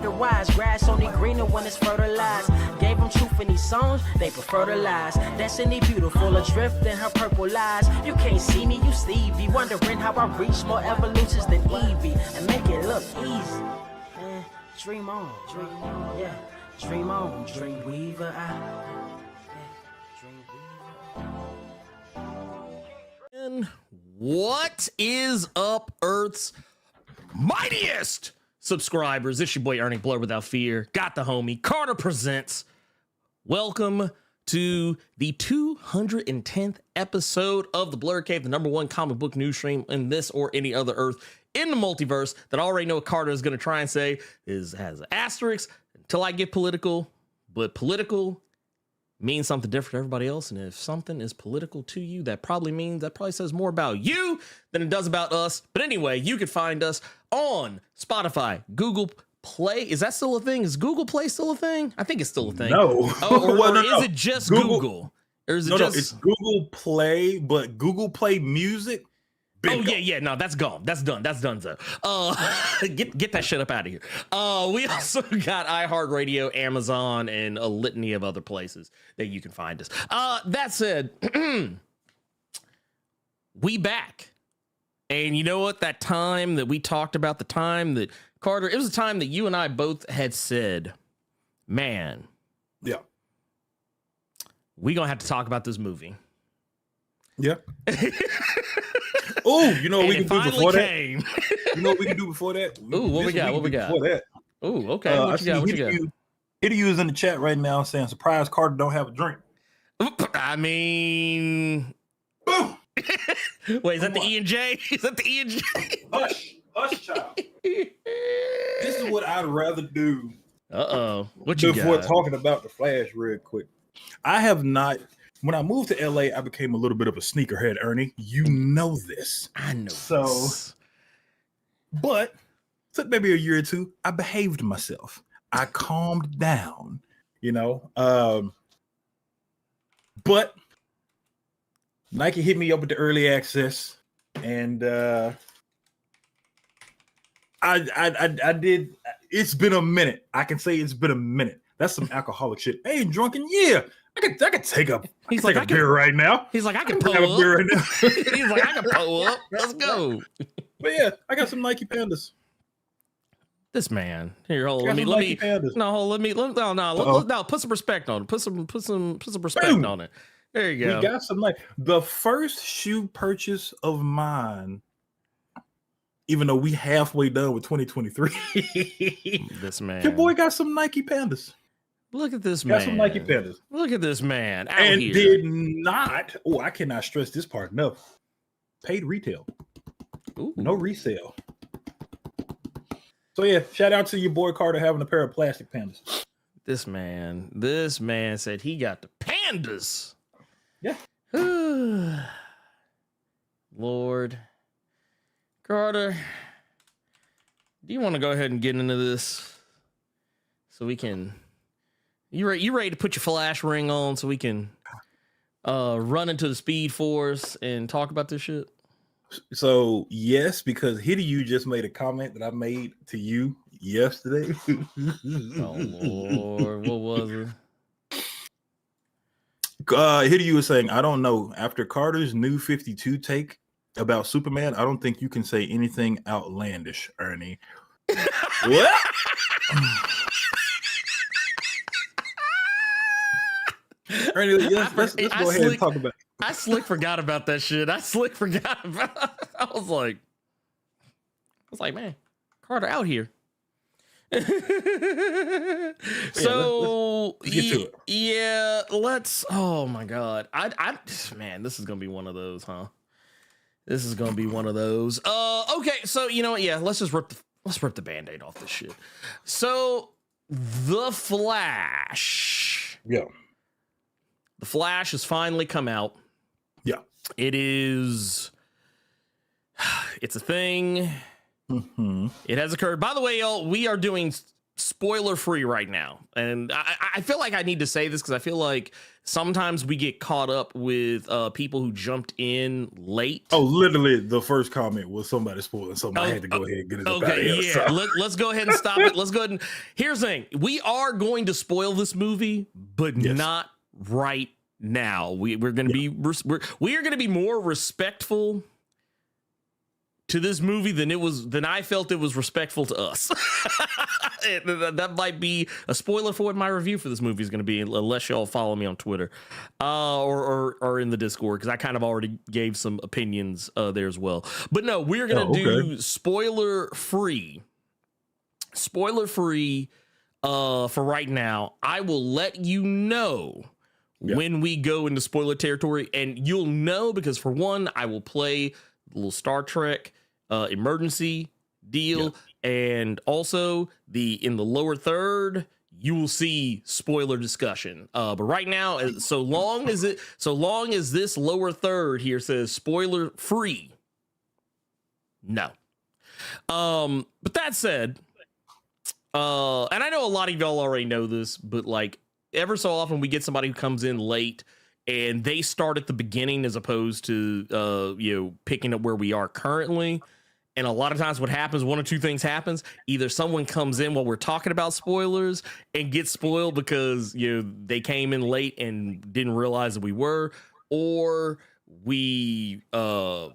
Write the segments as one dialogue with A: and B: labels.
A: otherwise. Grass only greener when it's fertilized. Gave them truth in these songs, they prefer to lies. Destiny beautiful, adrift in her purple eyes. You can't see me, you Stevie. Wondering how I reach more evolutions than Evie. And make it look easy. Man, dream on, yeah. Dream on, dream weaver.
B: And what is up, Earth's mightiest subscribers? It's your boy Ernie, Blerd Without Fear. Got the homie Carter presents. Welcome to the 210th episode of the Blerd Cave, the #1 comic book news stream in this or any other Earth in the multiverse that I already know what Carter is going to try and say has an asterisk until I get political, but political means something different to everybody else. And if something is political to you, that probably says more about you than it does about us. But anyway, you can find us on Spotify, Google Play. Is that still a thing? Is Google Play still a thing? I think it's still a thing.
C: No.
B: Or is it just Google? Or is it just...
C: it's Google Play, but Google Play Music. Bingo.
B: Oh yeah, no, that's gone. That's done. So, get that shit up out of here. We also got iHeartRadio, Amazon, and a litany of other places that you can find us. That said, we back, and you know what? That time that we talked about, the time that Carter, it was a time that you and I both had said, man,
C: yeah,
B: we gonna have to talk about this movie.
C: Yeah. Oh, you know what we can do before that? You know what we can do before that?
B: Ooh, what we got? Before that? Ooh, okay. What you got?
C: Hitty is in the chat right now saying, surprise, Carter don't have a drink.
B: I mean...
C: Boom!
B: Wait, is that the E and J? Is that the E and J?
C: Hush, child. This is what I'd rather do.
B: Uh-oh. What you
C: before
B: got?
C: Talking about the Flash real quick. I have not... When I moved to LA, I became a little bit of a sneakerhead, Ernie. You know this.
B: I know.
C: So, but took maybe a year or two. I behaved myself. I calmed down, you know. But Nike hit me up with the early access, and I did. It's been a minute. I can say it's been a minute. That's some alcoholic shit. I ain't drunk in a year. I could take a beer right now.
B: He's like, I can pull
C: have
B: up.
C: A beer right now.
B: He's like, I can pull up. Let's go.
C: But yeah, I got some Nike Pandas.
B: This man here, hold. Let me. Put some respect on it. Put some respect on it. There you go.
C: We got some the first shoe purchase of mine. Even though we halfway done with 2023,
B: this man,
C: your boy got some Nike Pandas.
B: Look at this man.
C: Got some Nike Pandas.
B: Look at this man.
C: And here. Did not. Oh, I cannot stress this part enough. Paid retail.
B: Ooh.
C: No resale. So yeah, shout out to your boy Carter having a pair of plastic Pandas.
B: This man said he got the Pandas.
C: Yeah.
B: Lord. Carter, do you want to go ahead and get into this so we can... You ready to put your flash ring on so we can run into the Speed Force and talk about this shit?
C: So yes, because Hitty, you just made a comment that I made to you yesterday.
B: Oh Lord, what was it?
C: Hitty, you was saying, I don't know. After Carter's new 52 take about Superman, I don't think you can say anything outlandish, Ernie. What? Ernie, let's go ahead and talk about it.
B: I slick forgot about that shit. I was like, man, Carter out here. So
C: let's get to it.
B: Yeah, let's. Oh my god, man, this is gonna be one of those, huh? This is gonna be one of those. Okay, so you know what? Yeah, let's rip the Band-Aid off this shit. So the Flash.
C: Yeah.
B: The Flash has finally come out.
C: Yeah.
B: It's a thing.
C: Mm-hmm.
B: It has occurred. By the way, y'all, we are doing spoiler free right now. And I feel like I need to say this because I feel like sometimes we get caught up with people who jumped in late.
C: Oh, literally, the first comment was somebody spoiling something. I had to go ahead and get it up out of here.
B: Yeah.
C: So.
B: Let's go ahead and stop it. Let's go ahead and here's the thing. We are going to spoil this movie, but not right now. We're going to be we are going to be more respectful to this movie than I felt it was respectful to us. That might be a spoiler for what my review for this movie is going to be, unless y'all follow me on Twitter or in the Discord, because I kind of already gave some opinions there as well. But no, we're going to do spoiler free for right now. I will let you know when we go into spoiler territory, and you'll know because, for one, I will play a little Star Trek emergency deal, and also in the lower third you will see spoiler discussion. But right now, so long as this lower third here says spoiler free, no. But that said, and I know a lot of y'all already know this, but like ever so often we get somebody who comes in late and they start at the beginning as opposed to picking up where we are currently. And a lot of times what happens, one or two things happens. Either someone comes in while we're talking about spoilers and gets spoiled because they came in late and didn't realize that we were, or we are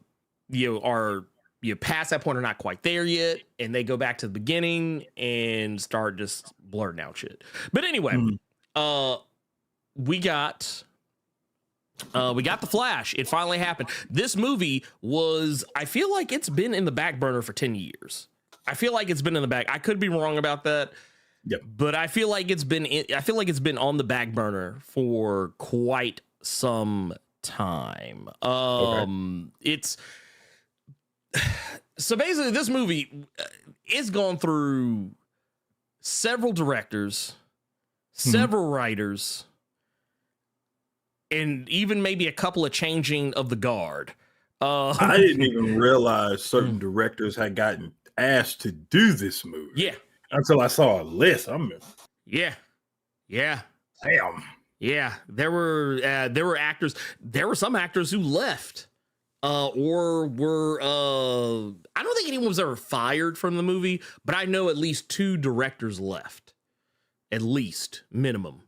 B: past that point or not quite there yet, and they go back to the beginning and start just blurting out shit. But anyway, we got The Flash. It finally happened. This movie I feel like it's been in the back burner for 10 years. I feel like it's been in the back. I could be wrong about that. Yep. But I feel like it's been on the back burner for quite some time. It's so basically this movie it's gone through several directors, several writers, and even maybe a couple of changing of the guard.
C: I didn't even realize certain directors had gotten asked to do this movie.
B: Yeah.
C: Until I saw a list.
B: Yeah.
C: Damn.
B: Yeah. There were actors. There were some actors who left or were I don't think anyone was ever fired from the movie, but I know at least 2 directors left. At least, minimum.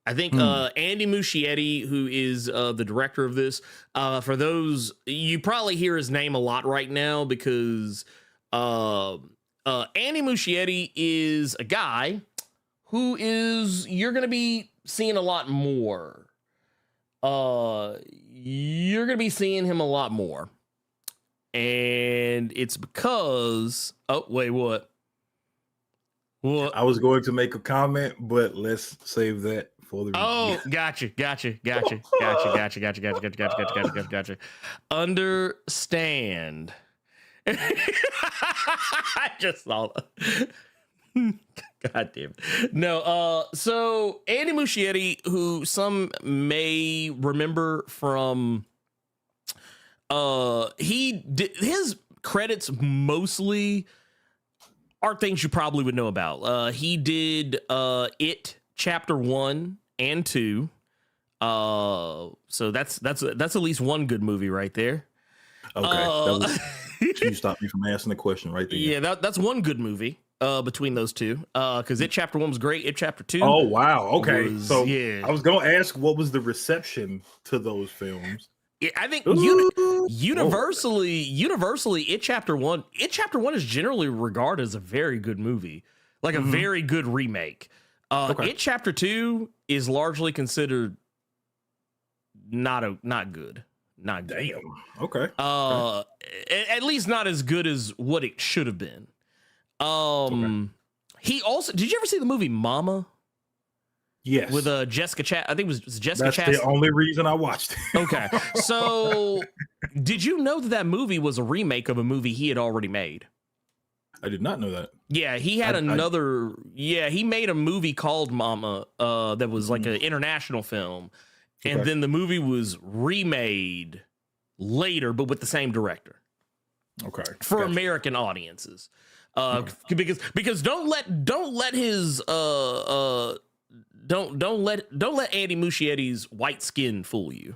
B: I think Andy Muschietti, who is the director of this, for those, you probably hear his name a lot right now because Andy Muschietti is a guy who you're going to be seeing a lot more. You're going to be seeing him a lot more. And it's because, oh, wait, what?
C: I was going to make a comment, but let's save that for the review.
B: Oh, gotcha. Understand. I just saw that. God damn it. No, so Andy Muschietti, who some may remember from his credits mostly are things you probably would know about. He did It Chapter 1 and 2. So that's at least one good movie right there.
C: Okay. You stopped me from asking the question right there.
B: Yeah, that's one good movie between those two. Because It Chapter 1 was great. It Chapter 2.
C: Oh, wow. Okay. I was going to ask, what was the reception to those films?
B: I think universally, It Chapter 1 is generally regarded as a very good movie, like a very good remake. It Chapter 2 is largely considered not good. Not good.
C: Damn. Okay.
B: At least not as good as what it should have been. He also, did you ever see the movie Mama?
C: Yes.
B: With Jessica I think it was Jessica Chastain.
C: That's the only reason I watched it.
B: Okay. So did you know that movie was a remake of a movie he had already made?
C: I did not know that.
B: Yeah, he had he made a movie called Mama that was like an international film. And then the movie was remade later, but with the same director.
C: Okay.
B: For American audiences. Because don't let his don't let Andy Muschietti's white skin fool you.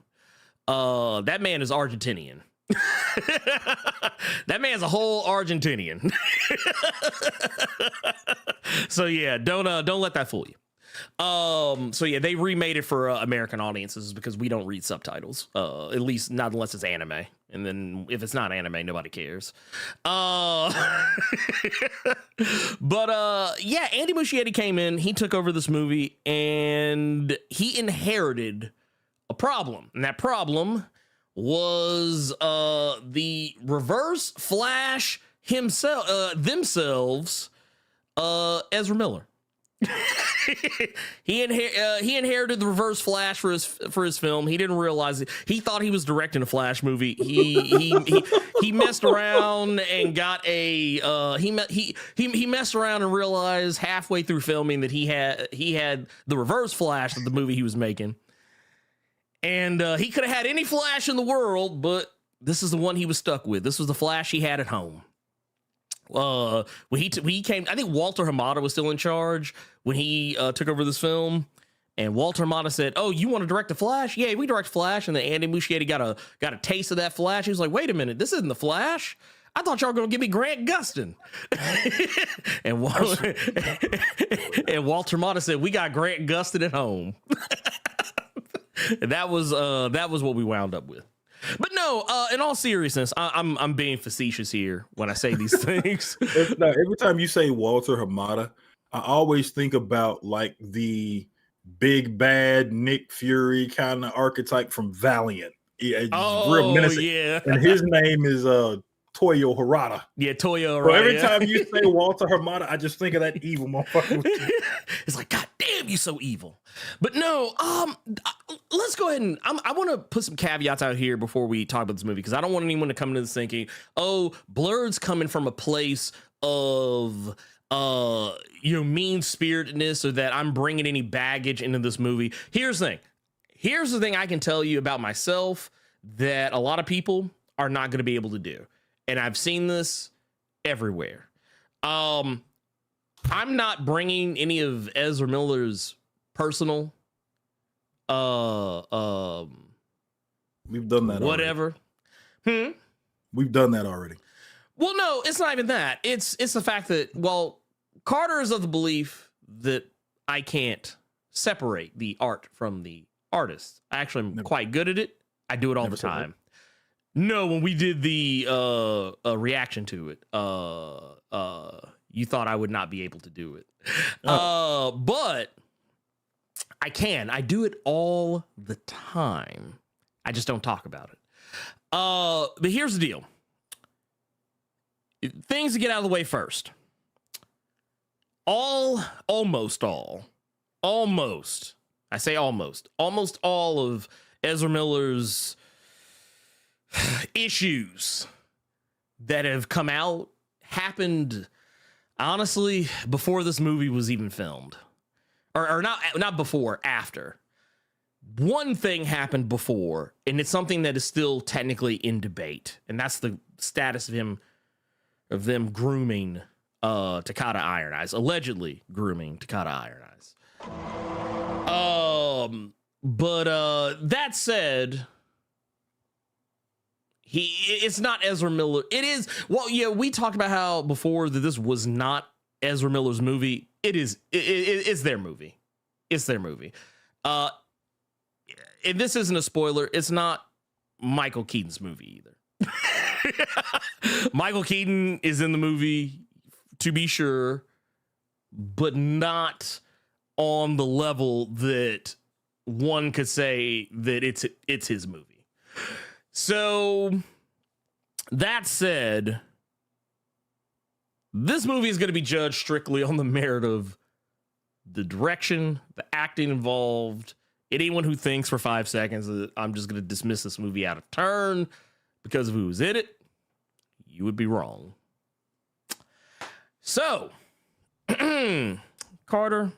B: That man is Argentinian. That man's a whole Argentinian. So yeah, don't let that fool you. So yeah, they remade it for American audiences because we don't read subtitles. At least not unless it's anime. And then if it's not anime, nobody cares. But yeah, Andy Muschietti came in, he took over this movie, and he inherited a problem. And that problem was the Reverse Flash themselves, Ezra Miller. He inherited the Reverse Flash for his film. He didn't realize it. He thought he was directing a Flash movie. He messed around and got a he messed around and realized halfway through filming that he had the Reverse Flash of the movie he was making. And he could have had any Flash in the world, but this is the one he was stuck with. This was the Flash he had at home. When he came, I think Walter Hamada was still in charge when he took over this film. And Walter Hamada said, "Oh, you want to direct the Flash? Yeah, we direct Flash." And then Andy Muschietti got a taste of that Flash. He was like, "Wait a minute, this isn't the Flash. I thought y'all were gonna give me Grant Gustin." and Walter Hamada said, "We got Grant Gustin at home." And that was what we wound up with. But no, in all seriousness, I'm being facetious here when I say these things.
C: No, every time you say Walter Hamada, I always think about like the big bad Nick Fury kind of archetype from Valiant. Yeah, real menacing. Yeah. And his name is Toyo Harada.
B: Yeah, Toyo Harada.
C: So every time you say Walter Hamada, I just think of that evil motherfucker.
B: It's like, God damn, you so evil. But no, let's go ahead and I want to put some caveats out here before we talk about this movie, because I don't want anyone to come into this thinking, oh, Blerd's coming from a place of mean-spiritedness, or that I'm bringing any baggage into this movie. Here's the thing I can tell you about myself that a lot of people are not going to be able to do. And I've seen this everywhere. I'm not bringing any of Ezra Miller's personal
C: we've done that
B: whatever
C: already. We've done that already.
B: Well, no, it's not even that. It's the fact that, well, Carter is of the belief that I can't separate the art from the artist. I actually am quite good at it. I do it all the time. No, when we did the reaction to it, you thought I would not be able to do it. But I can. I do it all the time. I just don't talk about it. But here's the deal. Things to get out of the way first. Almost all of Ezra Miller's issues that have come out happened, honestly, before this movie was even filmed. Or not before, after. One thing happened before, and it's something that is still technically in debate, and that's the status of them grooming Takata Iron Eyes, allegedly grooming Takata Iron Eyes. But that said, it's not Ezra Miller. It is. Well, yeah, we talked about how before that this was not Ezra Miller's movie. It is. It's their movie. It's their movie. And this isn't a spoiler. It's not Michael Keaton's movie either. Michael Keaton is in the movie, to be sure, but not on the level that one could say that it's his movie. So that said, this movie is going to be judged strictly on the merit of the direction, the acting involved. Anyone who thinks for 5 seconds that I'm just going to dismiss this movie out of turn because of who's in it, you would be wrong. So, Carter,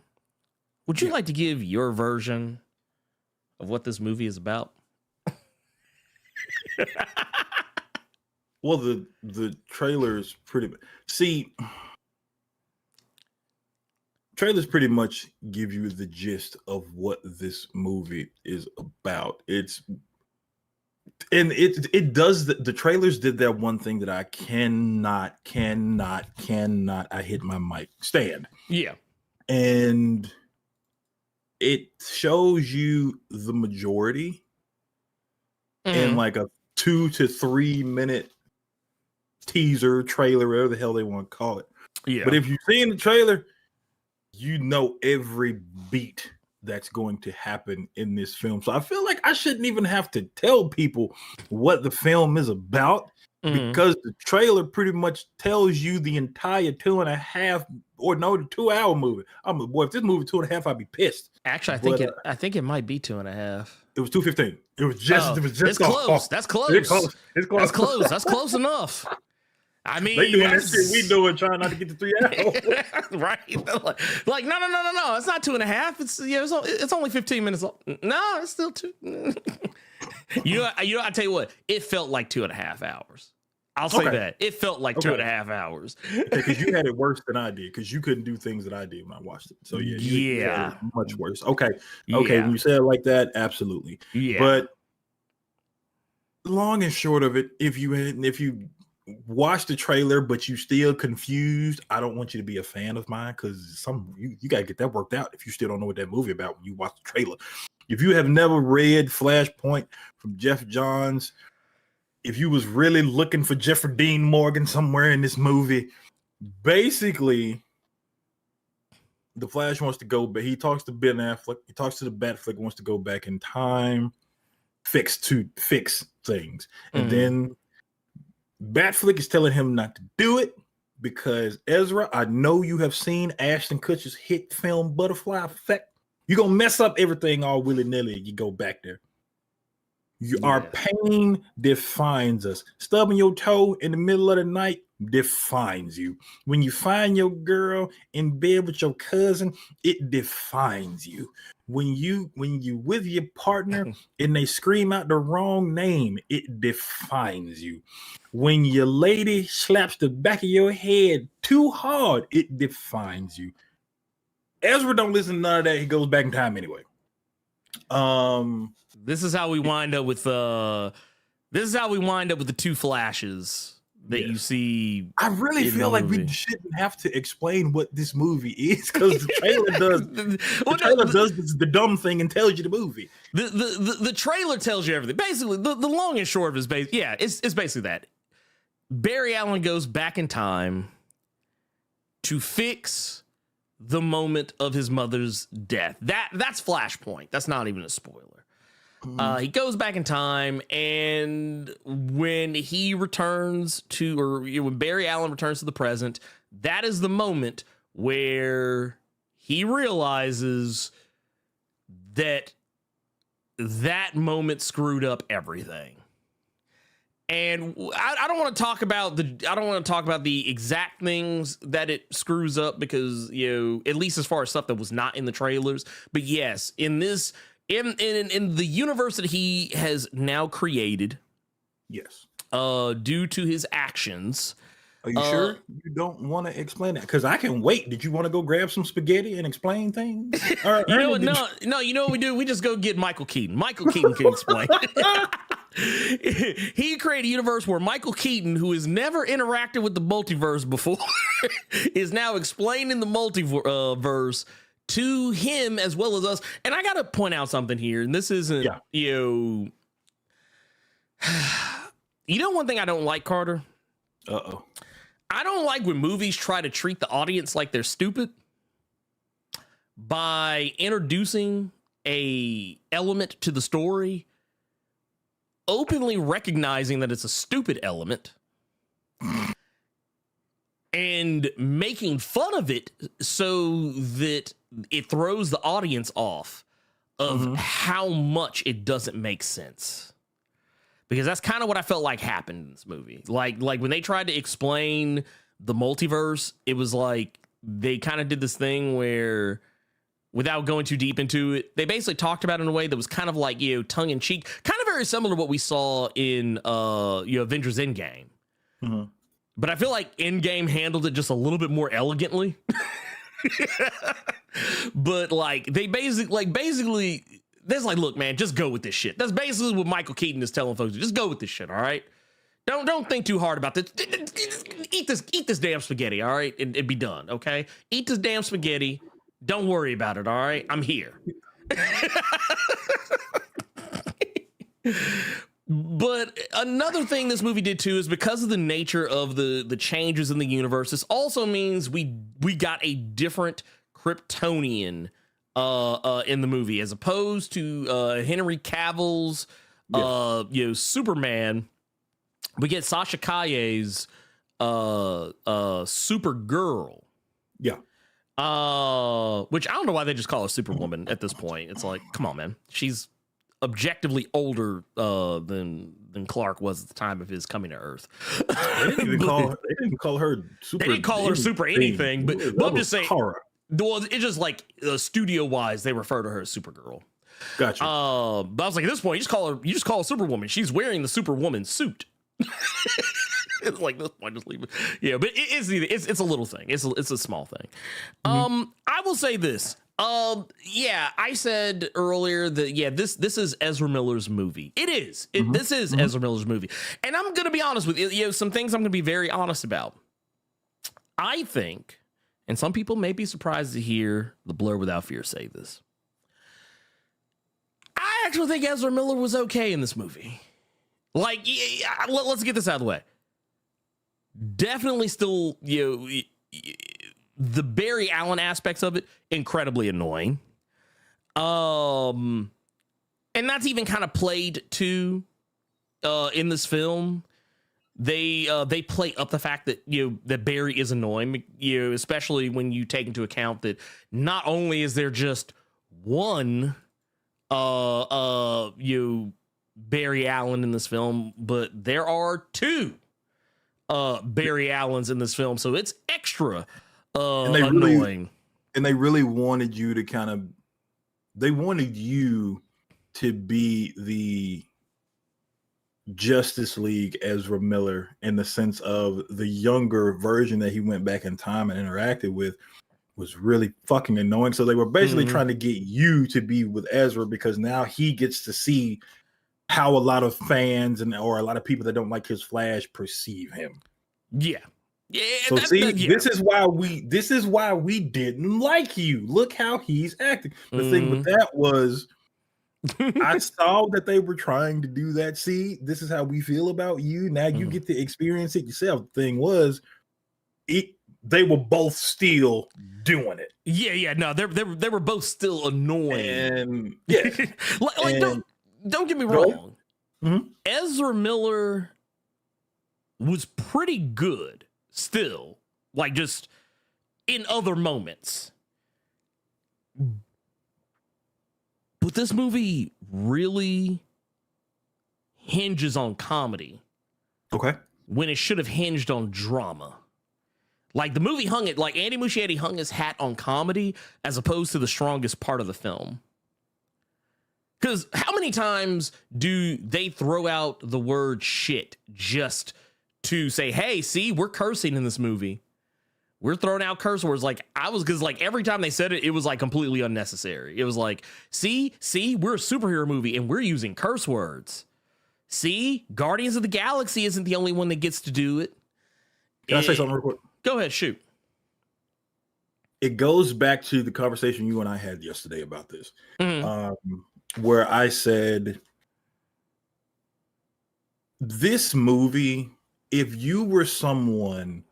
B: would you like to give your version of what this movie is about?
C: Well, the trailer is pretty. See, trailers pretty much give you the gist of what this movie is about. It does the trailers did that one thing that I cannot I hit my mic stand.
B: Yeah.
C: And it shows you the majority in like a 2 to 3 minute teaser trailer, whatever the hell they want to call it.
B: Yeah.
C: But if you've seen the trailer, you know every beat that's going to happen in this film. So I feel like I shouldn't even have to tell people what the film is about because the trailer pretty much tells you the entire 2.5 or no, the 2-hour movie. Boy, if this movie 2.5, I'd be pissed.
B: Actually, I think it might be 2.5.
C: It was 2:15. It was just
B: it's close. That's close.
C: It's close.
B: That's close. That's close enough. I mean,
C: they doing that shit we doing, trying not to get to 3 hours.
B: Right? Like, no. It's not 2.5. It's only 15 minutes long. No, it's still 2. I tell you what, it felt like 2.5 hours. I'll say that. It felt like 2.5 hours.
C: Because you had it worse than I did, because you couldn't do things that I did when I watched it. So you had it much worse. Okay. When you say it like that, absolutely.
B: Yeah.
C: But long and short of it, if you watch the trailer but you still confused, I don't want you to be a fan of mine, because you got to get that worked out if you still don't know what that movie about when you watch the trailer. If you have never read Flashpoint from Jeff Johns, if you was really looking for Jeffrey Dean Morgan somewhere in this movie, basically the Flash wants to go, but he talks to Ben Affleck, he talks to the Batfleck, wants to go back in time, fix things. And then Batfleck is telling him not to do it because, Ezra, I know you have seen Ashton Kutcher's hit film Butterfly Effect. You're going to mess up everything all willy-nilly if you go back there. Our pain defines us. Stubbing your toe in the middle of the night defines you. When you find your girl in bed with your cousin, it defines you. When you with your partner and they scream out the wrong name, it defines you. When your lady slaps the back of your head too hard, it defines you. Ezra don't listen to none of that. He goes back in time anyway.
B: This is how we wind up with the 2 flashes that you see.
C: I really feel like we shouldn't have to explain what this movie is, because the trailer does. The trailer does the dumb thing and tells you the movie.
B: The trailer tells you everything. Basically, the long and short of it is it's basically that Barry Allen goes back in time to fix the moment of his mother's death. That's Flashpoint. That's not even a spoiler. He goes back in time, and when he returns to, or when Barry Allen returns to the present, that is the moment where he realizes that moment screwed up everything. And I don't want to talk about the exact things that it screws up, because, at least as far as stuff that was not in the trailers. But yes, in this, in the universe that he has now created,
C: yes,
B: due to his actions.
C: Are you sure you don't want to explain that? Because I can wait. Did you want to go grab some spaghetti and explain things?
B: You know what? No. You know what we do? We just go get Michael Keaton. Michael Keaton can explain. He created a universe where Michael Keaton, who has never interacted with the multiverse before, is now explaining the multiverse to him as well as us. And I got to point out something here, and this isn't, you know, one thing I don't like, Carter?
C: Uh-oh.
B: I don't like when movies try to treat the audience like they're stupid by introducing a element to the story, openly recognizing that it's a stupid element, and making fun of it so that it throws the audience off of how much it doesn't make sense. Because that's kind of what I felt like happened in this movie. Like when they tried to explain the multiverse, it was like they kind of did this thing where, without going too deep into it, they basically talked about it in a way that was kind of like, tongue in cheek, kind of very similar to what we saw in Avengers Endgame. But I feel like Endgame handled it just a little bit more elegantly. But like they basically there's like, look, man, just go with this shit. That's basically what Michael Keaton is telling folks. Just go with this shit, all right? Don't think too hard about this. Eat this damn spaghetti, all right? And be done, okay? Eat this damn spaghetti. Don't worry about it, all right? I'm here. But another thing this movie did too is because of the nature of the changes in the universe, this also means we got a different Kryptonian in the movie as opposed to Henry Cavill's Superman. We get Sasha Calle's Supergirl.
C: Yeah.
B: Which I don't know why they just call her Superwoman at this point. It's like, come on, man. She's objectively older than Clark was at the time of his coming to Earth.
C: They didn't call her super.
B: They didn't call her super anything, but I'm just saying.
C: Horror.
B: Well, it's just like studio wise, they refer to her as Supergirl.
C: Gotcha.
B: But I was like, at this point, you just call her Superwoman. She's wearing the Superwoman suit. It's like, this point, just leave it. Yeah, but it's a little thing. It's a small thing. I will say this. I said earlier that this is Ezra Miller's movie. It is. This is Ezra Miller's movie, and I'm gonna be honest with you. You know, some things I'm gonna be very honest about. I think, and some people may be surprised to hear the Blerd Without Fear say this. I actually think Ezra Miller was okay in this movie. Like, let's get this out of the way. Definitely still, the Barry Allen aspects of it, incredibly annoying. And that's even kind of played to in this film. They play up the fact that that Barry is annoying, especially when you take into account that not only is there just one Barry Allen in this film, but there are two Barry Allens in this film, so it's extra annoying.
C: And they really wanted you to be the Justice League Ezra Miller, in the sense of the younger version that he went back in time and interacted with was really fucking annoying. So they were basically trying to get you to be with Ezra, because now he gets to see how a lot of fans or a lot of people that don't like his Flash perceive him. Yeah. Yeah. So this is why we didn't like you. Look how he's acting. The thing with that was, I saw that they were trying to do that. See, this is how we feel about you. Now you get to experience it yourself. The thing was, they were both still doing it.
B: Yeah. No, they were both still annoying.
C: And yeah,
B: don't get me wrong. Ezra Miller was pretty good still, like just in other moments. But this movie really hinges on comedy.
C: Okay.
B: When it should have hinged on drama. Like the movie Andy Muschietti hung his hat on comedy as opposed to the strongest part of the film. Because how many times do they throw out the word shit just to say, hey, see, we're cursing in this movie. We're throwing out curse words. Because every time they said it, it was like completely unnecessary. It was like, see, we're a superhero movie and we're using curse words. See, Guardians of the Galaxy isn't the only one that gets to do it.
C: Can I say something real quick?
B: Go ahead, shoot.
C: It goes back to the conversation you and I had yesterday about this. Where I said, this movie, if you were someone,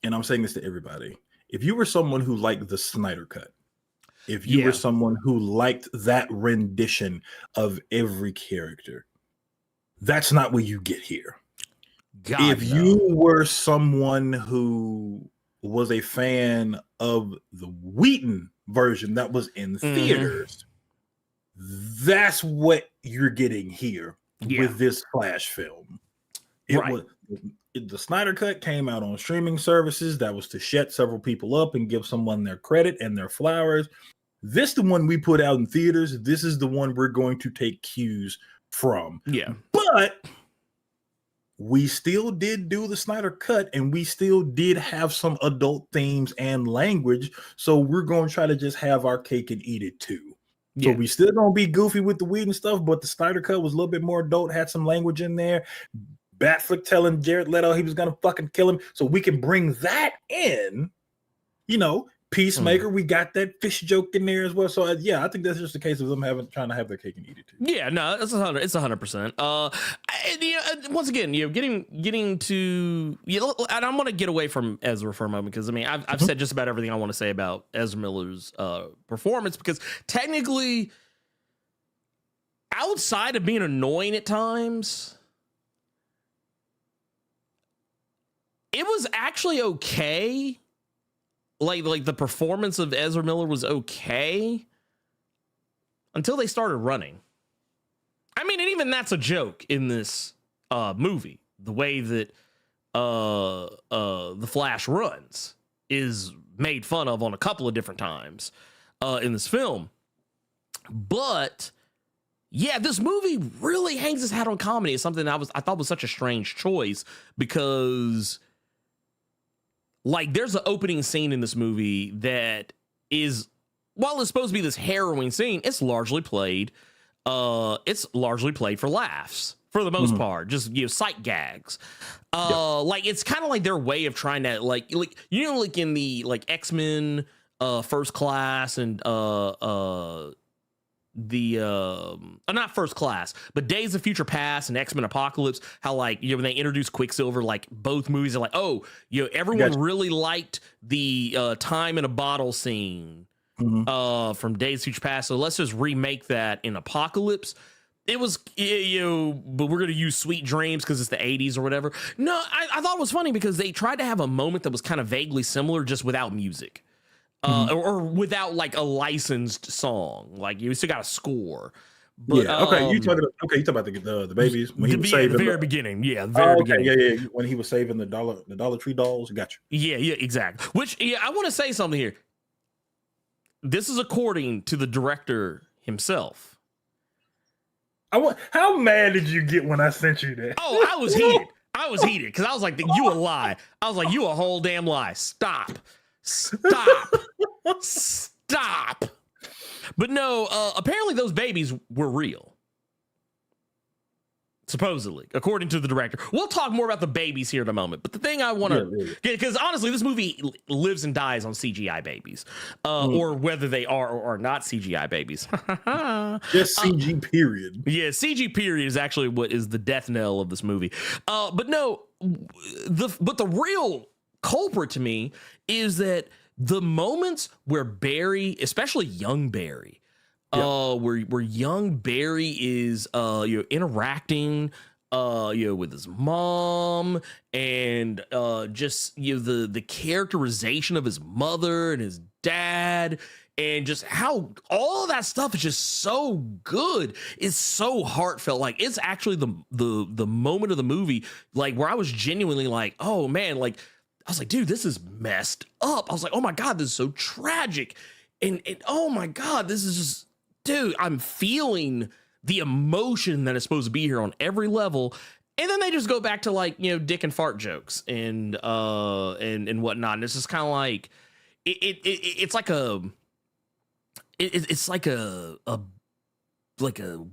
C: and I'm saying this to everybody, if you were someone who liked the Snyder Cut, if you were someone who liked that rendition of every character, that's not what you get here. You were someone who was a fan of the Whedon version that was in theaters, that's what you're getting here with this Flash film. The Snyder Cut came out on streaming services. That was to shut several people up and give someone their credit and their flowers. This the one we put out in theaters. This is the one we're going to take cues from.
B: Yeah.
C: But we still did do the Snyder cut, and we still did have some adult themes and language. So we're going to try to just have our cake and eat it too. So we still gonna be goofy with the weed and stuff, but the Snyder cut was a little bit more adult, had some language in there. Batfleck telling Jared Leto he was gonna fucking kill him, so we can bring that in. You know, Peacemaker, we got that fish joke in there as well. So yeah, I think that's just a case of them trying to have their cake and eat it too.
B: Yeah, no, it's 100%. Once again, getting to, and I'm gonna get away from Ezra for a moment because I mean I've said just about everything I want to say about Ezra Miller's performance, because technically, outside of being annoying at times, it was actually okay. Like the performance of Ezra Miller was okay until they started running. I mean, and even that's a joke in this movie. The way that the Flash runs is made fun of on a couple of different times in this film. But yeah, this movie really hangs its hat on comedy. It's something I thought was such a strange choice, because like there's an opening scene in this movie that is, while it's supposed to be this harrowing scene, it's largely played for laughs for the most part, just sight gags. Like it's kind of like their way of trying to like in the like X-Men First Class and not First Class, but Days of Future Past and X-Men Apocalypse, how like when they introduce Quicksilver, like both movies are like, oh, everyone really liked the time in a bottle scene from Days of Future Past, so let's just remake that in Apocalypse. It was but we're gonna use Sweet Dreams because it's the 80s or whatever. No, I thought it was funny because they tried to have a moment that was kind of vaguely similar, just without music. Or without like a licensed song, like you still got a score. But,
C: you talking about the babies when he was
B: saving
C: the
B: very beginning, beginning.
C: Yeah, when he was saving the Dollar Tree dolls, got you.
B: Yeah, exactly. Which I want to say something here. This is according to the director himself.
C: How mad did you get when I sent you that?
B: Oh, I was heated. Because I was like, you a lie. I was like, you a whole damn lie. Stop. But no, apparently those babies were real. Supposedly, according to the director. We'll talk more about the babies here in a moment. But the thing I want to, because honestly, this movie lives and dies on CGI babies, or whether they are or are not CGI babies.
C: Just CG period.
B: Yeah, CG period is actually what is the death knell of this movie. But no, the real culprit to me is that the moments where Barry, especially young Barry, where young Barry is interacting with his mom, and just the characterization of his mother and his dad, and just how all of that stuff is just so good. It's so heartfelt. Like it's actually the moment of the movie like where I was genuinely like, oh man, like I was like, dude, this is messed up. I was like, oh my God, this is so tragic. And oh my God, this is just, dude, I'm feeling the emotion that is supposed to be here on every level. And then they just go back to like, dick and fart jokes and whatnot. And it's just kind of like, it's like a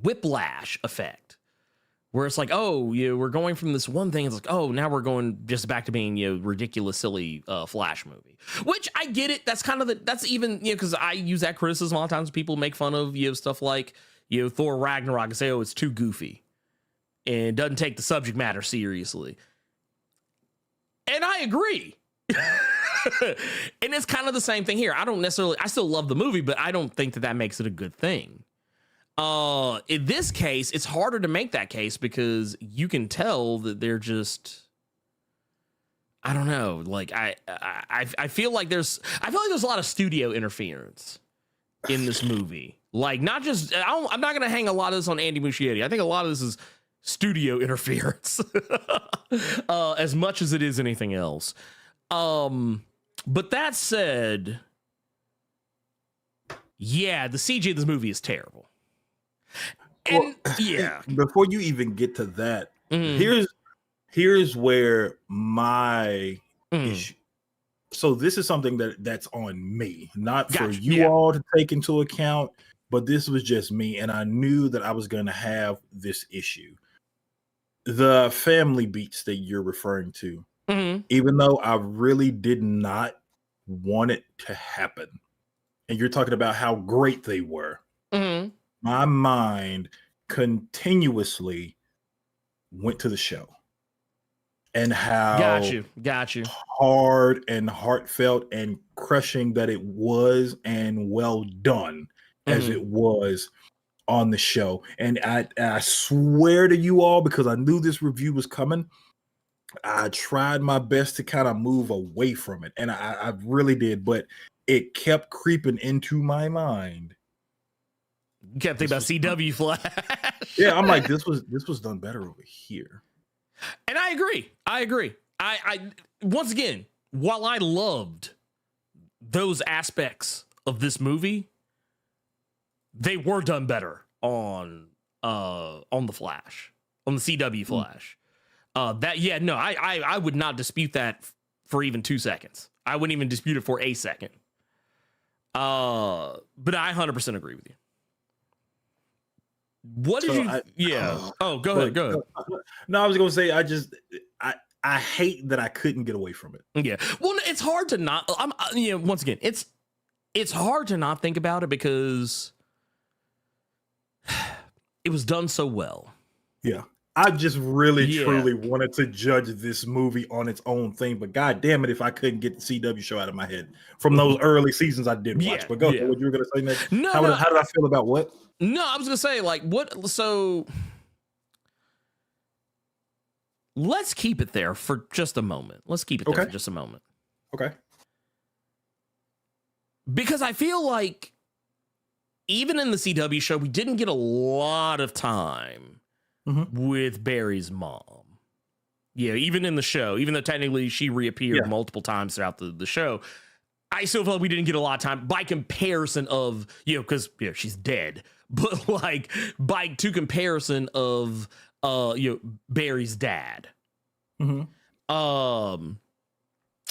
B: whiplash effect. Where it's like, oh, we're going from this one thing. It's like, oh, now we're going just back to being, ridiculous, silly Flash movie. Which I get it. That's kind of that's even, because I use that criticism a lot of times. People make fun of, stuff like, Thor Ragnarok and say, oh, it's too goofy and doesn't take the subject matter seriously. And I agree. And it's kind of the same thing here. I still love the movie, but I don't think that makes it a good thing. In this case, it's harder to make that case because you can tell that they're just, I don't know. Like I feel like there's a lot of studio interference in this movie. Like not just, I'm not going to hang a lot of this on Andy Muschietti. I think a lot of this is studio interference as much as it is anything else. But that said, yeah, the CG of this movie is terrible. And
C: Before you even get to that, here's Here's where my
B: Mm.
C: issue. So this is something that's on me, not for
B: Gotcha.
C: you
B: Yeah.
C: all to take into account, but this was just me, and I knew that I was going to have this issue. The family beats that you're referring to,
B: Mhm.
C: even though I really did not want it to happen, and you're talking about how great they were,
B: Mhm.
C: my mind continuously went to the show and
B: Got
C: how
B: you. Got you.
C: hard and heartfelt and crushing that it was, and well done as
B: Mhm.
C: it was on the show. And I swear to you all, because I knew this review was coming, I tried my best to kind of move away from it, and I really did, but it kept creeping into my mind.
B: You kept thinking about CW Flash.
C: Yeah, I'm like, this was done better over here.
B: And I agree. I once again, while I loved those aspects of this movie, they were done better on the Flash, on the CW Flash. I would not dispute that for even 2 seconds. I wouldn't even dispute it for a second. But I 100% agree with you. What did go ahead.
C: No, I was gonna say I hate that I couldn't get away from it.
B: Yeah. Well, it's hard to not. Once again, it's hard to not think about it because it was done so well.
C: Yeah. I just really truly wanted to judge this movie on its own thing, but god damn it if I couldn't get the CW show out of my head from those early seasons I did watch. But go ahead, what you were gonna say next. How did I feel about what?
B: No, I was gonna say, like, what? So let's keep it there for just a moment.
C: Okay.
B: Because I feel like even in the CW show, we didn't get a lot of time with Barry's mom. Yeah, even in the show, even though technically she reappeared multiple times throughout the show, I still feel like we didn't get a lot of time by comparison of, because she's dead, but like to comparison of Barry's dad. Who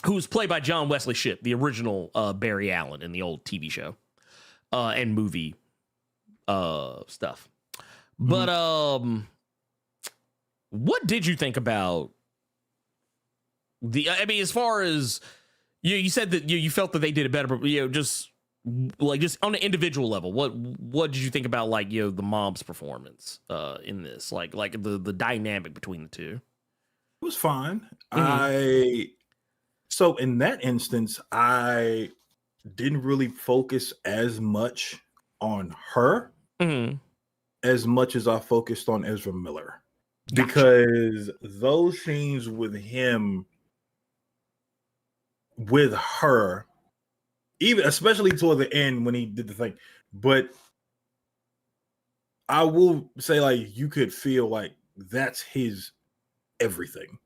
B: was played by John Wesley Shipp, the original Barry Allen in the old TV show and movie stuff. But what did you think about as far as you said that you felt that they did it better, but just on an individual level, what did you think about the mom's performance in this, like the dynamic between the two?
C: It was fine. So in that instance, I didn't really focus as much on her as much as I focused on Ezra Miller. Gotcha. Because those scenes with him, with her, even especially toward the end when he did the thing, but I will say you could feel like that's his everything.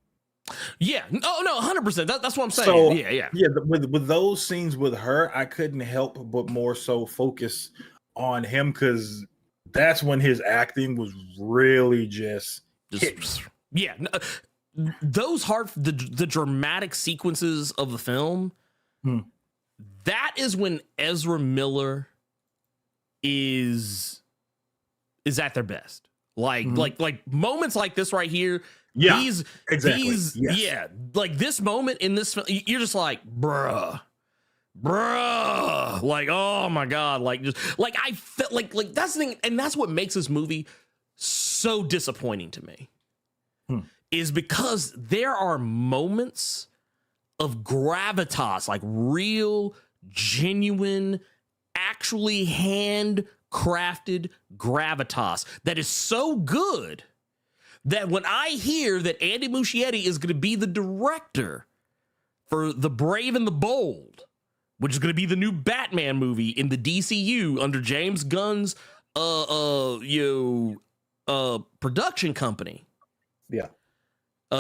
B: Yeah. No, 100%. That's what I'm saying.
C: So,
B: yeah.
C: With those scenes with her, I couldn't help but more so focus on him because that's when his acting was really just
B: yeah. Those the dramatic sequences of the film. That is when Ezra Miller is at their best. Like moments like this right here.
C: Yeah,
B: exactly. Yeah, like this moment in this film, you're just like, bruh, like, oh my god, like just like I felt like that's the thing, and that's what makes this movie so disappointing to me, is because there are moments of gravitas, like real, genuine, actually handcrafted gravitas that is so good that when I hear that Andy Muschietti is going to be the director for The Brave and the Bold, which is going to be the new Batman movie in the DCU under James Gunn's production company.
C: Yeah.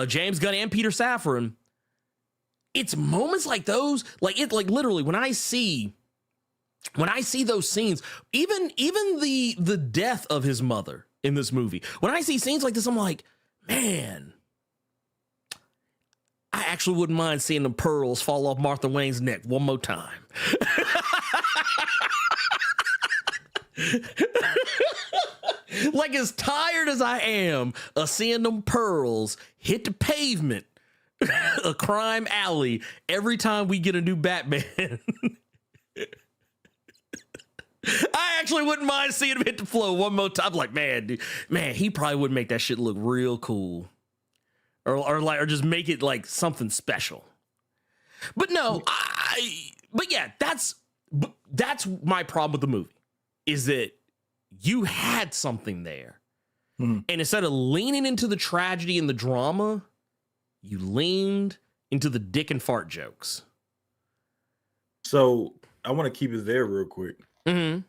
B: James Gunn and Peter Safran. It's moments like those, literally when I see those scenes, even the death of his mother in this movie, when I see scenes like this, I'm like, man, I actually wouldn't mind seeing the pearls fall off Martha Wayne's neck one more time. Like, as tired as I am of seeing them pearls hit the pavement, a crime alley, every time we get a new Batman, I actually wouldn't mind seeing him hit the floor one more time. Like, man, dude, man, he probably would make that shit look real cool, or just make it like something special. But no, but yeah, that's my problem with the movie, is that you had something there, and instead of leaning into the tragedy and the drama, you leaned into the dick and fart jokes.
C: So I want to keep it there real quick. Because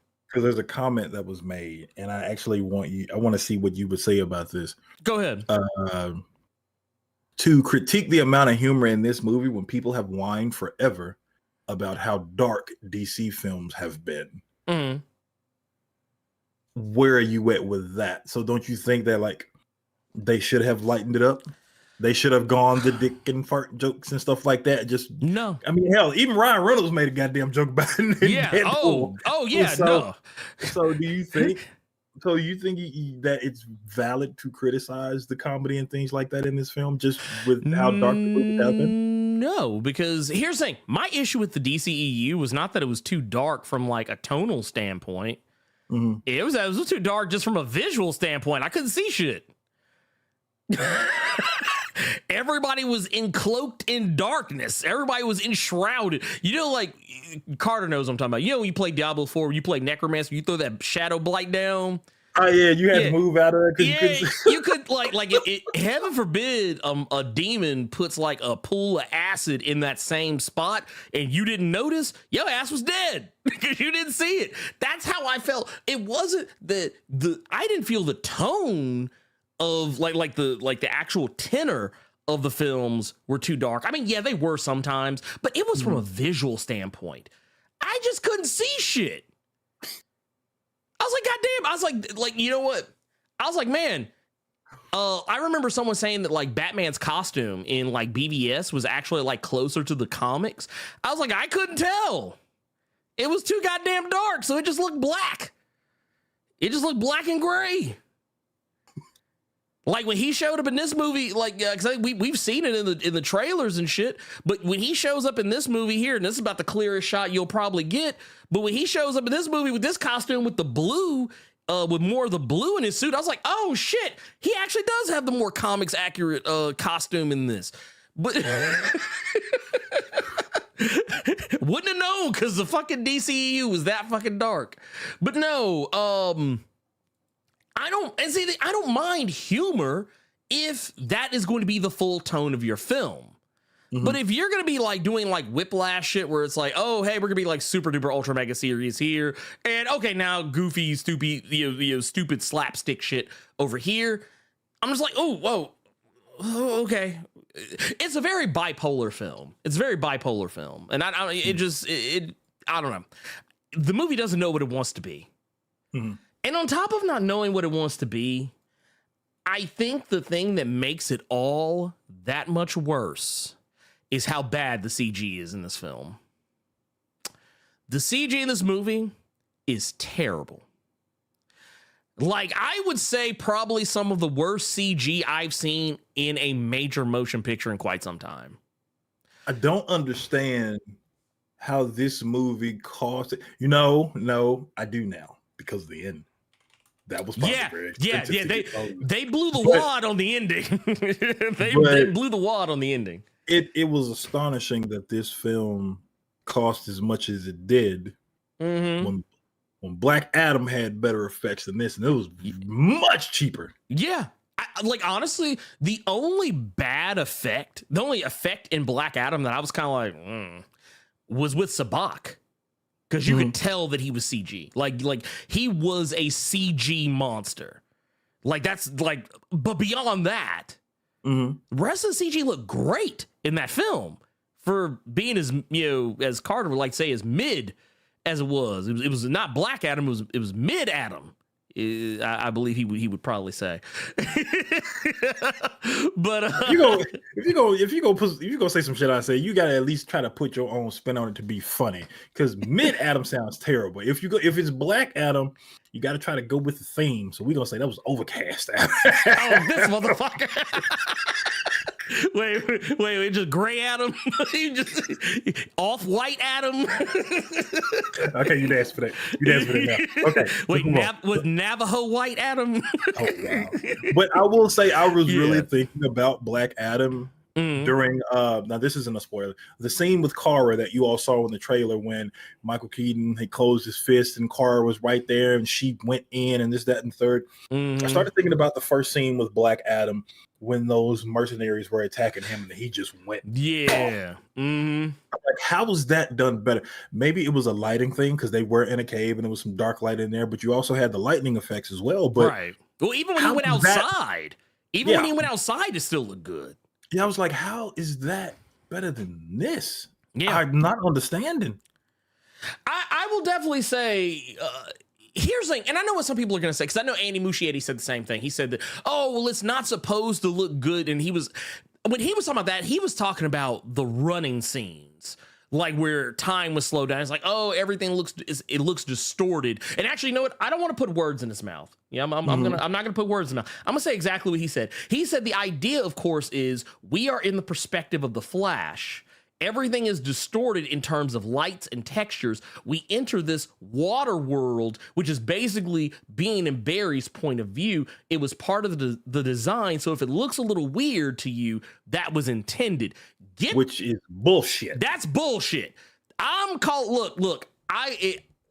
C: there's a comment that was made, and I actually want to see what you would say about this.
B: Go ahead.
C: To critique the amount of humor in this movie when people have whined forever about how dark DC films have been. Where are you at with that? So don't you think that, like, they should have lightened it up? They should have gone the dick and fart jokes and stuff like that. Just
B: no.
C: I mean, hell, even Ryan Reynolds made a goddamn joke about it.
B: Yeah. Oh, yeah. No.
C: So do you think? So you think that it's valid to criticize the comedy and things like that in this film, just with how dark the movie has been?
B: No, because here's the thing: my issue with the DCEU was not that it was too dark from like a tonal standpoint. It was too dark just from a visual standpoint. I couldn't see shit. Everybody was encloaked in darkness. Everybody was enshrouded. You know, like, Carter knows what I'm talking about. You know, when you play Diablo 4, you play Necromancer, you throw that shadow blight down.
C: Oh yeah, you had to move out of it.
B: Yeah, you could like heaven forbid a demon puts like a pool of acid in that same spot and you didn't notice, your ass was dead because you didn't see it. That's how I felt. It wasn't I didn't feel the tone of like the actual tenor of the films were too dark. I mean, yeah, they were sometimes, but it was from a visual standpoint. I just couldn't see shit. I was like, goddamn. I was like, you know what? I was like, man, I remember someone saying that like Batman's costume in like BVS was actually like closer to the comics. I was like, I couldn't tell. It was too goddamn dark, so it just looked black. It just looked black and gray. Like when he showed up in this movie, like, cause we've seen it in the trailers and shit, but when he shows up in this movie here, and this is about the clearest shot you'll probably get, but when he shows up in this movie with this costume with the blue, with more of the blue in his suit, I was like, oh shit, he actually does have the more comics accurate costume in this. But wouldn't have known because the fucking DCEU was that fucking dark. But no, I don't mind humor if that is going to be the full tone of your film. But if you're going to be like doing like Whiplash shit where it's like, oh, hey, we're going to be like super duper ultra mega serious here. And okay, now goofy, stupid, stupid slapstick shit over here. I'm just like, oh, whoa. Oh, okay. It's a very bipolar film. And I don't know. The movie doesn't know what it wants to be. And on top of not knowing what it wants to be, I think the thing that makes it all that much worse is how bad the CG is in this film. The CG in this movie is terrible. Like, I would say probably some of the worst CG I've seen in a major motion picture in quite some time.
C: I don't understand how this movie cost. No, I do now because of the end. That was probably very expensive.
B: They blew the wad on the ending. they blew the wad on the ending.
C: It was astonishing that this film cost as much as it did when Black Adam had better effects than this, and it was much cheaper.
B: Yeah. Like, honestly, the only effect in Black Adam that I was kind of like, was with Sabak. Because you could tell that he was CG. Like he was a CG monster. Like, that's like, but beyond that, the rest of the CG looked great in that film for being as, as Carter would like to say, as mid as it was. It was not Black Adam, it was mid Adam. I believe he would probably say. But
C: if you go say some shit I say, you gotta at least try to put your own spin on it to be funny. Because Mid Adam sounds terrible. If it's Black Adam, you got to try to go with the theme. So we're gonna say that was Overcast Adam.
B: Oh, this motherfucker. Wait, just Gray Adam? You just Off-White Adam?
C: Okay, you dance for that. Now. Okay.
B: Wait, was Navajo White Adam?
C: Oh, wow. But I will say I was really thinking about Black Adam during now this isn't a spoiler. The scene with Kara that you all saw in the trailer when Michael Keaton had closed his fist and Kara was right there and she went in and this, that, and third. I started thinking about the first scene with Black Adam when those mercenaries were attacking him and he just went.
B: Yeah.
C: Like, how was that done better? Maybe it was a lighting thing because they were in a cave and there was some dark light in there, but you also had the lightning effects as well. But
B: right. Well, even when he went outside, when he went outside, it still looked good.
C: Yeah, I was like, how is that better than this?
B: Yeah.
C: I'm not understanding.
B: I will definitely say, here's the thing, and I know what some people are going to say, because I know Andy Muschietti said the same thing. He said that, it's not supposed to look good. And when he was talking about that, he was talking about the running scenes, like where time was slowed down. It's like, everything looks distorted. And actually, you know what? I don't want to put words in his mouth. Yeah, I'm not gonna put words in his mouth. I'm gonna say exactly what he said. He said the idea, of course, is we are in the perspective of the Flash. Everything is distorted in terms of lights and textures. We enter this water world, which is basically being in Barry's point of view. It was part of the design. So if it looks a little weird to you, that was intended.
C: Which is bullshit.
B: That's bullshit.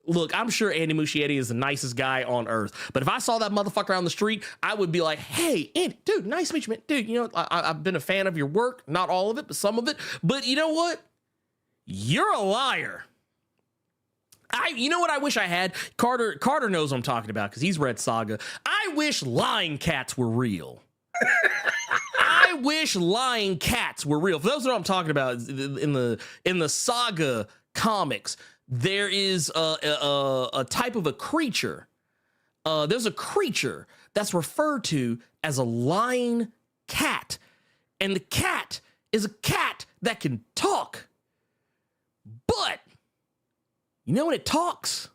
B: Look, I'm sure Andy Muschietti is the nicest guy on earth. But if I saw that motherfucker on the street, I would be like, hey, Andy, dude, nice to meet you, man. Dude, you know, I've been a fan of your work. Not all of it, but some of it. But you know what? You're a liar. You know what I wish I had? Carter knows what I'm talking about because he's read Saga. I wish lying cats were real. I wish lying cats were real. For those who know what I'm talking about, in the Saga comics, there is a type of a creature. There's a creature that's referred to as a lying cat. And the cat is a cat that can talk. But you know when it talks?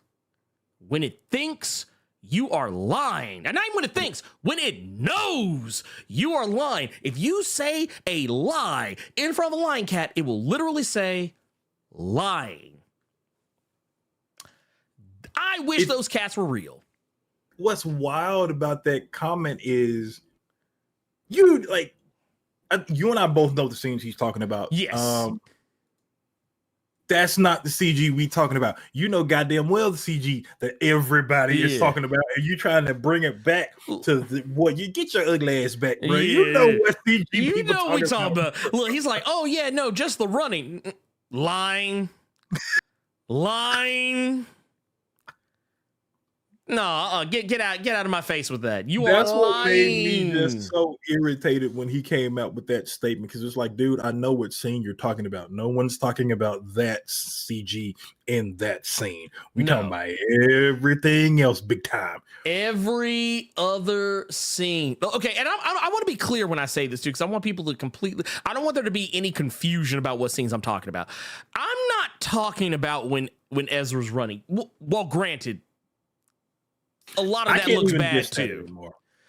B: When it thinks, you are lying. And not even when it thinks, when it knows you are lying. If you say a lie in front of a lying cat, it will literally say lying. I wish those cats were real.
C: What's wild about that comment is you and I both know the scenes he's talking about.
B: Yes.
C: That's not the CG we talking about. You know goddamn well the CG that everybody is talking about, and you trying to bring it back to you get your ugly ass back, bro.
B: Yeah.
C: You know what CG
B: you know what we talking
C: about.
B: Look, he's like, oh yeah, no, just the running. Lying. No, get out of my face with that.
C: That's
B: are lying.
C: What made me just so irritated when he came out with that statement, because it's like, dude, I know what scene you're talking about. No one's talking about that CG in that scene. We talking about everything else big time.
B: Every other scene. Okay, and I want to be clear when I say this too, because I want people to I don't want there to be any confusion about what scenes I'm talking about. I'm not talking about when Ezra's running. Well, granted, a lot of that looks bad too.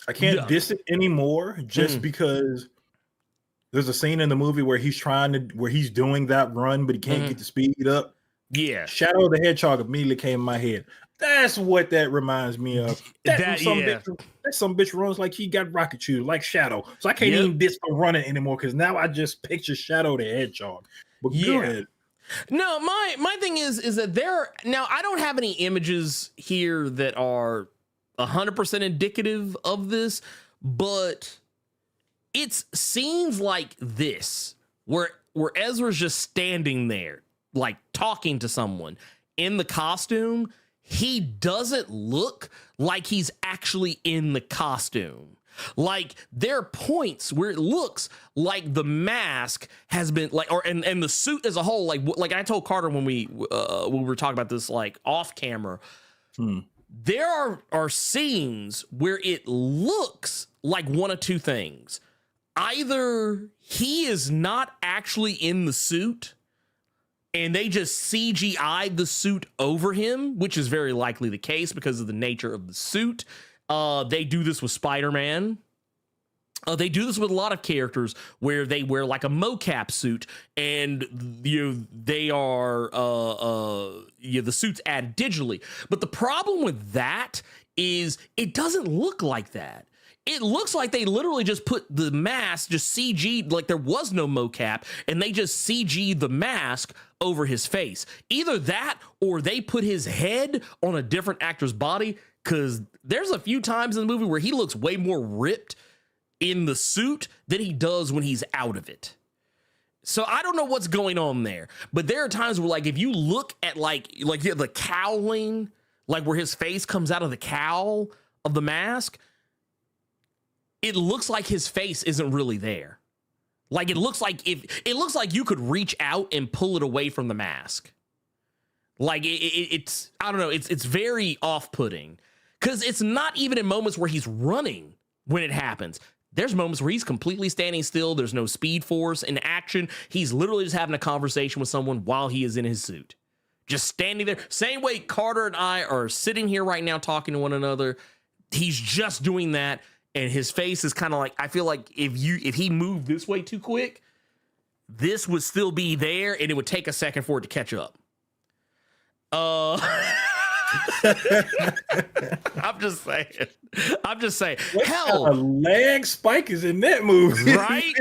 C: I can't diss it anymore just because there's a scene in the movie where he's doing that run, but he can't get the speed up.
B: Yeah.
C: Shadow the Hedgehog immediately came in my head. That's what that reminds me of. That some bitch runs like he got rocket shoes, like Shadow. So I can't even diss for running anymore because now I just picture Shadow the Hedgehog. But go ahead.
B: No, my thing is that now I don't have any images here that are 100% indicative of this, but it's scenes like this where Ezra's just standing there, like talking to someone in the costume. He doesn't look like he's actually in the costume. Like there are points where it looks like the mask has been and the suit as a whole, like I told Carter when we were talking about this like off camera, there are scenes where it looks like one of two things. Either he is not actually in the suit and they just CGI'd the suit over him, which is very likely the case because of the nature of the suit. They do this with Spider-Man. They do this with a lot of characters where they wear like a mocap suit and they are the suit's added digitally. But the problem with that is it doesn't look like that. It looks like they literally just put the mask, just CG'd, like there was no mocap, and they just CG'd the mask over his face. Either that or they put his head on a different actor's body, because there's a few times in the movie where he looks way more ripped in the suit than he does when he's out of it. So I don't know what's going on there, but there are times where, like, if you look at like the cowling, like where his face comes out of the cowl of the mask, it looks like his face isn't really there. Like it looks like you could reach out and pull it away from the mask. Like it's I don't know, it's very off-putting because it's not even in moments where he's running when it happens. There's moments where he's completely standing still. There's no speed force in action. He's literally just having a conversation with someone while he is in his suit. Just standing there. Same way Carter and I are sitting here right now talking to one another. He's just doing that. And his face is kind of like, I feel like if he moved this way too quick, this would still be there and it would take a second for it to catch up. I'm just saying.
C: What
B: Hell,
C: kind of lag spike is in that movie,
B: right?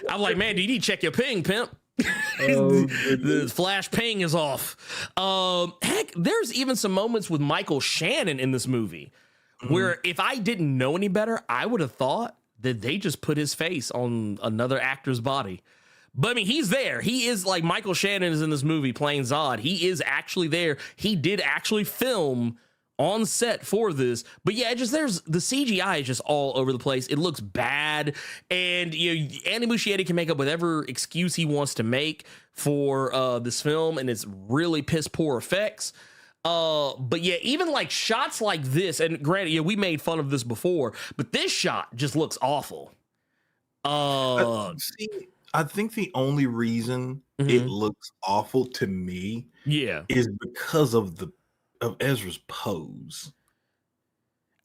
B: I'm like, man, do you need to check your ping, pimp? The flash ping is off. Heck, there's even some moments with Michael Shannon in this movie where if I didn't know any better, I would have thought that they just put his face on another actor's body. But I mean, he's there. He is, like, Michael Shannon is in this movie playing Zod. He is actually there. He did actually film on set for this. But yeah, there's the CGI is just all over the place. It looks bad. And Andy Muschietti can make up whatever excuse he wants to make for this film, and it's really piss poor effects. But yeah, even like shots like this, and granted, we made fun of this before, but this shot just looks awful.
C: See, I think the only reason it looks awful to me, is because of Ezra's pose.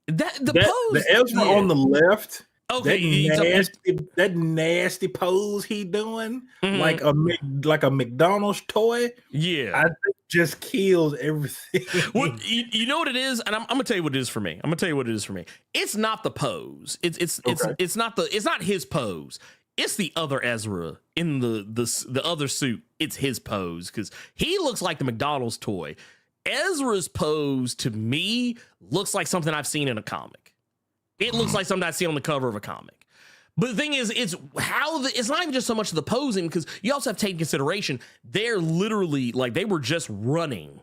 B: The pose,
C: the Ezra on the left.
B: Okay,
C: that nasty pose he doing, like a McDonald's toy.
B: Yeah,
C: I think just kills everything.
B: Well, you know what it is, and I'm gonna tell you what it is for me. It's not the pose. It's not his pose. It's the other Ezra in the other suit. It's his pose because he looks like the McDonald's toy. Ezra's pose to me looks like something I've seen in a comic. It looks like something I see on the cover of a comic. But the thing is, it's not even just so much of the posing, because you also have to take into consideration they're literally like they were just running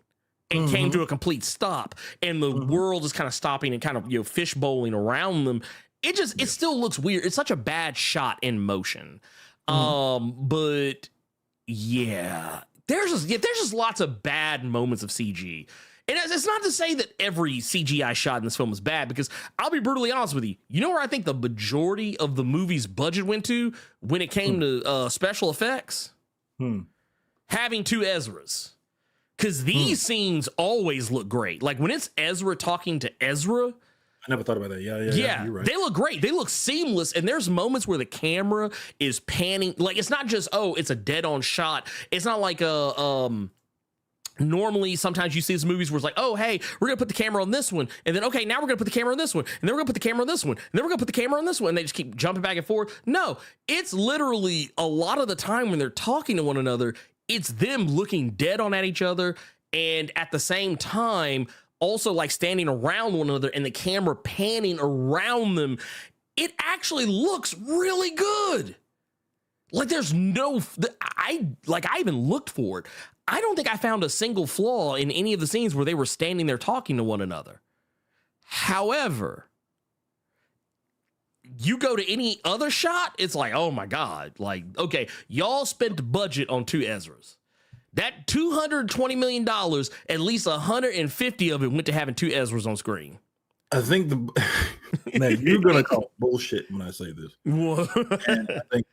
B: and came to a complete stop, and the world is kind of stopping and kind of fish bowling around them. It still looks weird. It's such a bad shot in motion. But yeah, there's just lots of bad moments of CG. And it's not to say that every CGI shot in this film is bad, because I'll be brutally honest with you. You know where I think the majority of the movie's budget went to when it came to special effects? Having two Ezras. Because these scenes always look great. Like when it's Ezra talking to Ezra.
C: I never thought about that. Yeah, you're right.
B: They look great. They look seamless. And there's moments where the camera is panning. Like it's not just, it's a dead on shot. It's not like normally, sometimes you see these movies where it's like, oh, hey, we're going to put the camera on this one. And then, okay, now we're going to put the camera on this one. And then we're going to put the camera on this one. And then we're going to put the camera on this one. And they just keep jumping back and forth. No, it's literally a lot of the time when they're talking to one another, it's them looking dead on at each other. And at the same time, also like standing around one another and the camera panning around them. It actually looks really good. Like there's I even looked for it. I don't think I found a single flaw in any of the scenes where they were standing there talking to one another. However, you go to any other shot, it's like, oh my God. Like, okay, y'all spent the budget on two Ezras. That $220 million, at least 150 of it went to having two Ezras on screen.
C: I think now you're gonna call bullshit when I say this. And I think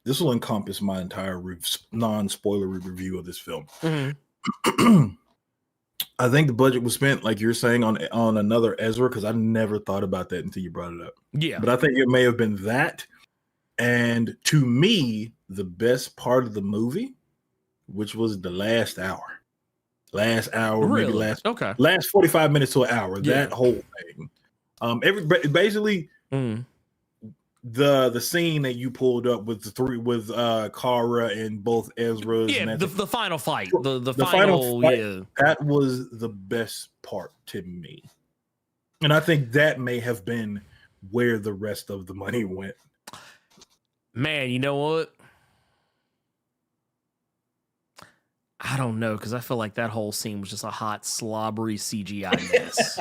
C: this will encompass my entire non-spoiler review of this film.
B: Mm-hmm.
C: I think the budget was spent, like you're saying, on another Ezra, because I never thought about that until you brought it up.
B: Yeah,
C: but I think it may have been that. And to me, the best part of the movie, which was the last hour,
B: really?
C: maybe last 45 minutes to an hour, that whole thing. Basically, the scene that you pulled up with Kara and both Ezra's.
B: Yeah,
C: and
B: the final fight, the
C: final fight,
B: yeah,
C: that was the best part to me, and I think that may have been where the rest of the money went.
B: Man, you know what? I don't know, because I feel like that whole scene was just a hot, slobbery CGI mess.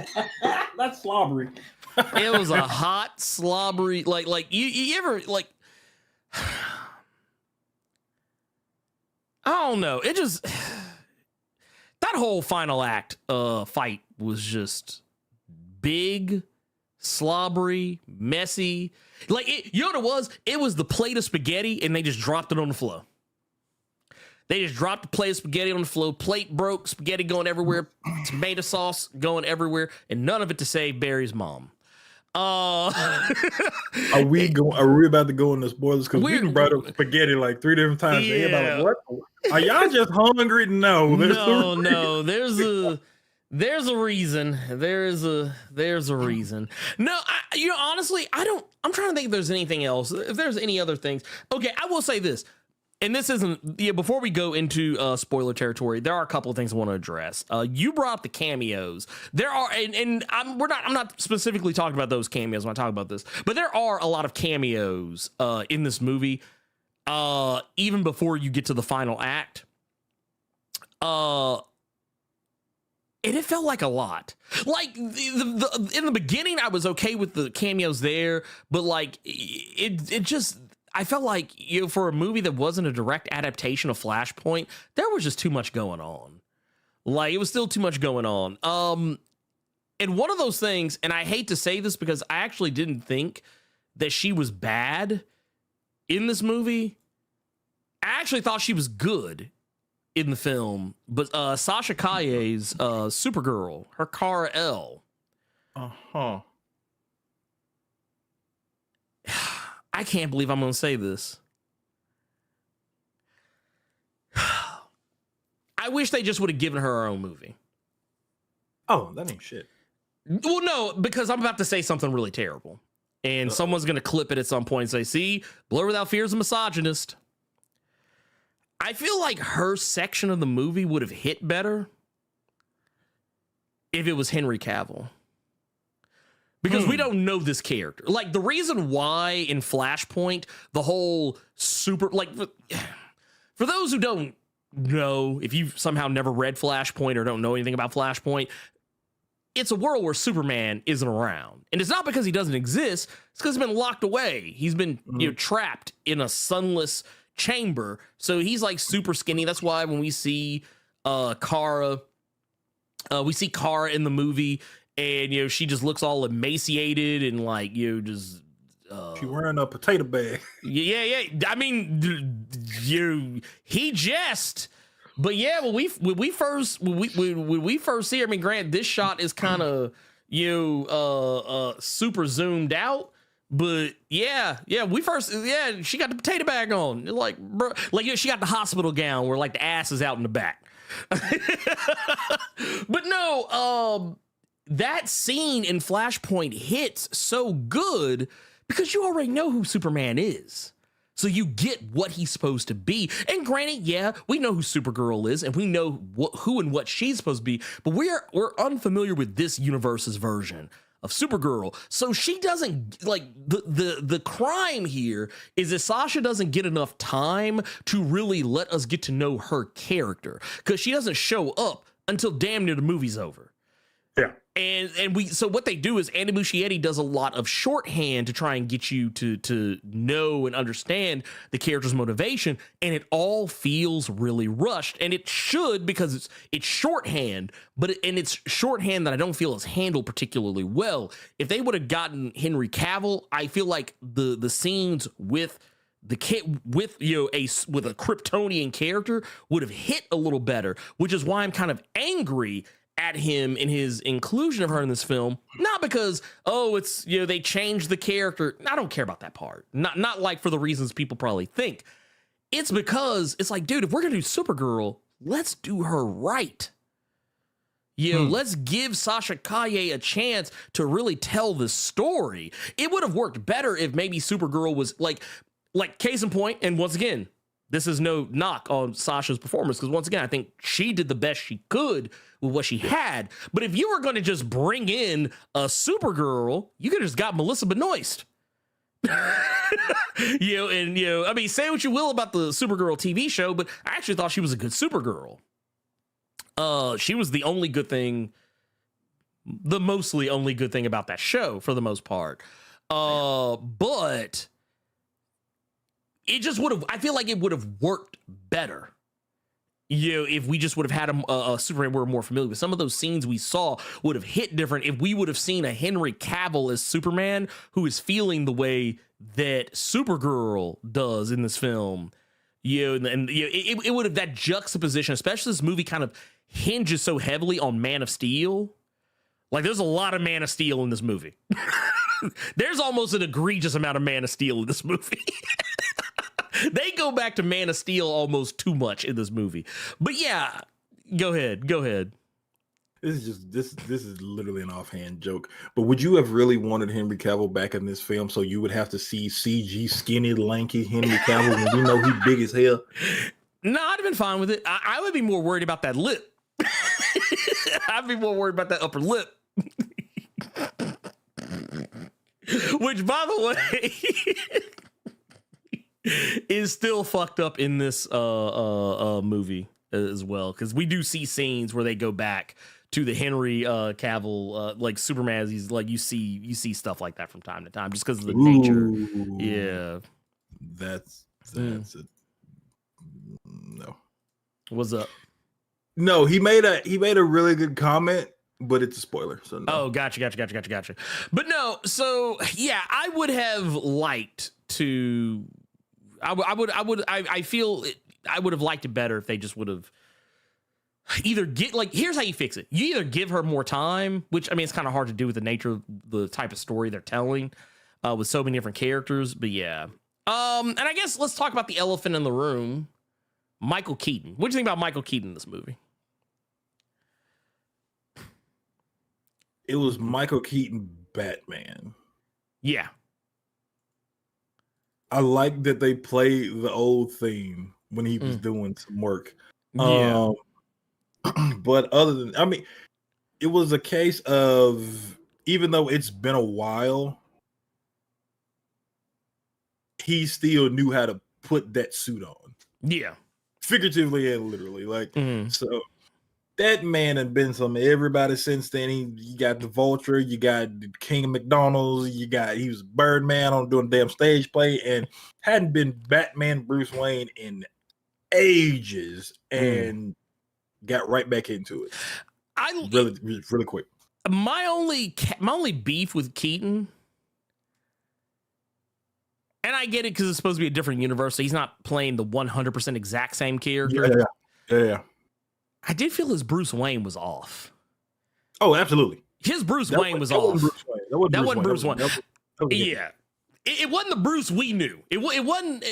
C: That's slobbery.
B: It was a hot, slobbery, like you ever, like, I don't know. It just, that whole final act fight was just big, slobbery, messy. Like, you know what it was? It was the plate of spaghetti, and they just dropped it on the floor. They just dropped the plate of spaghetti on the floor. Plate broke, spaghetti going everywhere, tomato sauce going everywhere, and none of it to save Barry's mom. Are
C: we about to go into spoilers? Because we brought up spaghetti like 3 different times.
B: Yeah.
C: Like, what? Are y'all just hungry? No,
B: no. There's a reason. There's a reason. No, honestly, I'm trying to think if there's anything else. If there's any other things. Okay, I will say this. And this isn't, before we go into spoiler territory, there are a couple of things I want to address. You brought up the cameos. There are, and I'm not specifically talking about those cameos when I talk about this, but there are a lot of cameos in this movie, even before you get to the final act. And it felt like a lot. Like in the beginning, I was okay with the cameos there, but like it just, I felt like, for a movie that wasn't a direct adaptation of Flashpoint, there was just too much going on. Like, it was still too much going on. And one of those things, and I hate to say this because I actually didn't think that she was bad in this movie. I actually thought she was good in the film, but Sasha Calle's Supergirl, her Kara L. I can't believe I'm going to say this. I wish they just would have given her own movie.
C: Oh, that ain't shit.
B: Well, no, because I'm about to say something really terrible. And someone's going to clip it at some point and say, see, Blerd Without Fear is a misogynist. I feel like her section of the movie would have hit better if it was Henry Cavill. Because we don't know this character. Like, the reason why in Flashpoint, the whole super, like, for those who don't know, if you've somehow never read Flashpoint or don't know anything about Flashpoint, it's a world where Superman isn't around. And it's not because he doesn't exist, it's because he's been locked away. He's been trapped in a sunless chamber. So he's like super skinny. That's why when we see Kara in the movie, and she just looks all emaciated and like just
C: she wearing a potato bag.
B: Yeah. I mean, he just, but yeah. When we first see her, I mean, Grant, this shot is kind of super zoomed out. But yeah, she got the potato bag on, like, bro, like she got the hospital gown where like the ass is out in the back. But no, that scene in Flashpoint hits so good because you already know who Superman is. So you get what he's supposed to be. And granted, yeah, we know who Supergirl is and we know who and what she's supposed to be, but we're unfamiliar with this universe's version of Supergirl. So she doesn't, like, the crime here is that Sasha doesn't get enough time to really let us get to know her character because she doesn't show up until damn near the movie's over.
C: Yeah.
B: And so what they do is Andy Muschietti does a lot of shorthand to try and get you to know and understand the character's motivation, and it all feels really rushed, and it should, because it's shorthand, but it's shorthand that I don't feel is handled particularly well. If they would have gotten Henry Cavill, I feel like the scenes with a Kryptonian character would have hit a little better, which is why I'm kind of angry at him in his inclusion of her in this film. Not because, it's, they changed the character. I don't care about that part. Not like for the reasons people probably think. It's because it's like, dude, if we're gonna do Supergirl, let's do her right. Let's give Sasha Calle a chance to really tell the story. It would have worked better if maybe Supergirl was like case in point, and once again, this is no knock on Sasha's performance, because once again, I think she did the best she could with what she had. But if you were going to just bring in a Supergirl, you could have just got Melissa Benoist. I mean, say what you will about the Supergirl TV show, but I actually thought she was a good Supergirl. She was the only good thing, the mostly only good thing about that show for the most part. But it just would have, I feel like it would have worked better. If we just would have had a Superman we're more familiar with. Some of those scenes we saw would have hit different if we would have seen a Henry Cavill as Superman who is feeling the way that Supergirl does in this film. It would have, that juxtaposition, especially this movie kind of hinges so heavily on Man of Steel. Like, there's a lot of Man of Steel in this movie. There's almost an egregious amount of Man of Steel in this movie. They go back to Man of Steel almost too much in this movie. But yeah, go ahead.
C: This is literally an offhand joke. But would you have really wanted Henry Cavill back in this film so you would have to see CG skinny, lanky Henry Cavill when we know he's big as hell?
B: No, I'd have been fine with it. I would be more worried about that lip. I'd be more worried about that upper lip. Which, by the way, is still fucked up in this movie as well, because we do see scenes where they go back to the Henry Cavill like Superman. He's like, you see stuff like that from time to time just because of the nature. Yeah,
C: that's it. No,
B: what's up?
C: No, he made a really good comment, but it's a spoiler. So no.
B: Oh, gotcha. But no, so yeah, I would have liked to. I feel I would have liked it better if they just would have either here's how you fix it. You either give her more time, which I mean, it's kind of hard to do with the nature of the type of story they're telling with so many different characters. But yeah. And I guess let's talk about the elephant in the room, Michael Keaton. What do you think about Michael Keaton in this movie?
C: It was Michael Keaton Batman.
B: Yeah.
C: I like that they play the old theme when he was doing some work.
B: Yeah.
C: But other than, I mean, it was a case of, even though it's been a while, he still knew how to put that suit on.
B: Yeah.
C: Figuratively and literally. Like, so that man had been some everybody since then. You got the Vulture, you got the King of McDonald's, he was Birdman on doing damn stage play, and hadn't been Batman Bruce Wayne in ages, and got right back into it. Really quick.
B: My only beef with Keaton, and I get it because it's supposed to be a different universe, so he's not playing the 100% exact same character.
C: Yeah.
B: I did feel his Bruce Wayne was off.
C: Oh, absolutely.
B: His Bruce Wayne was off. That wasn't Bruce Wayne. Yeah. It wasn't the Bruce we knew. It wasn't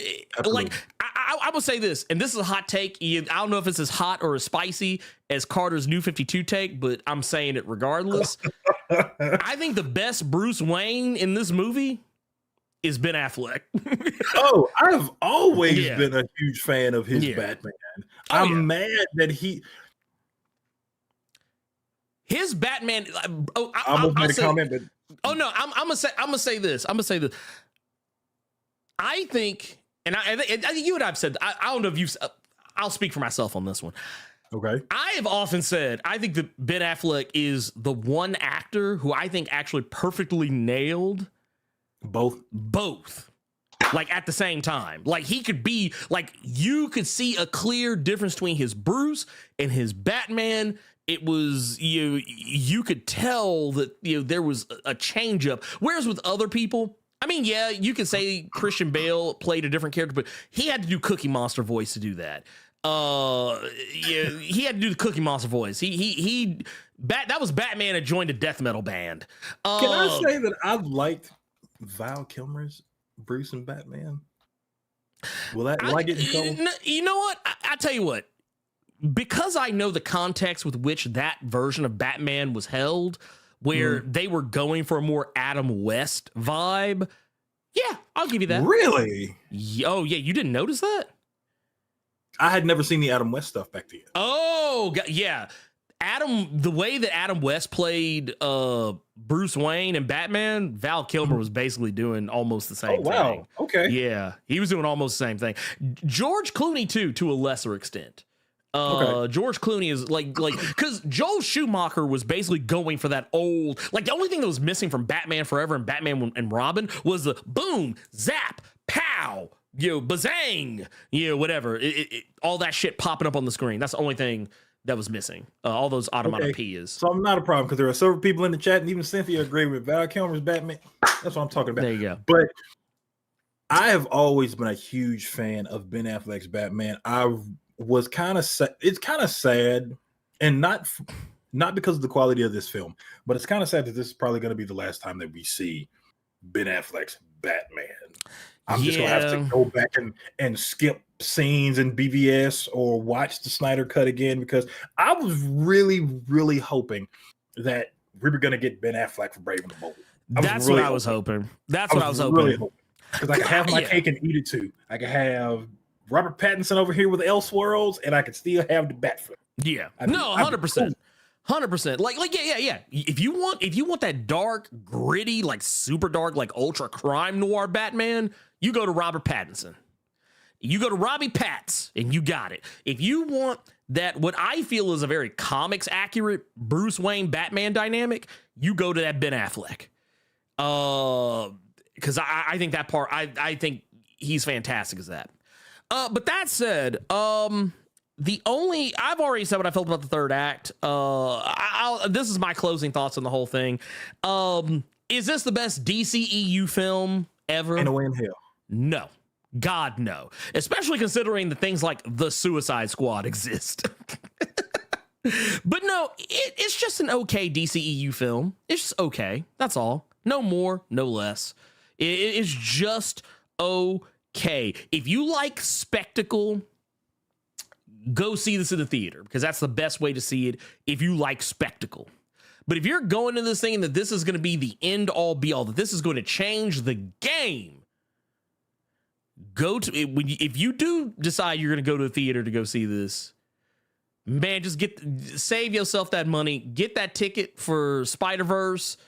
B: like, I will say this, and this is a hot take. I don't know if it's as hot or as spicy as Carter's New 52 take, but I'm saying it regardless. I think the best Bruce Wayne in this movie is Ben Affleck.
C: Oh, I've always been a huge fan of his Batman. I'm mad that
B: his Batman.
C: I almost made a comment, but
B: I'm gonna say this. I think, and I think you and I've said. I don't know if you've. I'll speak for myself on this one.
C: Okay.
B: I have often said I think that Ben Affleck is the one actor who I think actually perfectly nailed
C: Both.
B: Like at the same time. Like he could be like, you could see a clear difference between his Bruce and his Batman. It was you could tell that there was a change up. Whereas with other people, I mean, yeah, you could say Christian Bale played a different character, but he had to do Cookie Monster voice to do that. Yeah, he had to do the Cookie Monster voice. That was Batman that joined a death metal band.
C: Can I say that I've liked Val Kilmer's Bruce and Batman? Will that like it?
B: You know what? I tell you what. Because I know the context with which that version of Batman was held, where they were going for a more Adam West vibe. Yeah, I'll give you that.
C: Really?
B: Oh, yeah. You didn't notice that?
C: I had never seen the Adam West stuff back then.
B: Oh, yeah. The way that Adam West played Bruce Wayne and Batman, Val Kilmer was basically doing almost the same thing.
C: Okay.
B: Yeah, he was doing almost the same thing. George Clooney, too, to a lesser extent. George Clooney is like because Joel Schumacher was basically going for that old, like the only thing that was missing from Batman Forever and Batman and Robin was the boom, zap, pow, bazang, whatever, all that shit popping up on the screen. That's the only thing that was missing. All those automatopoeias.
C: So I'm not a problem because there are several people in the chat, and even Cynthia agreed with Val Kilmer's Batman. That's what I'm talking about.
B: There you go.
C: But I have always been a huge fan of Ben Affleck's Batman. Was kind of it's kind of sad, and not because of the quality of this film, but it's kind of sad that this is probably going to be the last time that we see Ben Affleck's Batman. I'm just gonna have to go back and skip scenes in BVS or watch the Snyder Cut again, because I was really hoping that we were gonna get Ben Affleck for Brave and the Bold.
B: That's what I was hoping. That's what I was hoping.
C: Because I could have my cake and eat it too. I could have Robert Pattinson over here with Elseworlds, and I could still have the Batflip.
B: Yeah, 100%, 100%. Like, yeah. If you want that dark, gritty, like super dark, like ultra crime noir Batman, you go to Robert Pattinson. You go to Robbie Pats, and you got it. If you want that, what I feel is a very comics accurate Bruce Wayne Batman dynamic, you go to that Ben Affleck. Because I think that part, I think he's fantastic as that. But that said, I've already said what I felt about the third act. This is my closing thoughts on the whole thing. Is this the best DCEU film ever?
C: In a way in hell.
B: No. God, no. Especially considering that things like The Suicide Squad exist. But no, it's just an okay DCEU film. It's just okay. That's all. No more, no less. It's just okay. If you like spectacle, go see this in the theater, because that's the best way to see it if you like spectacle. But if you're going to this thing that this is going to be the end all be all, that this is going to change the game, if you do decide you're going to go to the theater to go see this, man, just save yourself that money, get that ticket for Spider-Verse,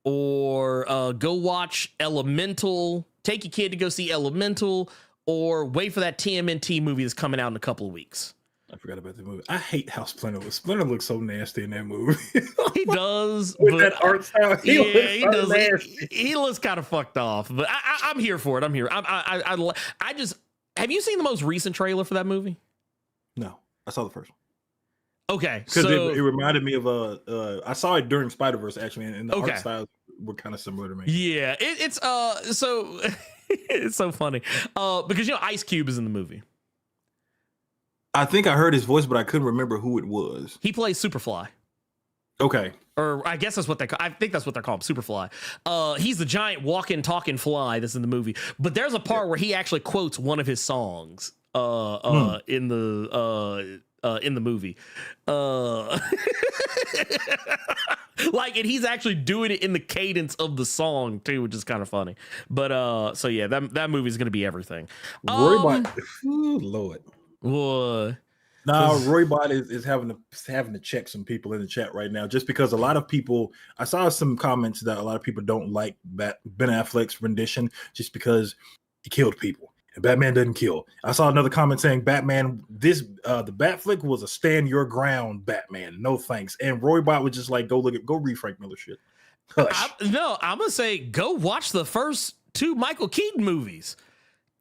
B: or go watch Elemental. Take your kid to go see Elemental, or wait for that TMNT movie that's coming out in a couple of weeks.
C: I forgot about the movie. I hate how Splinter looks. Splinter looks so nasty in that movie.
B: He does.
C: With that art style,
B: he does. He looks kind of fucked off, but I'm here for it. I'm here. I just, have you seen the most recent trailer for that movie?
C: No, I saw the first one.
B: Okay,
C: because it reminded me of I saw it during Spider-Verse actually, and the art styles were kind of similar to me.
B: Yeah, it's so it's so funny because Ice Cube is in the movie.
C: I think I heard his voice, but I couldn't remember who it was.
B: He plays Superfly.
C: Okay.
B: Or I guess that's what I think that's what they're called, Superfly. He's the giant walking, talking fly that's in the movie. But there's a part where he actually quotes one of his songs in the movie. Like, and he's actually doing it in the cadence of the song too, which is kind of funny. But so yeah, that movie is gonna be everything.
C: Lord.
B: What?
C: Now Roybot is having to check some people in the chat right now, just because a lot of people, I saw some comments that a lot of people don't like Ben Affleck's rendition just because he killed people. and Batman doesn't kill. I saw another comment saying Batman, the Bat flick was a stand your ground Batman. No thanks. And Roy Bott was just like, go read Frank Miller shit. Hush.
B: I'm gonna say go watch the first 2 Michael Keaton movies.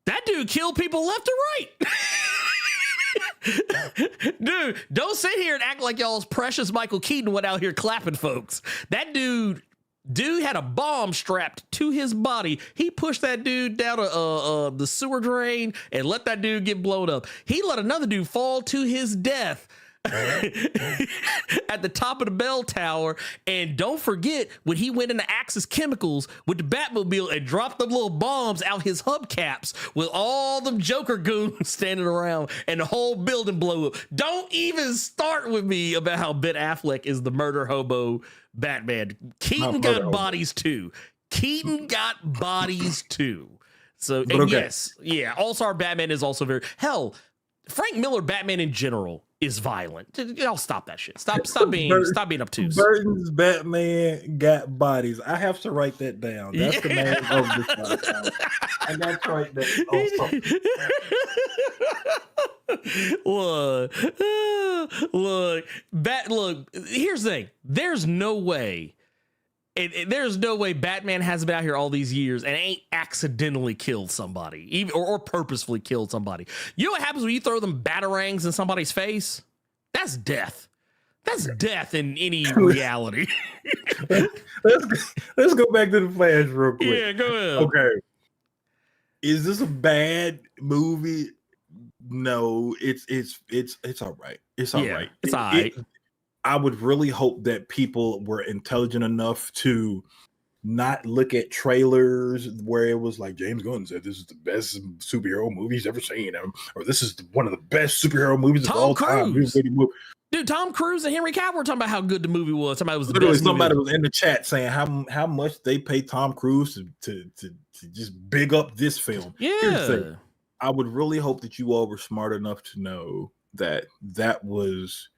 B: That dude killed people left and right. Dude, don't sit here and act like y'all's precious Michael Keaton went out here clapping folks. That dude had a bomb strapped to his body. He pushed that dude down the sewer drain and let that dude get blown up. He let another dude fall to his death at the top of the bell tower. And don't forget when he went into Axis Chemicals with the Batmobile and dropped them little bombs out his hubcaps with all them Joker goons standing around and the whole building blew up. Don't even start with me about how Ben Affleck is the murder hobo Batman. Keaton got bodies too. Keaton got bodies too. So, and okay. Yes, yeah, All-Star Batman is also very Frank Miller Batman in general is violent. I'll stop that shit. Stop being obtuse.
C: Burton's Batman got bodies. I have to write that down. That's the name of this podcast. I got to write that.
B: Look. Here's the thing. There's no way. There's no way Batman has been out here all these years and ain't accidentally killed somebody, even or purposefully killed somebody. You know what happens when you throw them batarangs in somebody's face? That's death. That's death in any reality.
C: Let's go back to the Flash real quick.
B: Yeah, go ahead.
C: Okay. Is this a bad movie? No, it's all right. It's all right.
B: It's all right.
C: I would really hope that people were intelligent enough to not look at trailers where it was like James Gunn said this is the best superhero movie he's ever seen, or this is one of the best superhero movies of all time.
B: Dude, Tom Cruise and Henry Cavill were talking about how good the movie was. Somebody was
C: somebody was in the chat saying how much they pay Tom Cruise to just big up this film.
B: Yeah,
C: I would really hope that you all were smart enough to know that was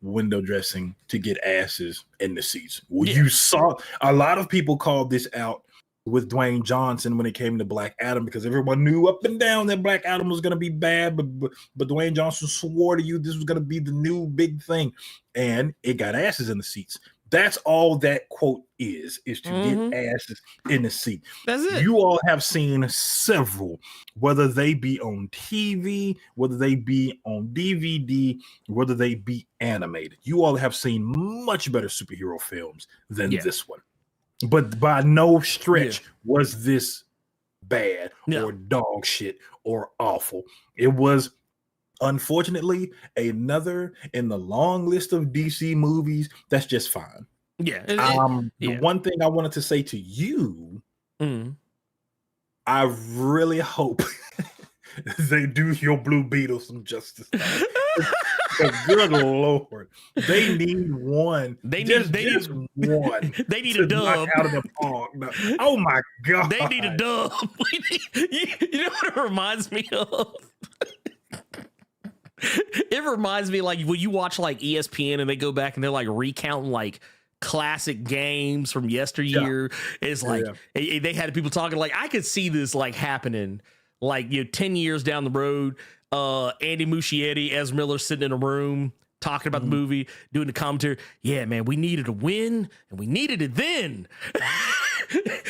C: window dressing to get asses in the seats. Well, you saw a lot of people called this out with Dwayne Johnson when it came to Black Adam because everyone knew up and down that Black Adam was going to be bad, but Dwayne Johnson swore to you this was going to be the new big thing, and it got asses in the seats. That's all that quote is to get asses in the seat.
B: That's it.
C: You all have seen several, whether they be on TV, whether they be on DVD, whether they be animated. You all have seen much better superhero films than this one. But by no stretch was this bad or dog shit or awful. It was, unfortunately, another in the long list of DC movies that's just fine. The one thing I wanted to say to you, I really hope they do your Blue Beetle some justice. Good Lord, they need one.
B: They need one. They need a dub
C: out of the park. Oh my God,
B: they need a dub. You know what it reminds me of? It reminds me like when you watch like ESPN and they go back and they're like recounting like classic games from yesteryear. It's like they had people talking like I could see this like happening like 10 years down the road. Andy Muschietti, Ezra Miller sitting in a room talking about the movie, doing the commentary. Yeah, man, we needed a win and we needed it then.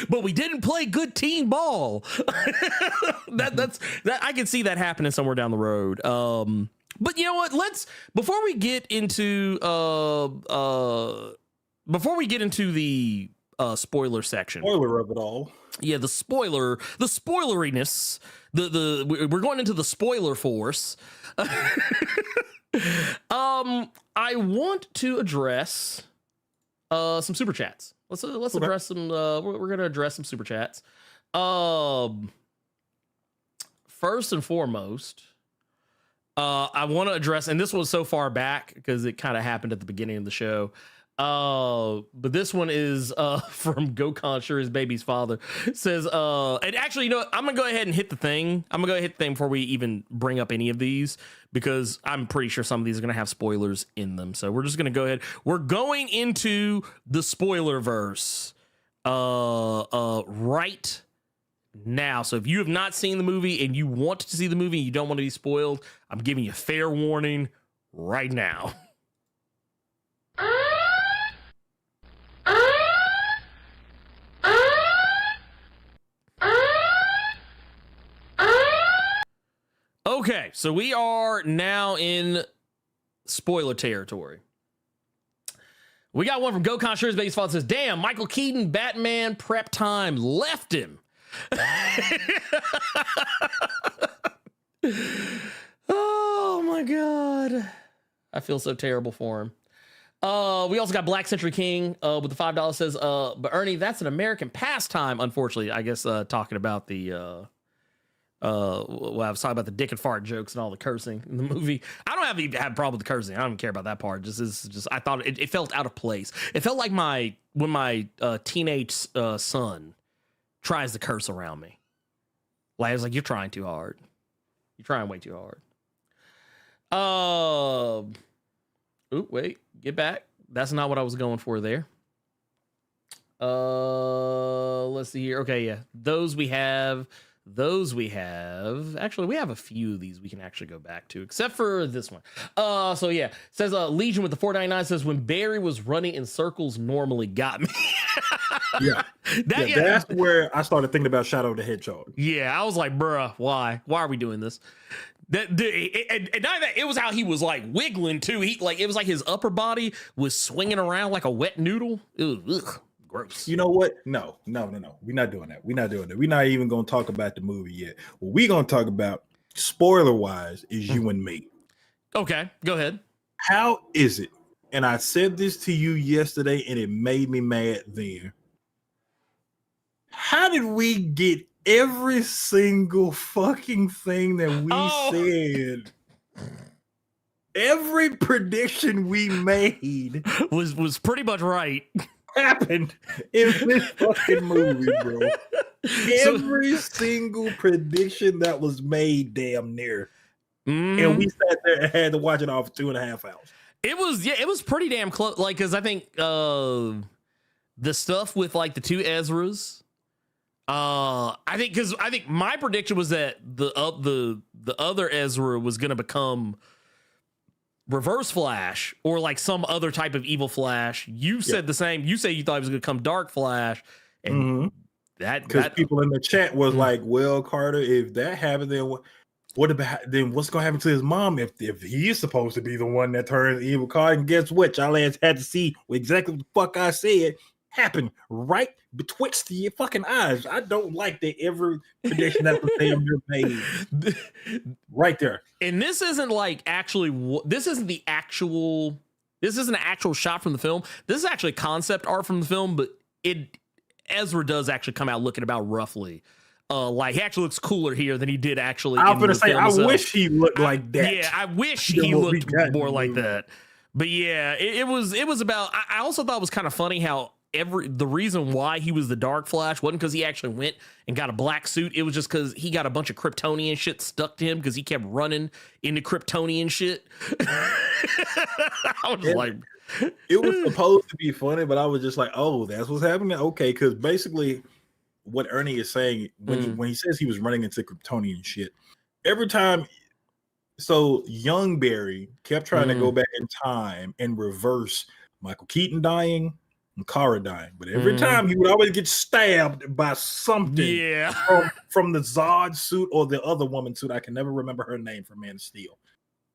B: But we didn't play good team ball. That's I can see that happening somewhere down the road. But you know what? Before we get into the spoiler section.
C: Spoiler of it all.
B: Yeah, the spoileriness. We're going into the spoiler force. I want to address some super chats. Let's address some. We're gonna address some super chats. First and foremost, I want to address, and this was so far back because it kind of happened at the beginning of the show. But this one is from Gokhan, sure his baby's father. It says, and actually, you know what? I'm gonna go ahead and hit the thing. I'm gonna go hit the thing before we even bring up any of these because I'm pretty sure some of these are gonna have spoilers in them. So we're just gonna go ahead. We're going into the spoiler verse right now. So if you have not seen the movie and you want to see the movie and you don't want to be spoiled, I'm giving you fair warning right now. Okay, so we are now in spoiler territory. We got one from Gokon Shirts Baseball that says, damn, Michael Keaton, Batman prep time left him. Oh my God. I feel so terrible for him. We also got Black Century King with the $5 says, but Ernie, that's an American pastime, unfortunately. I guess talking about the well, I was talking about the dick and fart jokes and all the cursing in the movie. I don't have a problem with the cursing. I don't even care about that part. Just I thought it felt out of place. It felt like when my teenage son tries to curse around me. Like, I was like, you're trying too hard. You're trying way too hard. Oh, wait, get back. That's not what I was going for there. Let's see here. Okay, yeah. Those we have. Actually, we have a few of these we can actually go back to, except for this one. So yeah, says Legion with the 499 says, when Barry was running in circles normally got me.
C: Yeah. That's where I started thinking about Shadow the Hedgehog.
B: Yeah, I was like, bruh, why are we doing this? And not that, it was how he was like wiggling too. He like, it was like his upper body was swinging around like a wet noodle. Ugh. Gross.
C: You know what? No. We're not doing that. We're not even going to talk about the movie yet. What we're going to talk about, spoiler wise, is you and me.
B: Okay, go ahead.
C: How is it? And I said this to you yesterday, and it made me mad then. How did we get every single fucking thing that we said? Every prediction we made
B: was pretty much right.
C: Happened in this fucking movie, bro. Every single prediction that was made, damn near. And we sat there and had to watch it all for 2.5 hours.
B: It was pretty damn close. Like, because I think the stuff with like the two Ezras, I think my prediction was that the other Ezra was gonna become Reverse Flash or like some other type of evil Flash. You said the same. You say you thought it was going to come Dark Flash, and that
C: people in the chat was like, "Well, Carter, if that happened, then what about what's going to happen to his mom if he is supposed to be the one that turns evil Carter?" And guess what? Y'all had to see exactly what the fuck I said happen right betwixt your fucking eyes. I don't like that every prediction that was damn near made right there.
B: And this isn't like actually. This isn't an actual shot from the film. This is actually concept art from the film, but Ezra does actually come out looking about roughly. Like he actually looks cooler here than he did actually.
C: I was gonna say, I wish he looked like that.
B: Yeah, I wish he looked more like that. But yeah, it was about. I also thought it was kind of funny how the reason why he was the Dark Flash wasn't because he actually went and got a black suit. It was just because he got a bunch of Kryptonian shit stuck to him because he kept running into Kryptonian shit. I was like,
C: it was supposed to be funny, but I was just like, oh, that's what's happening. Okay, because basically what Ernie is saying when he says he was running into Kryptonian shit, every time. So young Barry kept trying to go back in time and reverse Michael Keaton dying and Kara dying, but every time he would always get stabbed by something from the Zod suit or the other woman suit. I can never remember her name from Man of Steel.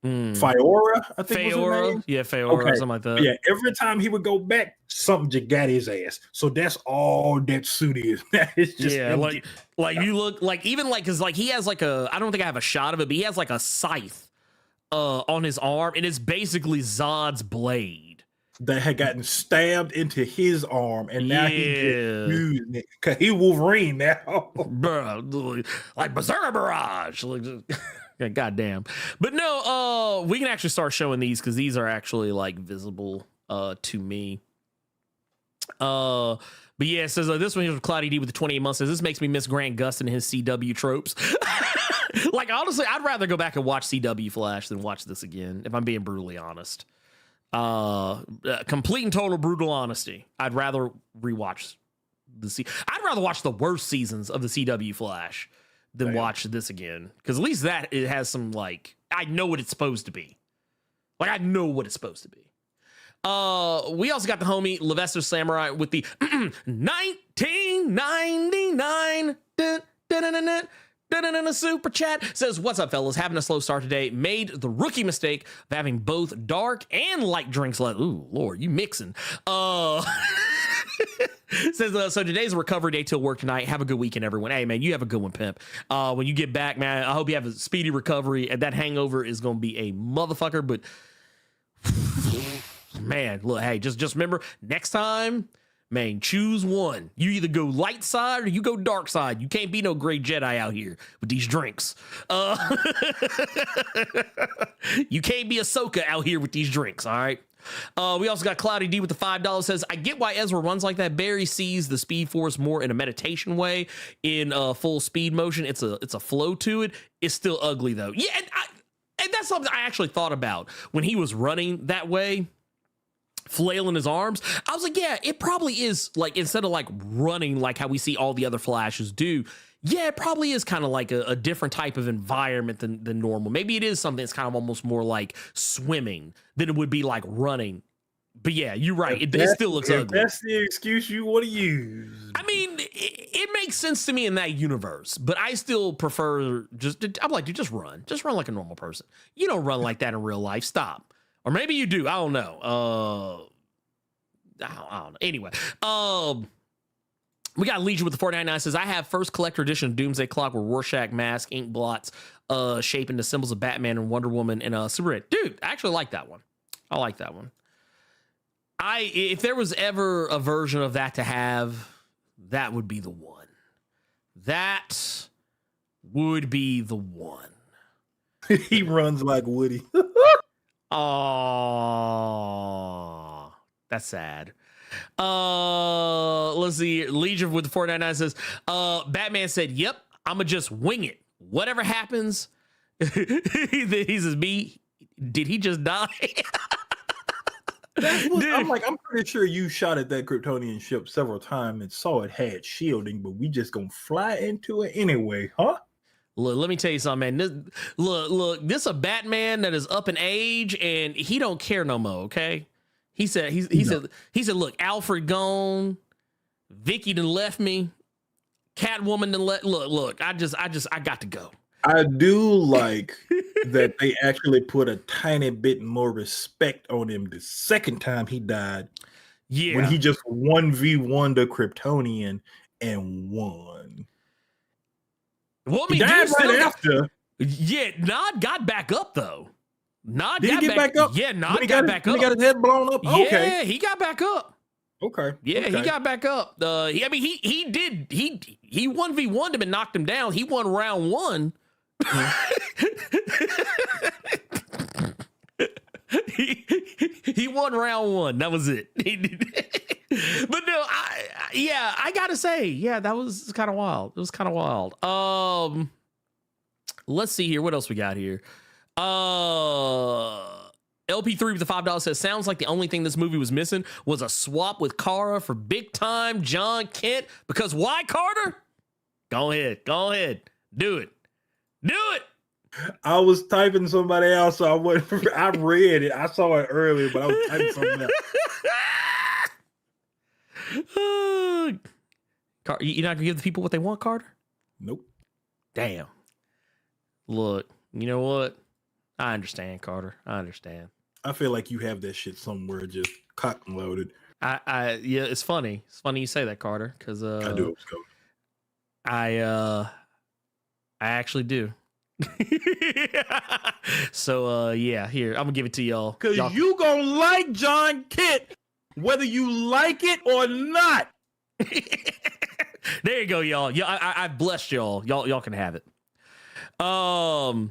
C: Fiora, I think was her name.
B: Yeah, Fiora, something like that.
C: Yeah, every time he would go back, something just got his ass. So that's all that suit is. It's just
B: like you look like even like because like he has like I don't think I have a shot of it, but he has like a scythe on his arm, and it's basically Zod's blade
C: that had gotten stabbed into his arm, and now he's using it because he Wolverine now.
B: Bro, like Berserker Barrage. God damn. But no, we can actually start showing these because these are actually like visible to me. But yeah, it says this one here with Cloudy D with the 28 months says this makes me miss Grant Gustin and his CW tropes. Like honestly, I'd rather go back and watch CW Flash than watch this again, if I'm being brutally honest. Complete and total brutal honesty. I'd rather rewatch I'd rather watch the worst seasons of the CW Flash than watch this again, because at least that it has some like I know what it's supposed to be. Like I know what it's supposed to be. We also got the homie Levester Samurai with the 1999 super chat. Says, what's up, fellas? Having a slow start today. Made the rookie mistake of having both dark and light drinks. Ooh, Lord, you mixing. Says, so today's a recovery day till work tonight. Have a good weekend, everyone. Hey, man, you have a good one, pimp. When you get back, man, I hope you have a speedy recovery. And that hangover is going to be a motherfucker, but man, look, hey, just remember next time, man, choose one. You either go light side or you go dark side. You can't be no gray Jedi out here with these drinks. You can't be Ahsoka out here with these drinks, all right? We also got Cloudy D with the $5. Says, I get why Ezra runs like that. Barry sees the Speed Force more in a meditation way. In full speed motion, it's a flow to it. It's still ugly, though. Yeah, and that's something I actually thought about when he was running that way, flailing his arms. I was like, yeah, it probably is like, instead of like running like how we see all the other Flashes do, yeah, it probably is kind of like a different type of environment than normal. Maybe it is something that's kind of almost more like swimming than it would be like running. But yeah, you're right. It still looks ugly.
C: That's the excuse you want to use.
B: I mean, it makes sense to me in that universe, but I still prefer I'm like, dude, just run like a normal person. You don't run like that in real life. Stop. Or maybe you do. I don't know. I don't know. Anyway, we got Legion with the 499 says, I have first collector edition of Doomsday Clock with Rorschach mask, ink blots, shaping the symbols of Batman and Wonder Woman and Superman. Dude, I actually like that one. I like that one. If there was ever a version of that to have, that would be the one. That would be the one.
C: He runs like Woody.
B: Oh, that's sad. Let's see. Legion with the 499 says, Batman said, yep, I'ma just wing it. Whatever happens. He says, did he just die?
C: I'm pretty sure you shot at that Kryptonian ship several times and saw it had shielding, but we just gonna fly into it anyway, huh?
B: Look, let me tell you something, man. Look, this a Batman that is up in age and he don't care no more, okay? He said, look, Alfred gone, Vicky done left me, Catwoman done look, I got to go.
C: I do like that they actually put a tiny bit more respect on him the second time he died.
B: Yeah.
C: When he just 1v1 the Kryptonian and won.
B: Well, I mean,
C: he died right after.
B: Yeah, Nod got back up though.
C: Did he get back up?
B: Yeah, Nod got back up.
C: He got his head blown up.
B: Yeah,
C: okay,
B: he got back up.
C: Okay.
B: Yeah,
C: okay.
B: he got back up. He 1v1'd him and knocked him down. He won round one. he won round one. That was it. But no, I gotta say, yeah, that was kind of wild. It was kind of wild. Let's see here. What else we got here? LP3 with the $5 says, sounds like the only thing this movie was missing was a swap with Kara for big time John Kent. Because why, Carter? Go ahead. Do it.
C: I was typing somebody else, so I read it. I saw it earlier, but I was typing something else.
B: You're not gonna give the people what they want, Carter?
C: Nope.
B: Damn. Look, you know what? I understand, Carter. I understand.
C: I feel like you have that shit somewhere just cocked and loaded.
B: Yeah, it's funny. It's funny you say that, Carter, because
C: I do.
B: I actually do. So yeah, here, I'm gonna give it to y'all.
C: Cause you gonna like John Kent, whether you like it or not.
B: There you go, y'all. Yeah, I blessed y'all. Y'all can have it. Oh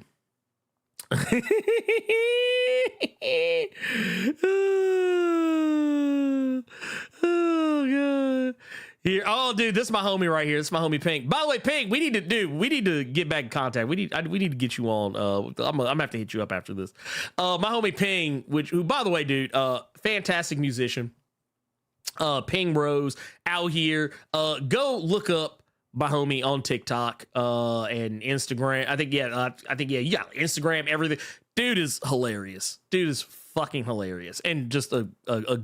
B: god. Here, oh dude, this is my homie right here. This is my homie Pink. By the way, Pink, we need to get back in contact. We need to get you on. I'm gonna have to hit you up after this. My homie Ping, who by the way, dude, fantastic musician. Ping Bros out here. Go look up my homie on TikTok and Instagram. I think, you got Instagram, everything. Dude is hilarious. Dude is fucking hilarious and just a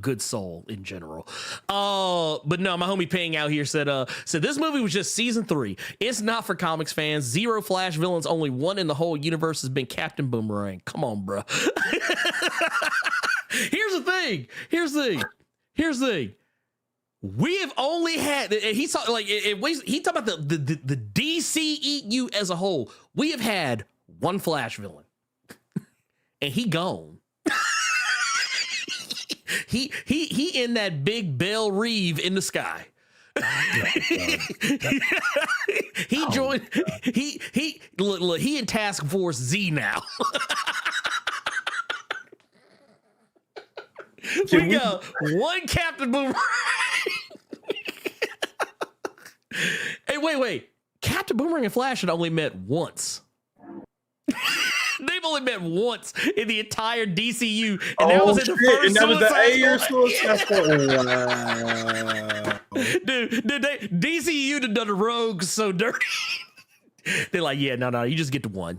B: good soul in general. But no, my homie Ping out here said this movie was just season 3. It's not for comics fans. 0 Flash villains. Only one in the whole universe has been Captain Boomerang. Come on, bro. Here's the thing. We have only had, he talked about the DCEU as a whole. We have had one Flash villain, and he gone. he in that big Belle Reeve in the sky. He joined. Look, he in Task Force Z now. We got one Captain Boomerang. Hey, wait. Captain Boomerang and Flash had only met once. They've only met once in the entire DCU, and that was in the first. And that was the Suicide Squad. Dude, DCU done the rogues so dirty. They're like, yeah, no, you just get to one.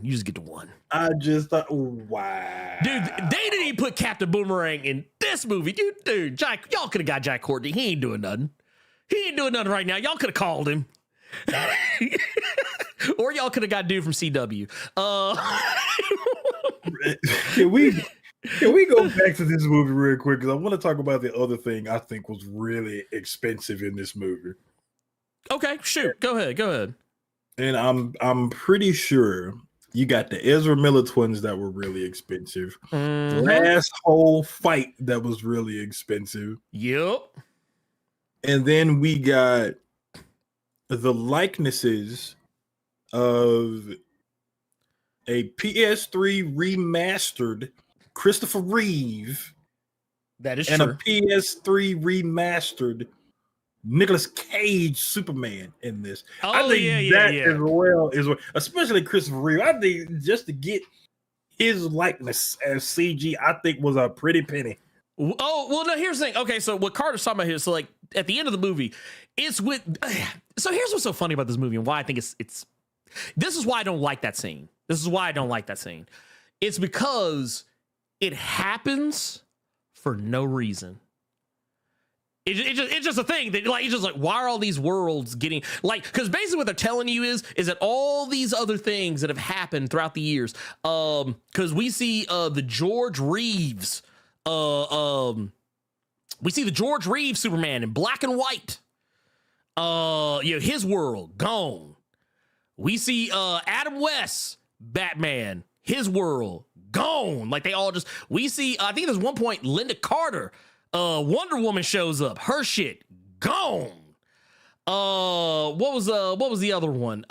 C: I just thought, wow.
B: Dude, they didn't even put Captain Boomerang in this movie. Dude, y'all could have got Jack Courtney. He ain't doing nothing. Right now. Y'all could have called him. Or y'all could have got dude from CW.
C: Can we go back to this movie real quick? Because I want to talk about the other thing I think was really expensive in this movie.
B: Okay, shoot. Go ahead.
C: And I'm pretty sure you got the Ezra Miller twins that were really expensive.
B: Mm-hmm.
C: Last whole fight that was really expensive.
B: Yep.
C: And then we got the likenesses of a PS3 remastered Christopher Reeve.
B: That is
C: and
B: true.
C: A PS3 remastered Nicolas Cage Superman in this.
B: Oh,
C: I think
B: yeah.
C: as well is especially Christopher Reeve. I think just to get his likeness as CG, I think was a pretty penny.
B: Oh, well, no, here's the thing. Okay, so what Carter's talking about here, so like at the end of the movie, it's with. So here's what's so funny about this movie and why I think it's. This is why I don't like that scene. It's because it happens for no reason. It's just a thing that like it's just like why are all these worlds getting like because basically what they're telling you is that all these other things that have happened throughout the years because we see the George Reeves Superman in black and white his world gone. We see Adam West Batman, his world gone. Like they all just we see I think there's one point Linda Carter Wonder Woman shows up. Her shit gone. What was the other one?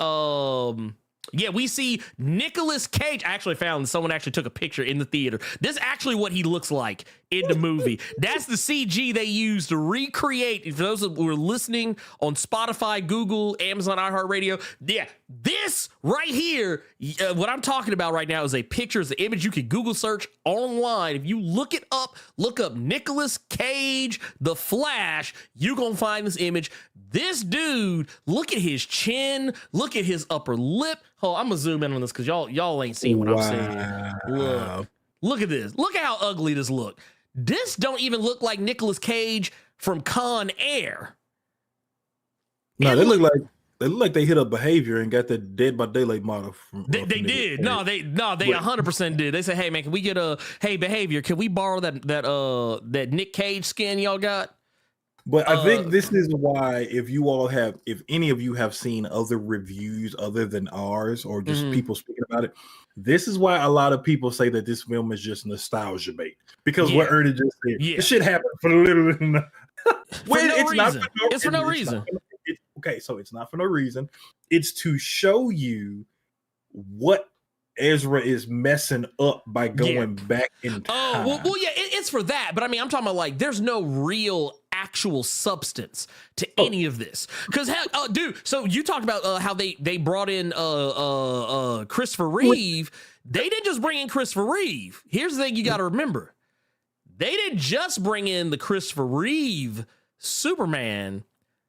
B: We see Nicolas Cage. I actually found someone actually took a picture in the theater. This is actually what he looks like in the movie. That's the CG they used to recreate. For those who are listening on Spotify, Google, Amazon, iHeartRadio, yeah, this right here, what I'm talking about right now is a picture, is the image you can Google search online. If you look up Nicolas Cage, The Flash, you're going to find this image. This dude, look at his chin, look at his upper lip. Oh, I'm gonna zoom in on this because y'all ain't seeing what I'm saying. Look at this. Look at how ugly this look. This don't even look like Nicolas Cage from Con Air.
C: No, they look like they hit up Behavior and got that Dead by Daylight model.
B: They did. No, they 100% did. They said, "Hey man, can we get Behavior? Can we borrow that Nick Cage skin y'all got?"
C: But I think this is why if any of you have seen other reviews other than ours or just people speaking about it, this is why a lot of people say that this film is just nostalgia bait. Because what Ernie just said, this shit happened for literally
B: it's for no reason.
C: Okay, so it's not for no reason. It's to show you what Ezra is messing up by going back in time.
B: It's for that. But I mean, I'm talking about like there's no real actual substance to any of this. Because dude, so you talked about how they brought in Christopher Reeve. They didn't just bring in Christopher Reeve. Here's the thing you got to remember. They didn't just bring in the Christopher Reeve Superman,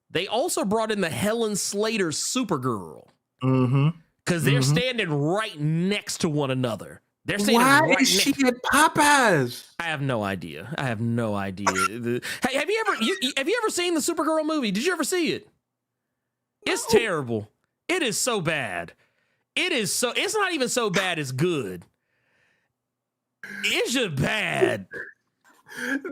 B: they also brought in the Helen Slater Supergirl.
C: Mm-hmm.
B: Because they're standing right next to one another. They're standing
C: Why
B: right
C: is she at Popeyes?
B: I have no idea. Hey, have you ever seen the Supergirl movie? Did you ever see it? It's terrible. It is so bad. It's not even so bad it's good. It's just bad.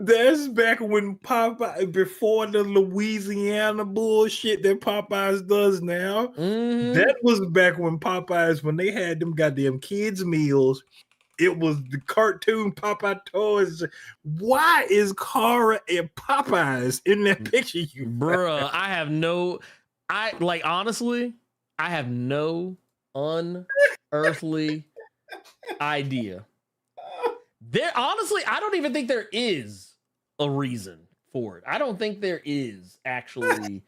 C: That's back when Popeye, before the Louisiana bullshit that Popeyes does now.
B: Mm-hmm.
C: That was back when Popeyes, when they had them goddamn kids meals, it was the cartoon Popeye toys. Why is Cara and Popeyes in that picture? You
B: bruh, honestly, I have no unearthly idea. I don't even think there is a reason for it. I don't think there is actually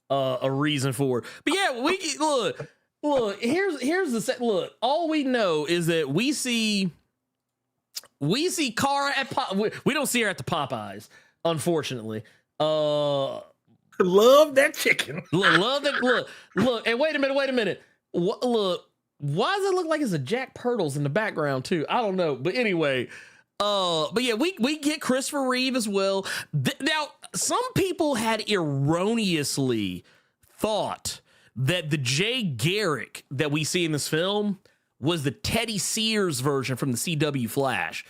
B: a reason for it. But yeah, we look. Here's the set. Look, all we know is that we see Cara at we don't see her at the Popeyes, unfortunately.
C: love that chicken.
B: Love that. Look. And wait a minute. Look. Why does it look like it's a Jack Pirtles in the background too? I don't know. But anyway, but yeah, we get Christopher Reeve as well. Now, some people had erroneously thought that the Jay Garrick that we see in this film was the Teddy Sears version from the CW Flash.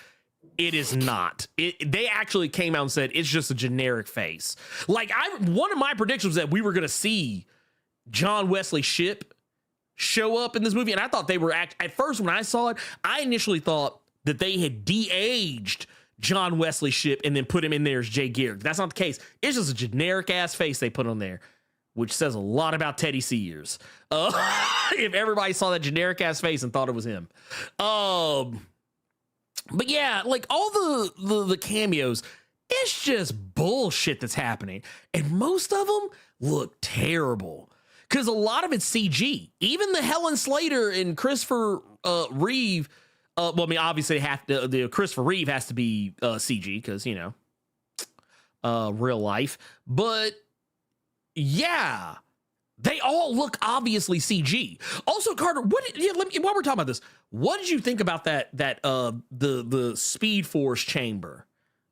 B: It is not. They actually came out and said it's just a generic face. Like one of my predictions was that we were going to see John Wesley Shipp show up in this movie, and I thought they were at first when I saw it, I initially thought that they had de-aged John Wesley Shipp and then put him in there as Jay Garrick. That's not the case. It's just a generic ass face they put on there, which says a lot about Teddy Sears. If everybody saw that generic ass face and thought it was him. But yeah, like all the cameos, it's just bullshit that's happening, and most of them look terrible. Because a lot of it's CG. Even the Helen Slater and Christopher Reeve. Obviously, the Christopher Reeve has to be CG because real life. But yeah, they all look obviously CG. Also, Carter, while we're talking about this, what did you think about that the Speed Force chamber?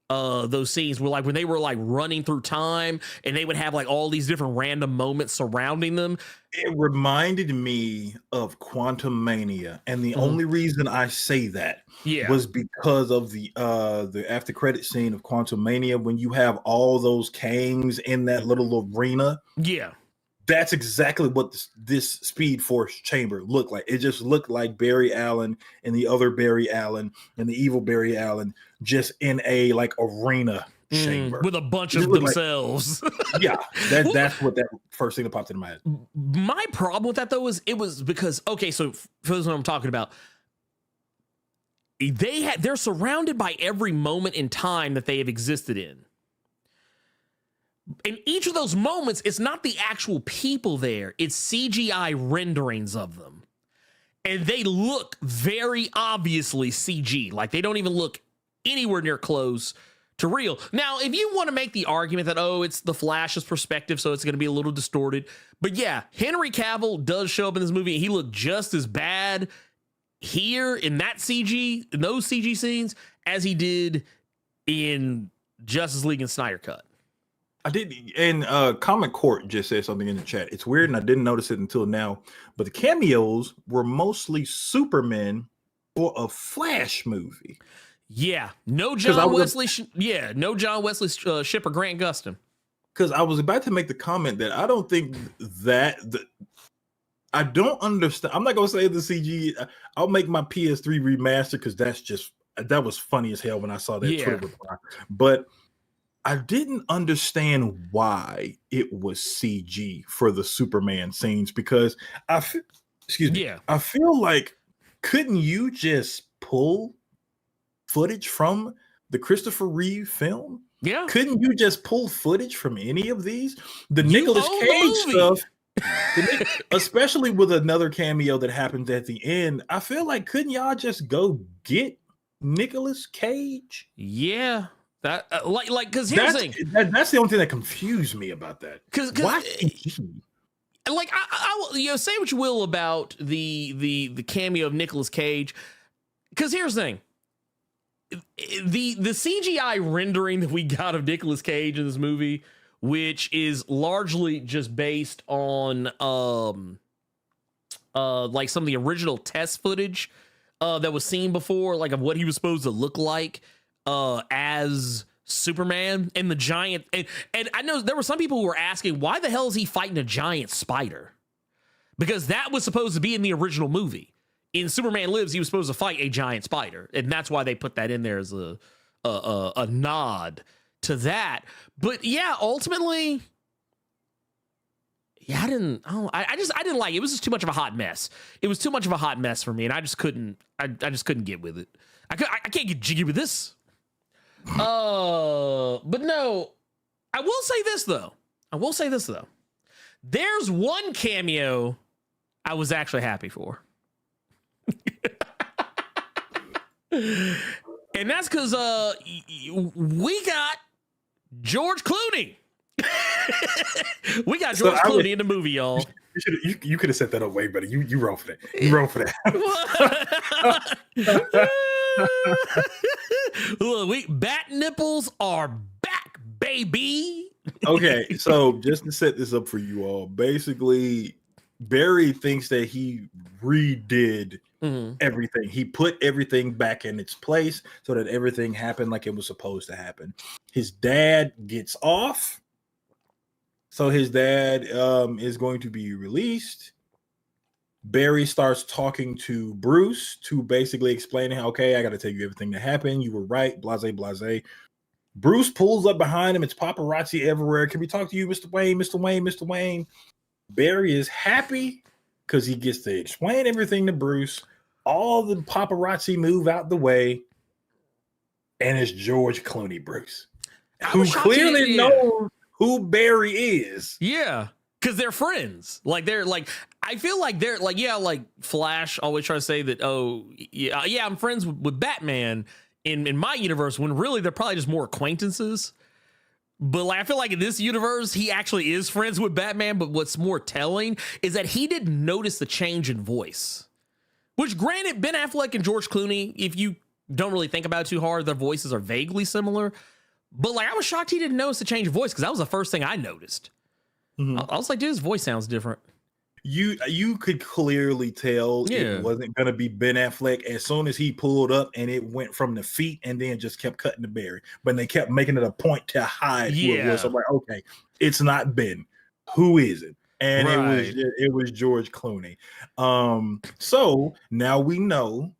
B: Those scenes were like when they were like running through time and they would have like all these different random moments surrounding them.
C: It reminded me of Quantum Mania, and the only reason I say that was because of the after credit scene of Quantum Mania when you have all those Kangs in that little arena.
B: Yeah.
C: That's exactly what this Speed Force chamber looked like. It just looked like Barry Allen and the other Barry Allen and the evil Barry Allen just in a like arena chamber
B: with a bunch of themselves.
C: Yeah, that's what that first thing that popped into my head.
B: My problem with that though is it was because so for those what I'm talking about, they're surrounded by every moment in time that they have existed in. In each of those moments, it's not the actual people there. It's CGI renderings of them. And they look very obviously CG. Like, they don't even look anywhere near close to real. Now, if you want to make the argument that, it's the Flash's perspective, so it's going to be a little distorted. But yeah, Henry Cavill does show up in this movie, and he looked just as bad here in that CG, in those CG scenes, as he did in Justice League and Snyder Cut.
C: I did, and Comic Court just said something in the chat. It's weird, and I didn't notice it until now. But the cameos were mostly Superman for a Flash movie.
B: Yeah, no John Wesley. No John Wesley Shipp or Grant Gustin.
C: Because I was about to make the comment that I don't think I don't understand. I'm not gonna say the CG. I'll make my PS3 remaster because that was funny as hell when I saw that Twitter reply. But I didn't understand why it was CG for the Superman scenes because I feel like couldn't you just pull footage from the Christopher Reeve film?
B: Yeah.
C: Couldn't you just pull footage from any of these? The Nicolas Cage stuff, especially with another cameo that happens at the end, I feel like couldn't y'all just go get Nicolas Cage?
B: Yeah. That because here's the thing.
C: That's the only thing that confused me about that.
B: Because
C: why?
B: Like I will, you know, say what you will about the cameo of Nicolas Cage. Because here's the thing. The CGI rendering that we got of Nicolas Cage in this movie, which is largely just based on like some of the original test footage that was seen before, like of what he was supposed to look like as Superman and the giant. And I know there were some people who were asking, why the hell is he fighting a giant spider? Because that was supposed to be in the original movie. In Superman Lives, he was supposed to fight a giant spider, and that's why they put that in there as a nod to that. But yeah, ultimately, yeah, I didn't like it. It was just too much of a hot mess. It was too much of a hot mess for me, and I just couldn't get with it. I can't get jiggy with this. But no, I will say this though. There's one cameo I was actually happy for. And that's because we got George Clooney. We got George Clooney in the movie, y'all.
C: You could have set that up way better. You wrote for that. You wrote for that.
B: Look, bat nipples are back, baby.
C: Okay, so just to set this up for you all, basically, Barry thinks that he redid everything. He put everything back in its place so that everything happened like it was supposed to happen. His dad gets off. So his dad is going to be released. Barry starts talking to Bruce to basically explain how, okay, I got to tell you everything that happened. You were right, blase, blase. Bruce pulls up behind him. It's paparazzi everywhere. Can we talk to you, Mr. Wayne, Mr. Wayne, Mr. Wayne? Barry is happy because he gets to explain everything to Bruce. All the paparazzi move out the way. And it's George Clooney Bruce, who clearly knows who Barry is.
B: Yeah, because they're friends. Like they're like, I feel like they're like, yeah, like Flash always try to say that, oh, yeah, I'm friends with Batman in my universe, when really they're probably just more acquaintances. But like, I feel like in this universe, he actually is friends with Batman. But what's more telling is that he didn't notice the change in voice. Which, granted, Ben Affleck and George Clooney, if you don't really think about it too hard, their voices are vaguely similar. But like, I was shocked he didn't notice the change of voice, because that was the first thing I noticed. I was like, dude, his voice sounds different.
C: You could clearly tell it wasn't going to be Ben Affleck as soon as he pulled up, and it went from the feet and then just kept cutting to Barry. But they kept making it a point to hide who it was. So I'm like, okay, it's not Ben. Who is it? And it was George Clooney. So now we know.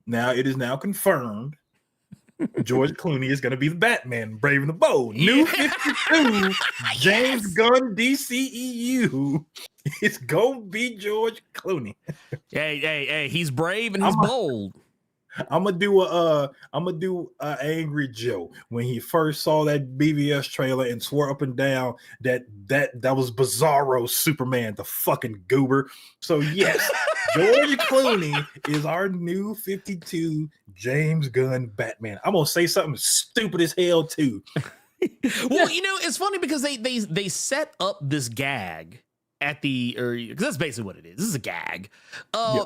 C: Now it is now confirmed. George Clooney is going to be the Batman, Brave and the Bold. New 52, James Gunn DCEU. It's going to be George Clooney.
B: Hey, he's brave and he's bold.
C: I'm gonna do a Angry Joe when he first saw that BVS trailer and swore up and down that was Bizarro Superman, the fucking goober. So yes, George Clooney is our new 52 James Gunn Batman. I'm gonna say something stupid as hell too.
B: Well, you know, it's funny because they set up this gag at because that's basically what it is. This is a gag.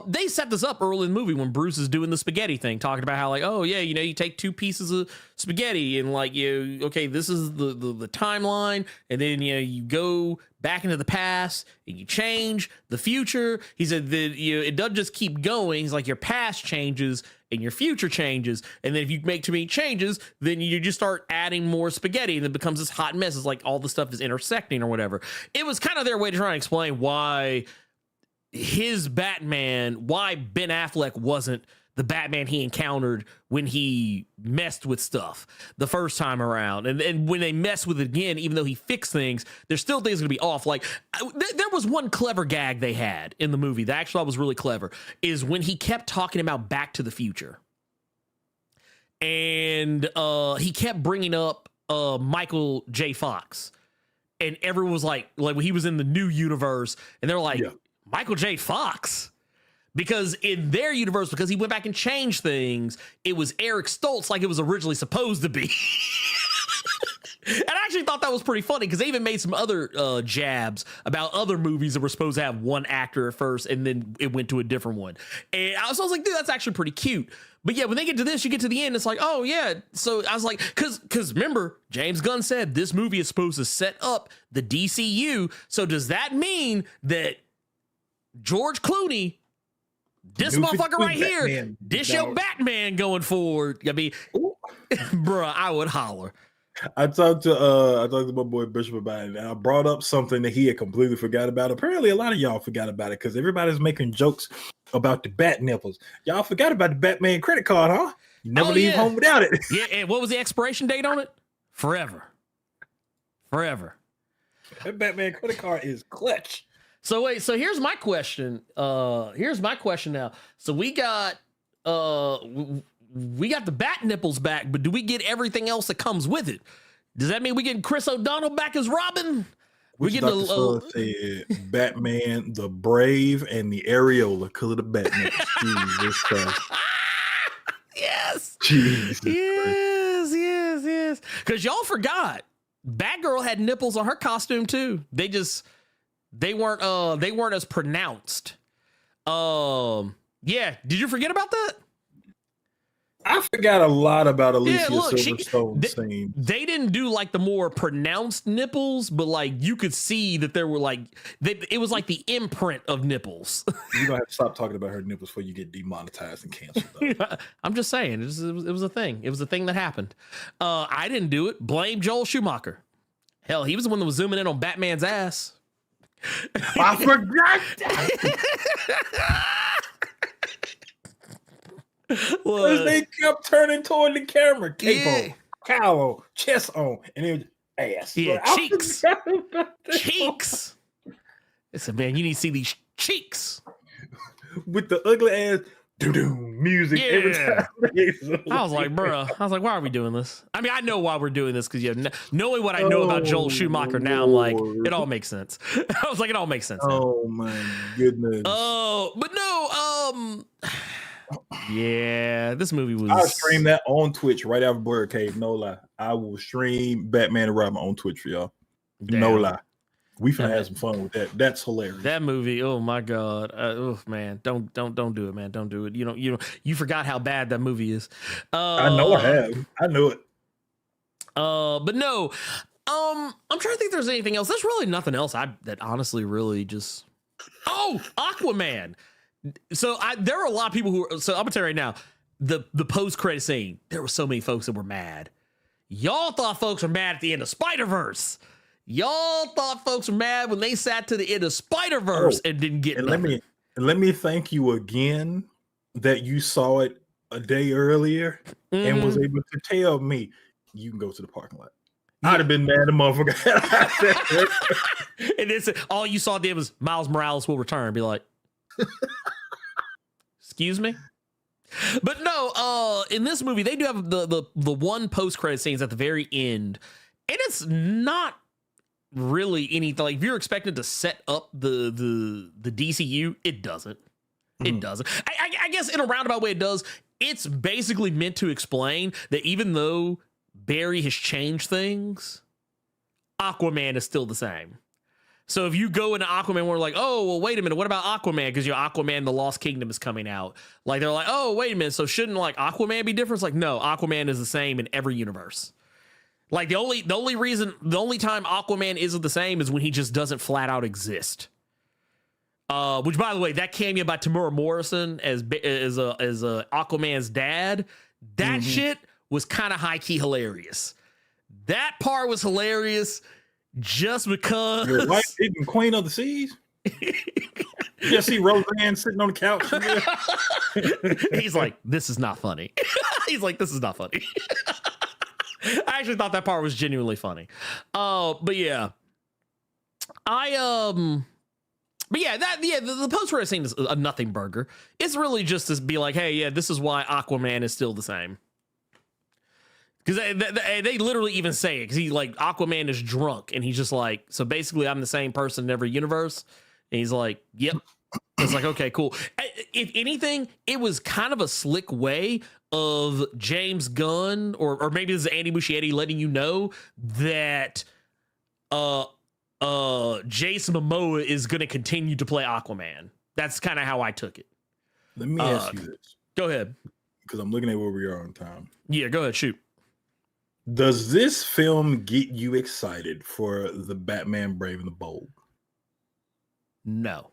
B: They set this up early in the movie when Bruce is doing the spaghetti thing, talking about how like, oh yeah, you know, you take 2 pieces of spaghetti and like this is the timeline, and then you go back into the past and you change the future. He said that it doesn't just keep going. He's like, your past changes and your future changes, and then if you make too many changes, then you just start adding more spaghetti, and it becomes this hot mess. It's like all the stuff is intersecting or whatever. It was kind of their way to try and explain why why Ben Affleck wasn't the Batman he encountered when he messed with stuff the first time around. And when they mess with it again, even though he fixed things, there's still things going to be off. Like there was one clever gag they had in the movie that actually I was really clever, is when he kept talking about Back to the Future. And he kept bringing up Michael J. Fox. And everyone was like when he was in the new universe, and they're like, Michael J. Fox? Because in their universe, because he went back and changed things, it was Eric Stoltz like it was originally supposed to be. And I actually thought that was pretty funny because they even made some other jabs about other movies that were supposed to have one actor at first and then it went to a different one. And I was like, dude, that's actually pretty cute. But yeah, when they get to this, you get to the end, it's like, oh yeah. So I was like, because remember, James Gunn said this movie is supposed to set up the DCU. So does that mean that George Clooney, this motherfucker right here, this your Batman going forward? I mean, bruh, I would holler.
C: I talked to my boy Bishop about it, and I brought up something that he had completely forgot about. Apparently, a lot of y'all forgot about it because everybody's making jokes about the bat nipples. Y'all forgot about the Batman credit card, huh? You never leave home without it.
B: Yeah, and what was the expiration date on it? Forever.
C: That Batman credit card is clutch.
B: So wait, so here's my question. Now. So we got the bat nipples back, but do we get everything else that comes with it? Does that mean we get Chris O'Donnell back as Robin? We get
C: said Batman, the Brave, and the Areola because of the Batman. Jesus Christ.
B: Yes.
C: Jesus.
B: Yes. Because y'all forgot, Batgirl had nipples on her costume too. They weren't as pronounced. Yeah. Did you forget about that?
C: I forgot a lot about Alicia Silverstone's scene.
B: They didn't do like the more pronounced nipples, but like you could see that there were like it was like the imprint of nipples.
C: You're gonna have to stop talking about her nipples before you get demonetized and canceled.
B: I'm just saying, it was a thing. It was a thing that happened. I didn't do it. Blame Joel Schumacher. Hell, he was the one that was zooming in on Batman's ass.
C: I forgot that. Because they kept turning toward the camera. Cape on, cowl, chest on, and it was ass.
B: Yeah, cheeks. Listen, man, you need to see these cheeks.
C: With the ugly ass music every time.
B: I was like, why are we doing this? I mean, I know why we're doing this because knowing what I know about Joel Schumacher now, I'm like, it all makes sense. I was like, it all makes sense.
C: Oh my goodness.
B: Oh, but no, yeah, this movie was.
C: I'll stream that on Twitch right after Blerd Cave. No lie, I will stream Batman and Robin on Twitch for y'all. Damn. No lie, we finna have some fun with that. That's hilarious.
B: That movie, oh my god, oh man, don't do it, man, don't do it. You forgot how bad that movie is.
C: I know I have. I know it.
B: But no, I'm trying to think if there's anything else. There's really nothing else that honestly really just. Oh, Aquaman. So there were a lot of people so I'm gonna tell you right now, the post-credit scene, there were so many folks that were mad. Y'all thought folks were mad at the end of Spider-Verse. Y'all thought folks were mad when they sat to the end of Spider-Verse and didn't get nothing.
C: Let me thank you again that you saw it a day earlier and was able to tell me you can go to the parking lot. I'd have been mad at motherfucker.
B: And then all you saw then was Miles Morales will return. Be like, excuse me. But no, in this movie they do have the one post-credit scenes at the very end, and it's not really anything like if you're expected to set up the DCU, it doesn't. It doesn't. I guess in a roundabout way it does. It's basically meant to explain that even though Barry has changed things, Aquaman is still the same. So if you go into Aquaman, we're like, oh, well, wait a minute. What about Aquaman? Because Aquaman, the Lost Kingdom is coming out. Like, they're like, oh, wait a minute. So shouldn't like Aquaman be different? It's like, no, Aquaman is the same in every universe. Like the only time Aquaman isn't the same is when he just doesn't flat out exist. Which, by the way, that cameo by Tamura Morrison as Aquaman's dad, that shit was kind of high key hilarious. That part was hilarious. Just because
C: your wife isn't Queen of the Seas. You see Roseanne sitting on the couch.
B: He's like, this is not funny. He's like, this is not funny. I actually thought that part was genuinely funny. But yeah. The post-credit scene is a nothing burger. It's really just to be like, hey, yeah, this is why Aquaman is still the same. Because they literally even say it. Because he like Aquaman is drunk, and he's just like, so basically, I'm the same person in every universe. And he's like, yep. It's like, okay, cool. If anything, it was kind of a slick way of James Gunn, or maybe this is Andy Muschietti letting you know that Jason Momoa is going to continue to play Aquaman. That's kind of how I took it.
C: Let me ask you this.
B: Go ahead.
C: Because I'm looking at where we are on time.
B: Yeah, go ahead, shoot.
C: Does this film get you excited for the Batman Brave and the Bold?
B: No.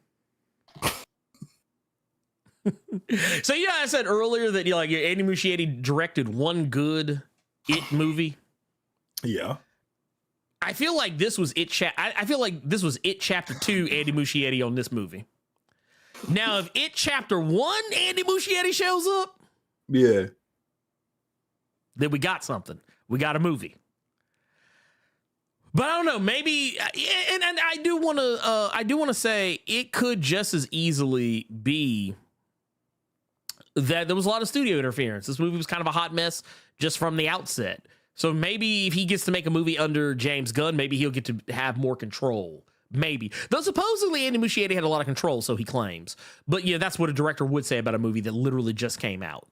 B: So yeah, I said earlier that Andy Muschietti directed one good It movie.
C: Yeah.
B: I feel like this was It. I feel like this was It Chapter 2. Andy Muschietti on this movie. Now, if It Chapter 1 Andy Muschietti shows up,
C: yeah,
B: then we got something. We got a movie. But I don't know. Maybe, and I do want to say it could just as easily be that there was a lot of studio interference. This movie was kind of a hot mess just from the outset. So maybe if he gets to make a movie under James Gunn, maybe he'll get to have more control. Maybe. Though supposedly Andy Muschietti had a lot of control, so he claims. But yeah, that's what a director would say about a movie that literally just came out.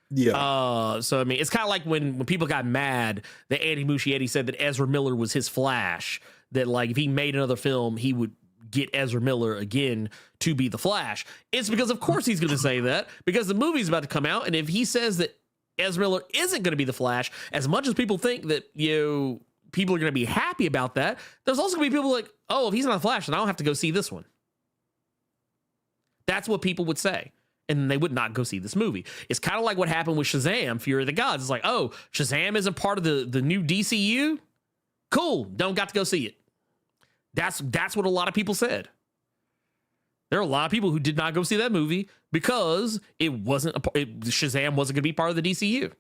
C: Yeah.
B: So I mean, it's kind of like when people got mad that Andy Muschietti said that Ezra Miller was his Flash. That like if he made another film, he would get Ezra Miller again to be the Flash. It's because of course he's going to say that because the movie's about to come out, and if he says that Ezra Miller isn't going to be the Flash, as much as people think that people are going to be happy about that, there's also going to be people like, oh, if he's not the Flash, then I don't have to go see this one. That's what people would say. And they would not go see this movie. It's kind of like what happened with Shazam, Fury of the Gods. It's like, oh, Shazam isn't part of the new DCU? Cool, don't got to go see it. That's what a lot of people said. There are a lot of people who did not go see that movie because Shazam wasn't going to be part of the DCU.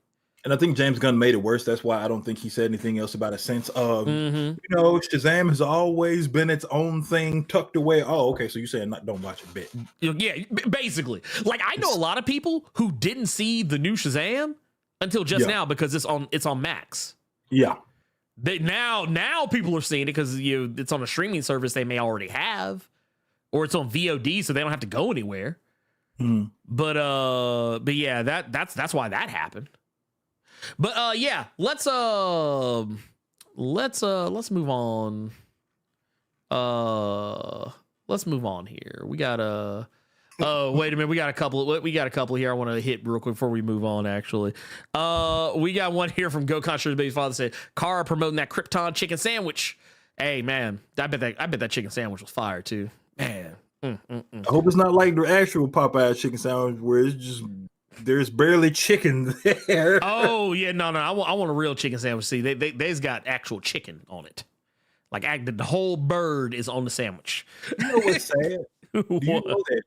C: And I think James Gunn made it worse. That's why I don't think he said anything else about a sense of, Shazam has always been its own thing tucked away. Oh, okay. So you're saying don't watch it, bit.
B: Yeah, basically. Like I know a lot of people who didn't see the new Shazam until just now because it's on Max.
C: Yeah.
B: Now people are seeing it because it's on a streaming service they may already have, or it's on VOD so they don't have to go anywhere.
C: Mm.
B: But yeah, that's why that happened. But yeah, let's move on. Let's move on here. We got wait a minute, we got a couple here I want to hit real quick before we move on, actually. We got one here from Go Contro's baby father said, Cara promoting that Krypton chicken sandwich. Hey man, I bet that chicken sandwich was fire too. Man.
C: I hope it's not like the actual Popeye chicken sandwich where it's just there's barely chicken there.
B: Oh yeah, no, I want a real chicken sandwich. See, they's got actual chicken on it. Like the whole bird is on the sandwich.
C: You know what's sad? Do you know that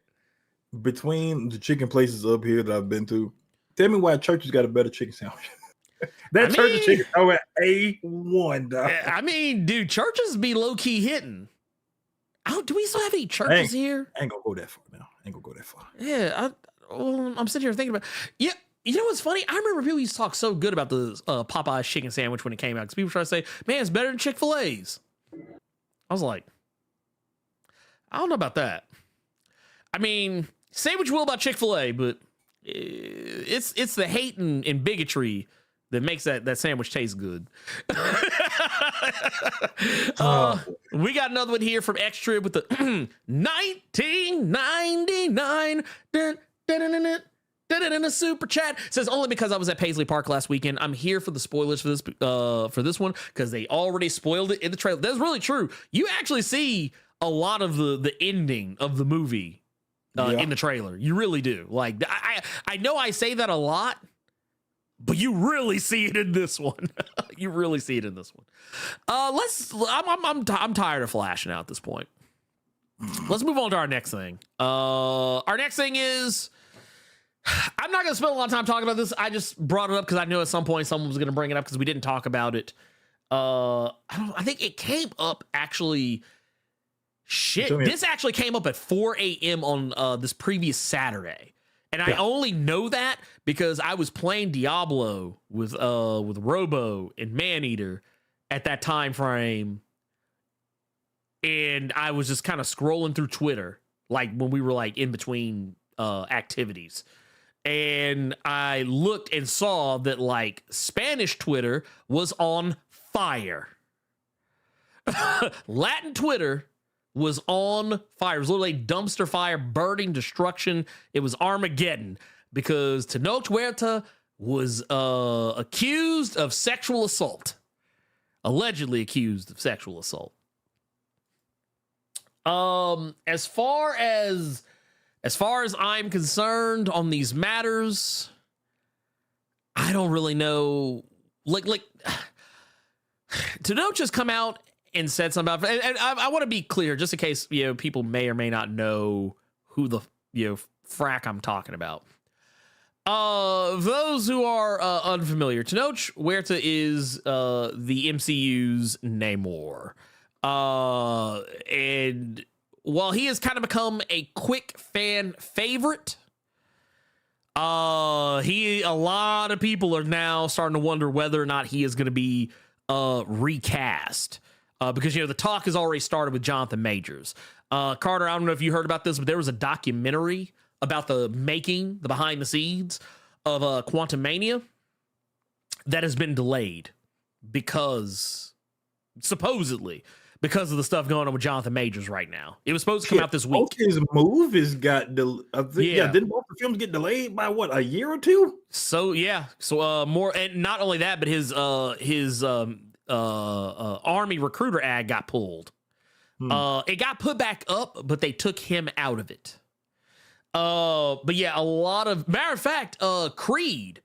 C: between the chicken places up here that I've been to, tell me why Church's got a better chicken sandwich. Church's chicken sandwich A1, dog.
B: I mean, dude, Church's be low key hitting. Oh, do we still have any Churches here?
C: I ain't gonna go that far now.
B: Yeah, I'm sitting here thinking about. Yeah, you know what's funny? I remember people used to talk so good about the Popeye's chicken sandwich when it came out because people try to say, "Man, it's better than Chick-fil-A's." I was like, I don't know about that. I mean, say what you will about Chick-fil-A, but it's the hate and bigotry that makes that sandwich taste good. We got another one here from X-Trib with the 1999 super chat. Says, only because I was at Paisley Park last weekend. I'm here for the spoilers for this one because they already spoiled it in the trailer. That's really true. You actually see a lot of the ending of the movie in the trailer. You really do. Like I know I say that a lot, but you really see it in this one. You really see it in this one. I'm tired of Flash now at this point. Let's move on to our next thing. Our next thing is, I'm not going to spend a lot of time talking about this. I just brought it up because I knew at some point someone was going to bring it up because we didn't talk about it. I think it came up actually. This actually came up at 4 a.m. on this previous Saturday. And I only know that because I was playing Diablo with Robo and Maneater at that time frame, and I was just kind of scrolling through Twitter like when we were like in between activities. And I looked and saw that like Spanish Twitter was on fire. Latin Twitter was on fire. It was literally dumpster fire, burning, destruction. It was Armageddon because Tenoch Huerta was accused of sexual assault. Allegedly accused of sexual assault. As far as I'm concerned on these matters, I don't really know. Like Tenoch has come out and said something about, and I want to be clear, just in case people may or may not know who the frack I'm talking about. Those who are unfamiliar, Tenoch Huerta is the MCU's Namor. And while he has kind of become a quick fan favorite, a lot of people are now starting to wonder whether or not he is going to be recast. Because the talk has already started with Jonathan Majors. Carter, I don't know if you heard about this, but there was a documentary about the behind the scenes of Quantumania that has been delayed supposedly because of the stuff going on with Jonathan Majors right now. It was supposed to come out this week.
C: His move has got didn't both the films get delayed by what, a year or two?
B: So more, and not only that, but his Army recruiter ad got pulled. It got put back up, but they took him out of it. But yeah, a lot of, matter of fact, Creed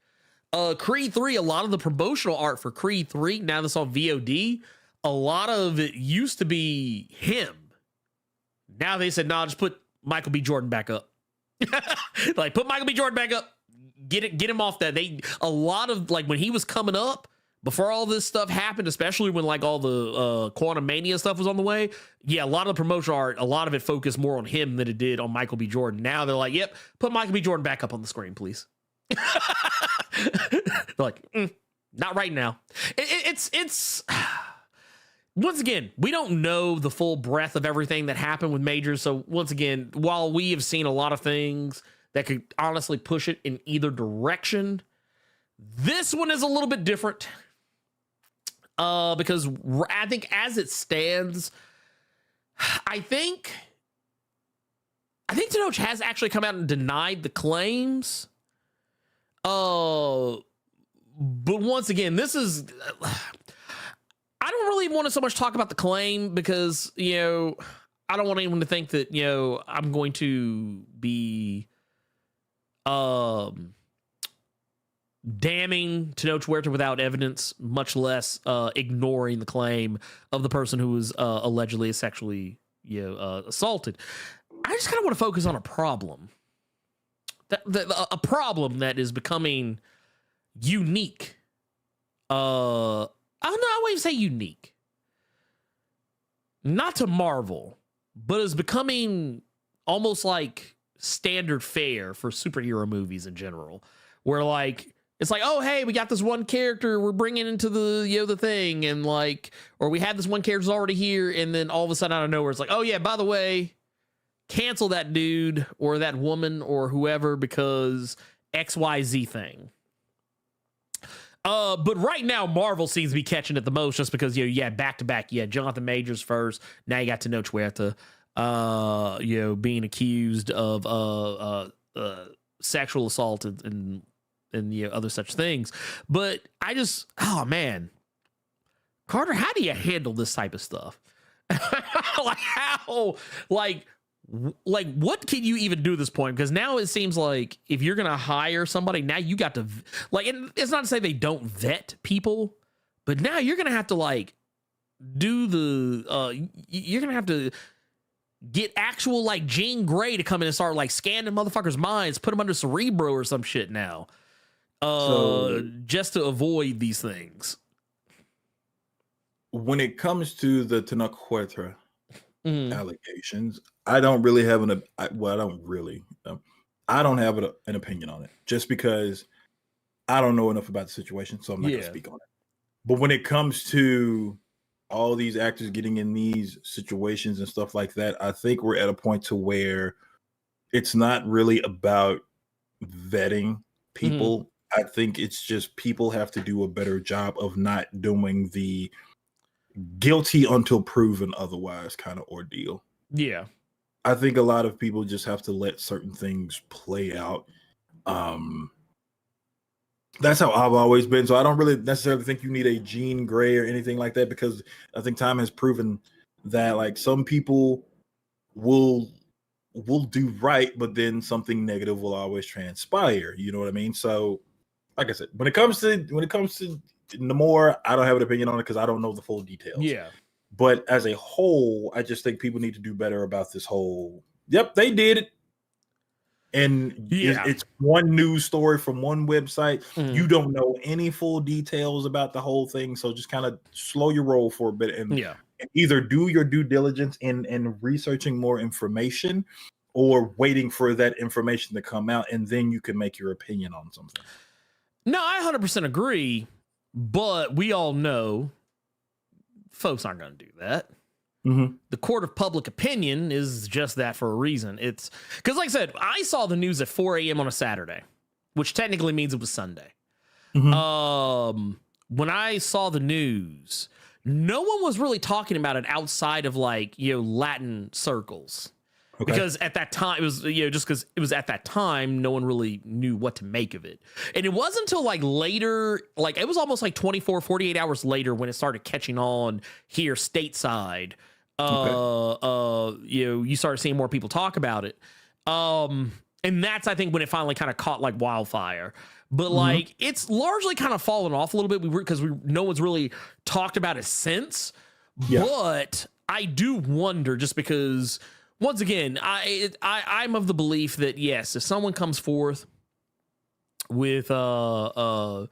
B: 3, a lot of the promotional art for Creed 3, now that's on VOD, a lot of it used to be him. Now they said, nah, just put Michael B. Jordan back up. Like, put Michael B. Jordan back up. Get him off that. A lot of, like, when he was coming up, before all this stuff happened, especially when like all the Quantum Mania stuff was on the way, yeah, a lot of the promotional art, a lot of it focused more on him than it did on Michael B. Jordan. Now they're like, yep, put Michael B. Jordan back up on the screen, please. They're like, not right now. It's once again, we don't know the full breadth of everything that happened with Majors. So once again, while we have seen a lot of things that could honestly push it in either direction, this one is a little bit different. Because I think as it stands, I think Tenoch has actually come out and denied the claims. But once again, this is, I don't really want to so much talk about the claim because, I don't want anyone to think that, I'm going to be, damning Tenoch Huerta without evidence, much less ignoring the claim of the person who was allegedly sexually assaulted. I just kind of want to focus on a problem. A problem that is becoming unique. I don't know, I won't even say unique. Not to Marvel, but is becoming almost like standard fare for superhero movies in general. Where like, it's like, oh, hey, we got this one character we're bringing into the the thing, and like, or we had this one character's already here, and then all of a sudden out of nowhere, it's like, oh yeah, by the way, cancel that dude or that woman or whoever because XYZ thing. But right now, Marvel seems to be catching it the most, just because back to back, Jonathan Majors first, now you got Tenoch Huerta, being accused of sexual assault and other such things. But I just, oh man, Carter, how do you handle this type of stuff? Like how, like what can you even do at this point? Because now it seems like if you're gonna hire somebody, now you got to like, and it's not to say they don't vet people, but now you're gonna have to like do the you're gonna have to get actual like Jean Grey to come in and start like scanning motherfuckers' minds, put them under Cerebro or some shit now. Just to avoid these things.
C: When it comes to the Tenoch Huerta allegations, I don't really have I don't have an opinion on it, just because I don't know enough about the situation, so I'm not going to speak on it. But when it comes to all these actors getting in these situations and stuff like that, I think we're at a point to where it's not really about vetting people. I think it's just people have to do a better job of not doing the guilty until proven otherwise kind of ordeal.
B: Yeah.
C: I think a lot of people just have to let certain things play out. That's how I've always been. So I don't really necessarily think you need a Jean Grey or anything like that, because I think time has proven that like some people will do right, but then something negative will always transpire. You know what I mean? So like I said, when it comes to Namor, I don't have an opinion on it because I don't know the full details.
B: Yeah.
C: But as a whole, I just think people need to do better about this whole, yep, they did it. And it's one news story from one website. You don't know any full details about the whole thing. So just kind of slow your roll for a bit and either do your due diligence in researching more information or waiting for that information to come out. And then you can make your opinion on something.
B: No, I 100% agree. But we all know folks aren't going to do that. The court of public opinion is just that for a reason. It's because, like I said, I saw the news at 4 a.m. on a Saturday, which technically means it was Sunday. When I saw the news, no one was really talking about it outside of like, Latin circles. Okay. Because at that time, it was, just because it was at that time, no one really knew what to make of it. And it wasn't until like later, like it was almost like 24, 48 hours later when it started catching on here stateside. You started seeing more people talk about it. And that's, I think, when it finally kind of caught like wildfire. But like, it's largely kind of fallen off a little bit because no one's really talked about it since. Yeah. But I do wonder, just because, once again, I'm of the belief that yes, if someone comes forth with a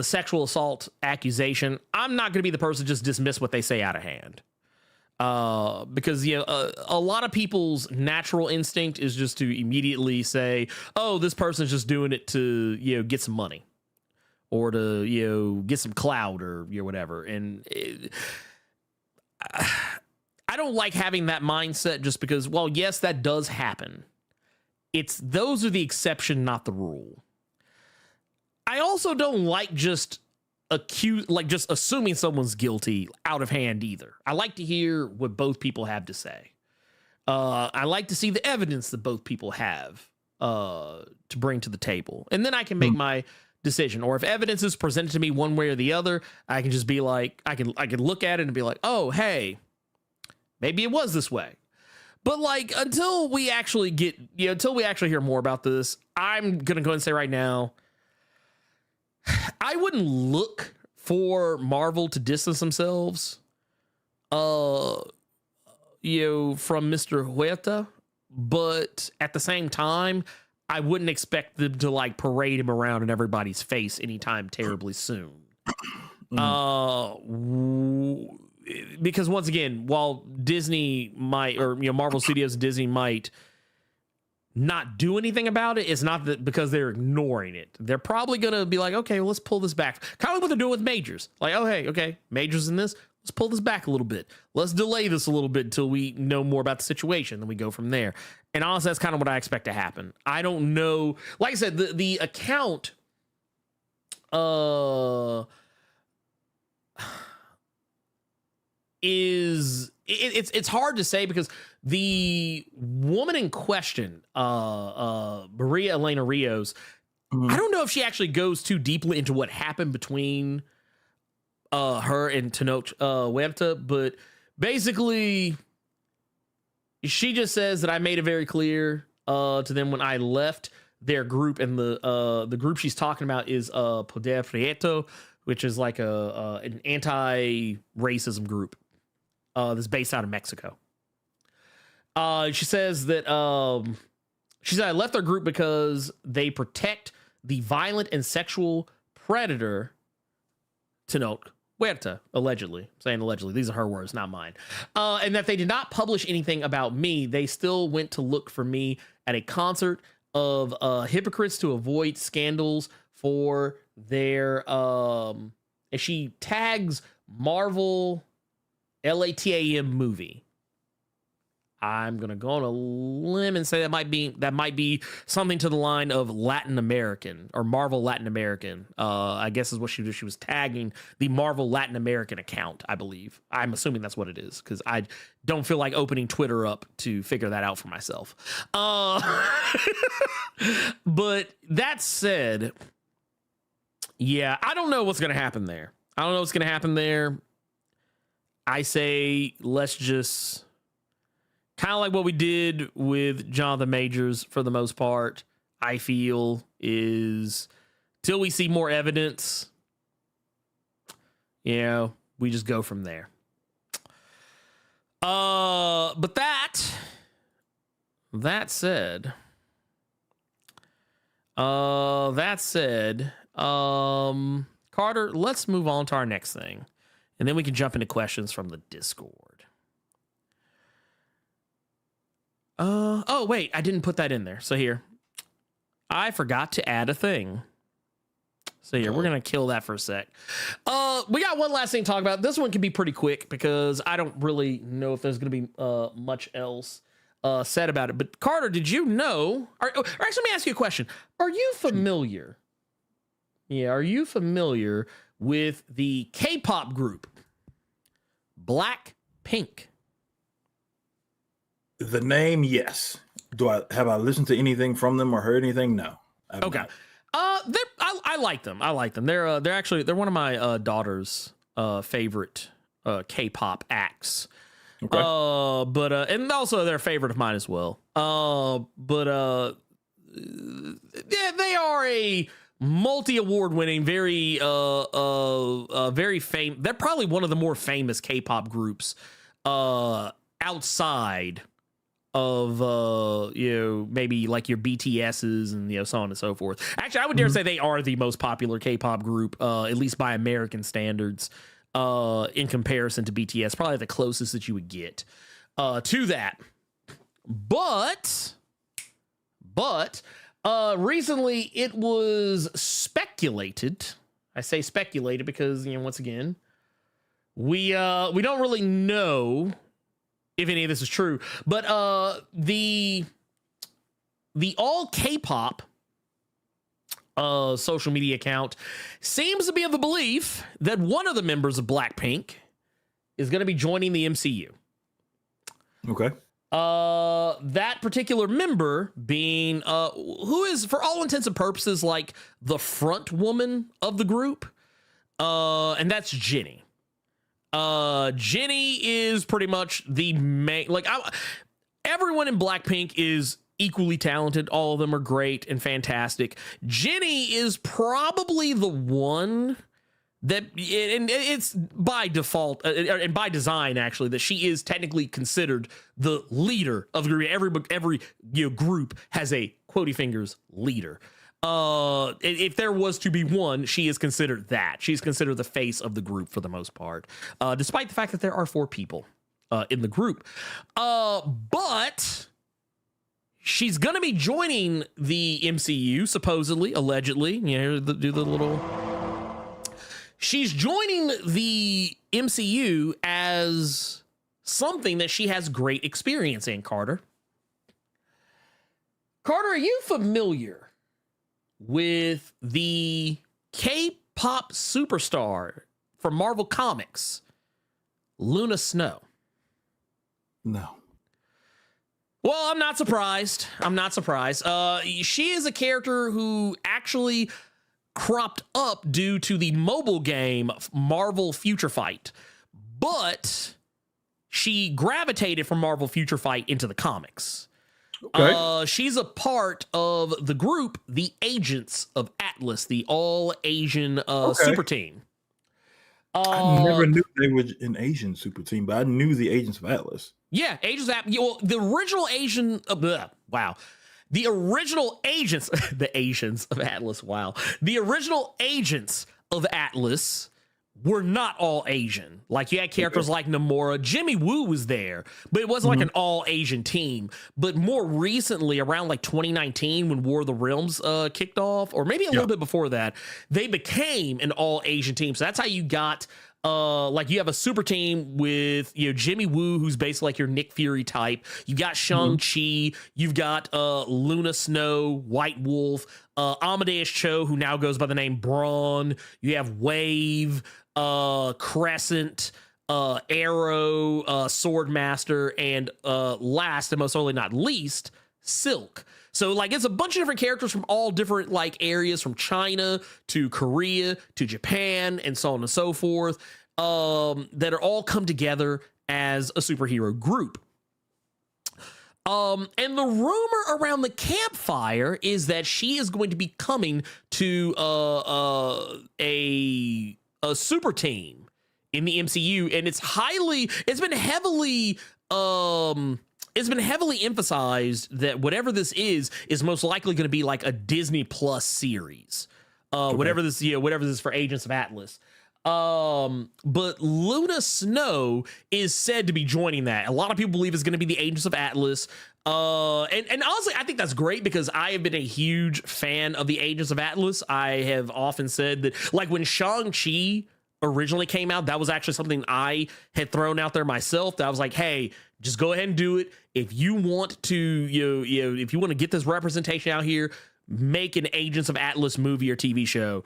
B: sexual assault accusation, I'm not going to be the person to just dismiss what they say out of hand. Because a lot of people's natural instinct is just to immediately say, "Oh, this person's just doing it to get some money, or to get some clout, or whatever." And I don't like having that mindset, just because, well, yes, that does happen. Those are the exception, not the rule. I also don't like just assuming someone's guilty out of hand either. I like to hear what both people have to say. I like to see the evidence that both people have to bring to the table, and then I can make my decision. Or if evidence is presented to me one way or the other, I can just be like, I can look at it and be like, oh, hey, maybe it was this way. But like, until we actually hear more about this, I'm going to go ahead and say right now, I wouldn't look for Marvel to distance themselves, from Mr. Huerta, but at the same time, I wouldn't expect them to like parade him around in everybody's face anytime terribly soon. Because once again, while Disney might, or Marvel Studios and Disney might not do anything about it, it's not that because they're ignoring it. They're probably going to be like, okay, well, let's pull this back. Kind of like what they're doing with Majors. Like, oh, hey, okay, Majors in this. Let's pull this back a little bit. Let's delay this a little bit until we know more about the situation. Then we go from there. And honestly, that's kind of what I expect to happen. I don't know. Like I said, the account it's hard to say, because the woman in question, Maria Elena Rios, I don't know if she actually goes too deeply into what happened between her and Tenoch Huerta, but basically she just says that I made it very clear to them when I left their group, and the group she's talking about is Poder Prieto, which is like an anti-racism group that's based out of Mexico. She says that I left their group because they protect the violent and sexual predator Tenoch Huerta, allegedly. I'm saying allegedly. These are her words, not mine. And that they did not publish anything about me. They still went to look for me at a concert of hypocrites to avoid scandals for their and she tags Marvel LATAM movie. I'm gonna go on a limb and say that might be something to the line of Latin American or Marvel Latin American. I guess is what she was. She was tagging the Marvel Latin American account, I believe. I'm assuming that's what it is because I don't feel like opening Twitter up to figure that out for myself. But that said, yeah, I don't know what's gonna happen there. I say let's just. Kind of like what we did with Jonathan Majors for the most part, I feel, is till we see more evidence, you know, we just go from there. But that said, Carter, let's move on to our next thing, and then we can jump into questions from the Discord. Oh, wait, I didn't put that in there. So here, I forgot to add a thing. So here, we're going to kill that for a sec. We got one last thing to talk about. This one can be pretty quick because I don't really know if there's going to be much else said about it. But Carter, did you know, or actually, let me ask you a question. Are you familiar? Yeah, are you familiar with the K-pop group BLACKPINK?
C: The name, yes. Have I listened to anything from them or heard anything? No.
B: Okay. I like them. They're one of my daughter's favorite K-pop acts.
C: Okay.
B: And also they're a favorite of mine as well. Yeah, they are a multi-award winning, very famous. They're probably one of the more famous K-pop groups outside of maybe like your BTS's and so on and so forth. Actually, I would dare say they are the most popular K-pop group, at least by American standards, in comparison to BTS. Probably the closest that you would get to that. But recently it was speculated. I say speculated because once again, we don't really know if any of this is true, but the all K-pop social media account seems to be of the belief that one of the members of BLACKPINK is going to be joining the MCU.
C: Okay.
B: That particular member being who is, for all intents and purposes, like the front woman of the group, and that's Jenny. Jenny is pretty much the main, everyone in BLACKPINK is equally talented. All of them are great and fantastic. Jenny is probably the one that, and it's by default and by design, actually, that she is technically considered the leader of the group. Every group has a quotey fingers leader. If there was to be one, she is considered that. She's considered the face of the group for the most part, despite the fact that there are 4 people in the group. But she's going to be joining the MCU, supposedly, allegedly. Do the little... She's joining the MCU as something that she has great experience in, Carter. Carter, are you familiar with the K-pop superstar from Marvel Comics, Luna Snow?
C: No.
B: Well, I'm not surprised. She is a character who actually cropped up due to the mobile game Marvel Future Fight, but she gravitated from Marvel Future Fight into the comics. Okay. She's a part of the group, the Agents of Atlas, the all-Asian super team.
C: I never knew they were an Asian super team, but I knew the Agents of Atlas.
B: Yeah, Agents of Atlas. Well, the original Asian... The original agents... the Asians of Atlas, wow. The original Agents of Atlas were not all Asian. Like you had characters like Nomura. Jimmy Woo was there, but it wasn't like an all Asian team. But more recently, around like 2019, when War of the Realms kicked off, or maybe a little bit before that, they became an all Asian team. So that's how you got like you have a super team with, you know, Jimmy Woo, who's basically like your Nick Fury type. You got Shang-Chi, you've got Luna Snow, White Wolf, Amadeus Cho, who now goes by the name Braun. You have Wave, Crescent, Arrow, Swordmaster, and last and most certainly not least, Silk. So like it's a bunch of different characters from all different like areas, from China to Korea to Japan and so on and so forth, that are all come together as a superhero group. And the rumor around the campfire is that she is going to be coming to a super team in the MCU, and it's been heavily emphasized that whatever this is most likely going to be like a Disney Plus series. Whatever this is for Agents of Atlas. But Luna Snow is said to be joining that. A lot of people believe it's going to be the Agents of Atlas. And honestly, I think that's great because I have been a huge fan of the Agents of Atlas. I have often said that, like, when Shang-Chi originally came out, that was actually something I had thrown out there myself, that I was like, hey, just go ahead and do it. If you want to, if you want to get this representation out here, make an Agents of Atlas movie or TV show,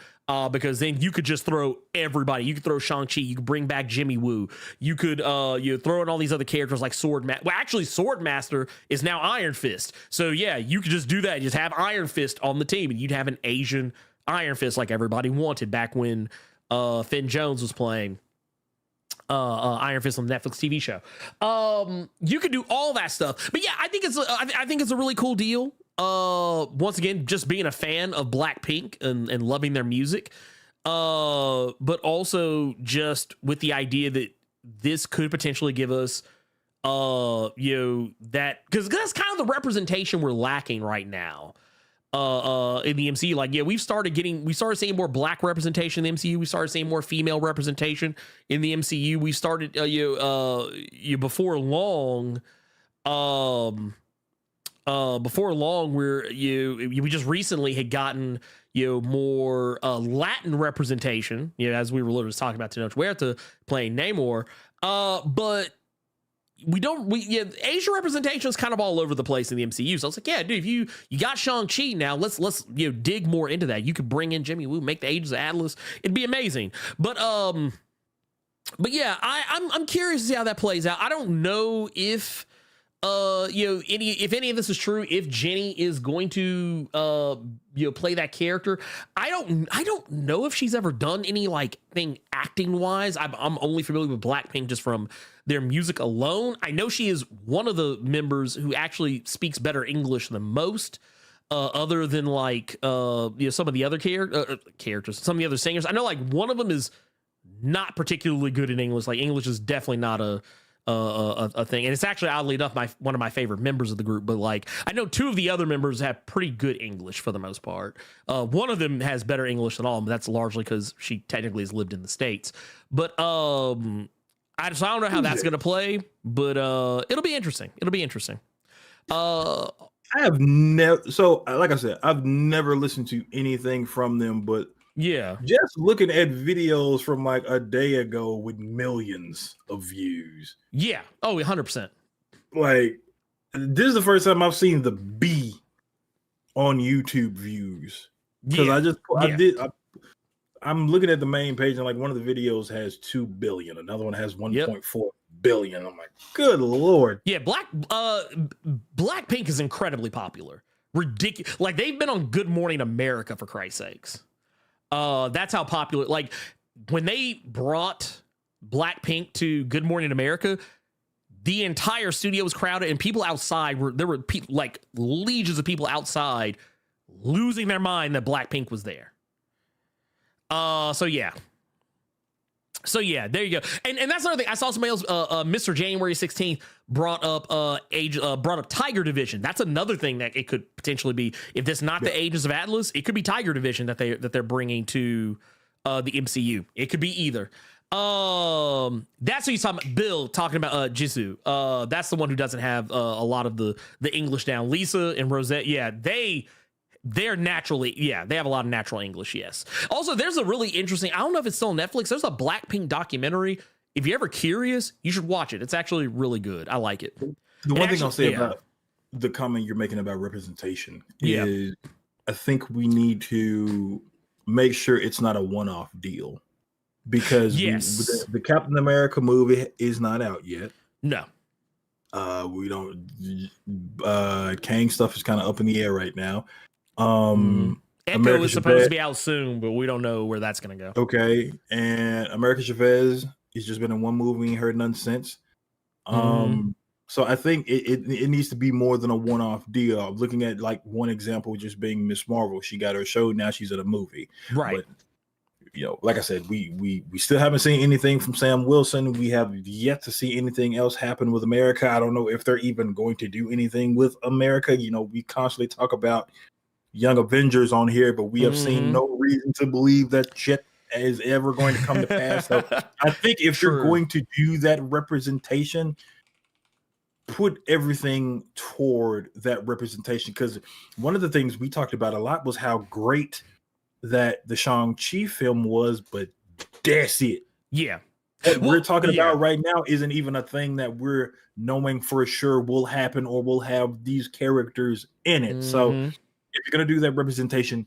B: because then you could just throw everybody. You could throw Shang-Chi. You could bring back Jimmy Woo. You could throw in all these other characters like Swordmaster is now Iron Fist. So yeah, you could just do that. Just have Iron Fist on the team, and you'd have an Asian Iron Fist like everybody wanted back when Finn Jones was playing Iron Fist on the Netflix TV show. You could do all that stuff, but yeah, I think it's a really cool deal. Once again, just being a fan of BLACKPINK and loving their music, but also just with the idea that this could potentially give us, that, because that's kind of the representation we're lacking right now. In the MCU, like, yeah, we started seeing more black representation in the MCU. We started seeing more female representation in the MCU. We started, before long, we just recently had gotten, more Latin representation, as we were literally talking about Tenoch Huerta playing Namor, but Asian representation is kind of all over the place in the MCU. So I was like, yeah, dude, if you got Shang-Chi now, let's dig more into that. You could bring in Jimmy Woo, make the Agents of Atlas. It'd be amazing. But yeah, I'm curious to see how that plays out. I don't know if if any of this is true, if Jenny is going to play that character. I don't know if she's ever done any like thing acting wise. I'm only familiar with BLACKPINK just from their music alone. I know she is one of the members who actually speaks better English than most, other than like some of the other characters, some of the other singers. I know like one of them is not particularly good in English. Like English is definitely not a thing, and it's actually, oddly enough, one of my favorite members of the group. But like, I know two of the other members have pretty good English for the most part. One of them has better English than all, but that's largely because she technically has lived in the States. But I don't know how that's gonna play, but it'll be interesting. I
C: have never, so like I said, I've never listened to anything from them, but
B: yeah,
C: just looking at videos from like a day ago with millions of views.
B: Yeah. Oh, 100%.
C: Like, this is the first time I've seen the B on YouTube views. Because I'm looking at the main page, and like one of the videos has 2 billion, another one has 1.4 billion. I'm like, good Lord.
B: Yeah, BLACKPINK is incredibly popular. Ridiculous. Like, they've been on Good Morning America, for Christ's sakes. That's how popular. Like, when they brought BLACKPINK to Good Morning America, the entire studio was crowded, and people outside there were people, like legions of people outside losing their mind that BLACKPINK was there. So yeah, there you go. And that's another thing. I saw somebody else, Mr. January 16th brought up Tiger Division. That's another thing that it could potentially be. If this not the Agents of Atlas, it could be Tiger Division that they're bringing to the MCU. It could be either. That's what he's talking about. Bill talking about Jisoo. That's the one who doesn't have a lot of the English down. Lisa and Rosette, yeah, they're naturally, yeah, they have a lot of natural English, yes. Also, there's a really interesting, I don't know if it's still on Netflix, there's a BLACKPINK documentary. If you're ever curious, you should watch it. It's actually really good. I like it.
C: The one thing I'll say about the comment you're making about representation is I think we need to make sure it's not a one-off deal. Because the Captain America movie is not out yet.
B: No.
C: We don't. Kang stuff is kind of up in the air right now.
B: Echo is supposed to be out soon, but we don't know where that's going to go.
C: Okay. And America Chavez, he's just been in one movie. We ain't heard none since. So I think it needs to be more than a one-off deal. I'm looking at like one example just being Miss Marvel. She got her show. Now she's in a movie.
B: Right.
C: But, you know, like I said, we still haven't seen anything from Sam Wilson. We have yet to see anything else happen with America. I don't know if they're even going to do anything with America. You know, we constantly talk about Young Avengers on here, but we have seen no reason to believe that shit is ever going to come to pass. So I think if you're going to do that representation, put everything toward that representation. Because one of the things we talked about a lot was how great that the Shang-Chi film was, but that's it.
B: Yeah.
C: What we're talking about right now isn't even a thing that we're knowing for sure will happen or will have these characters in it. So if you're going to do that representation,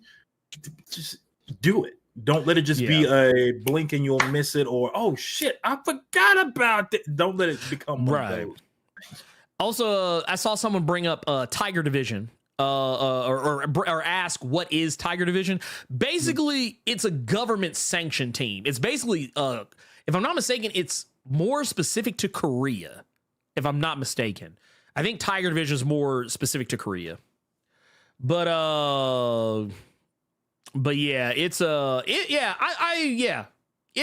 C: just do it. Don't let it just be a blink and you'll miss it, or, oh shit, I forgot about it. Don't let it become one of those.
B: Also, I saw someone bring up Tiger Division. Or ask what is Tiger Division. Basically, it's a government sanctioned team. It's basically, if I'm not mistaken, it's more specific to Korea. If I'm not mistaken, I think Tiger Division is more specific to Korea. But yeah, it's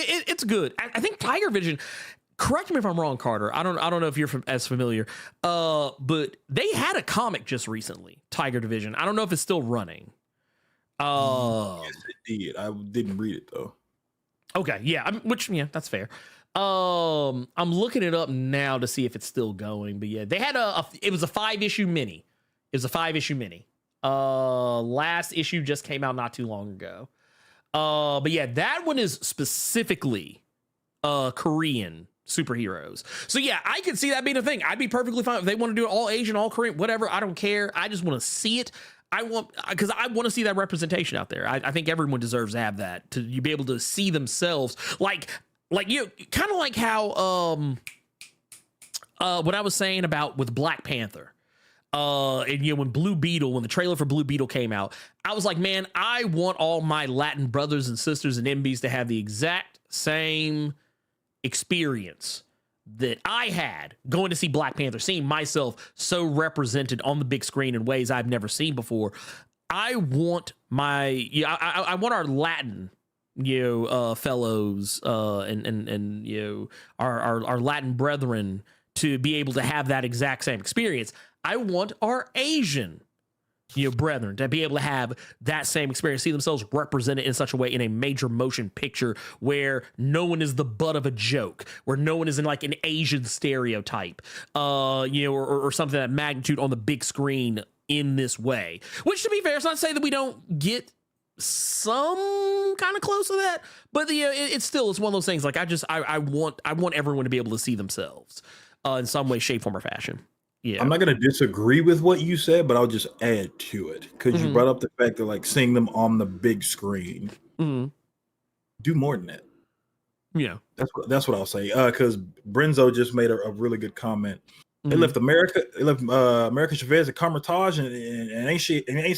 B: it's good. I think Tiger Division. Correct me if I'm wrong, Carter. I don't know if you're as familiar. But they had a comic just recently, Tiger Division. I don't know if it's still running.
C: Yes, it did. I didn't read it though.
B: Okay, yeah, that's fair. I'm looking it up now to see if it's still going. But yeah, they had it was a 5-issue mini. It was a 5-issue mini. Last issue just came out not too long ago. But yeah, that one is specifically Korean superheroes. So yeah, I could see that being a thing. I'd be perfectly fine if they want to do it all Asian, all Korean, whatever. I don't care. I just want to see it. Because I want to see that representation out there. I think everyone deserves to have that, to be able to see themselves like you, kind of like how what I was saying about with Black Panther. And you know, when the trailer for Blue Beetle came out, I was like, man, I want all my Latin brothers and sisters and MBs to have the exact same experience that I had going to see Black Panther, seeing myself so represented on the big screen in ways I've never seen before. I want I want our Latin, fellows, and our Latin brethren to be able to have that exact same experience. I want our Asian brethren to be able to have that same experience, see themselves represented in such a way in a major motion picture where no one is the butt of a joke, where no one is in like an Asian stereotype, or something of that magnitude on the big screen in this way. Which, to be fair, it's not to say that we don't get some kind of close to that, but it's one of those things. Like I want everyone to be able to see themselves in some way, shape, form, or fashion. Yeah,
C: I'm not going to disagree with what you said, but I'll just add to it because you brought up the fact that like seeing them on the big screen. Do more than that.
B: Yeah,
C: that's what I'll say. Because Brenzo just made a really good comment. They left America Chavez at Carmitage and ain't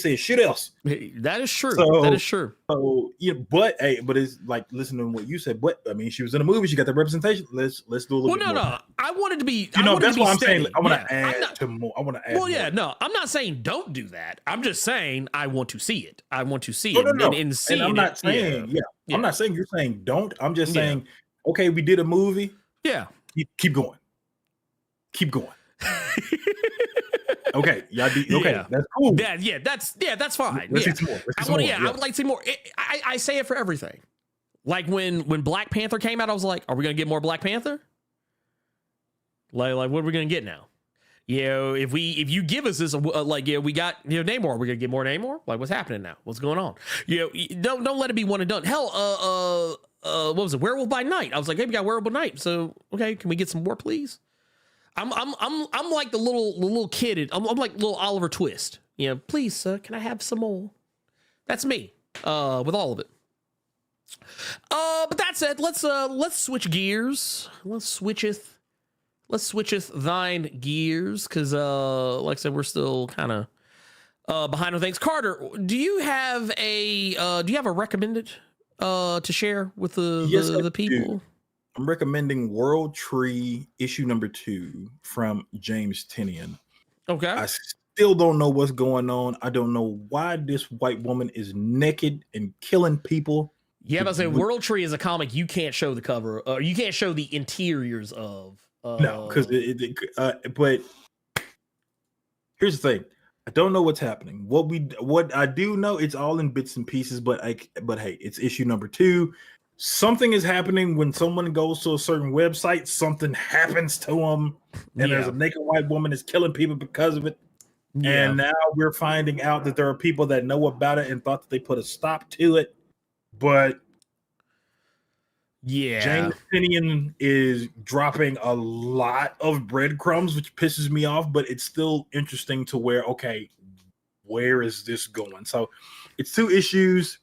C: saying shit else.
B: That is true. That is true.
C: So yeah, but it's like listening to what you said. But I mean, she was in a movie. She got the representation. Let's do a little bit more.
B: No. I wanted to be.
C: That's what I'm saying. I want to add to more. I want to add.
B: Well, yeah, no, I'm not saying don't do that. I'm just saying I want to see it. I want to see it. No. And
C: I'm not saying. Yeah. I'm not saying you're saying don't. I'm just saying. Okay, we did a movie.
B: Yeah.
C: Keep going. Keep going. Okay, okay. That's cool.
B: That's fine.
C: Let's see some more.
B: I would like to see more. I say it for everything. Like when Black Panther came out, I was like, are we gonna get more Black Panther? Like what are we gonna get now? You know, if you give us this, like, yeah, we got, you know, Namor, we're gonna get more Namor. Like, what's happening now? What's going on? You know, don't let it be one and done. Hell, what was it? Werewolf by Night. I was like, hey, we got Werewolf by Night. So okay, can we get some more, please? I'm like the little kid. I'm like little Oliver Twist. You know, please, sir, can I have some more? That's me. With all of it. But that said, let's switch gears. Let's switcheth thine gears, because like I said, we're still kind of behind on things. Carter, do you have a recommended to share with the people?
C: Do. I'm recommending World Tree issue number 2 from James Tynion.
B: Okay.
C: I still don't know what's going on. I don't know why this white woman is naked and killing people.
B: Yeah, but I say World Tree is a comic you can't show the cover, or you can't show the interiors of.
C: No, because but here's the thing. I don't know what's happening. What I do know, it's all in bits and pieces. But hey, it's issue number 2. Something is happening when someone goes to a certain website. Something happens to them, and there's a naked white woman is killing people because of it. Yeah. And now we're finding out that there are people that know about it and thought that they put a stop to it, but.
B: Yeah,
C: James Tynion is dropping a lot of breadcrumbs, which pisses me off, but it's still interesting to where is this going? So it's 2 issues.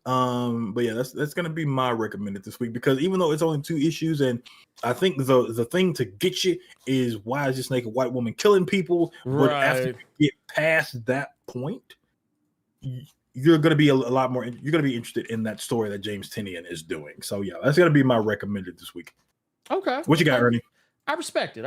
C: But yeah, that's gonna be my recommended this week, because even though it's only 2 issues, and I think the thing to get you is, why is this naked white woman killing people?
B: Right.
C: But after you get past that point, you're going to be a lot more. You're going to be interested in that story that James Tynion is doing. So yeah, that's going to be my recommended this week.
B: Okay.
C: What you got, Ernie?
B: I respect it.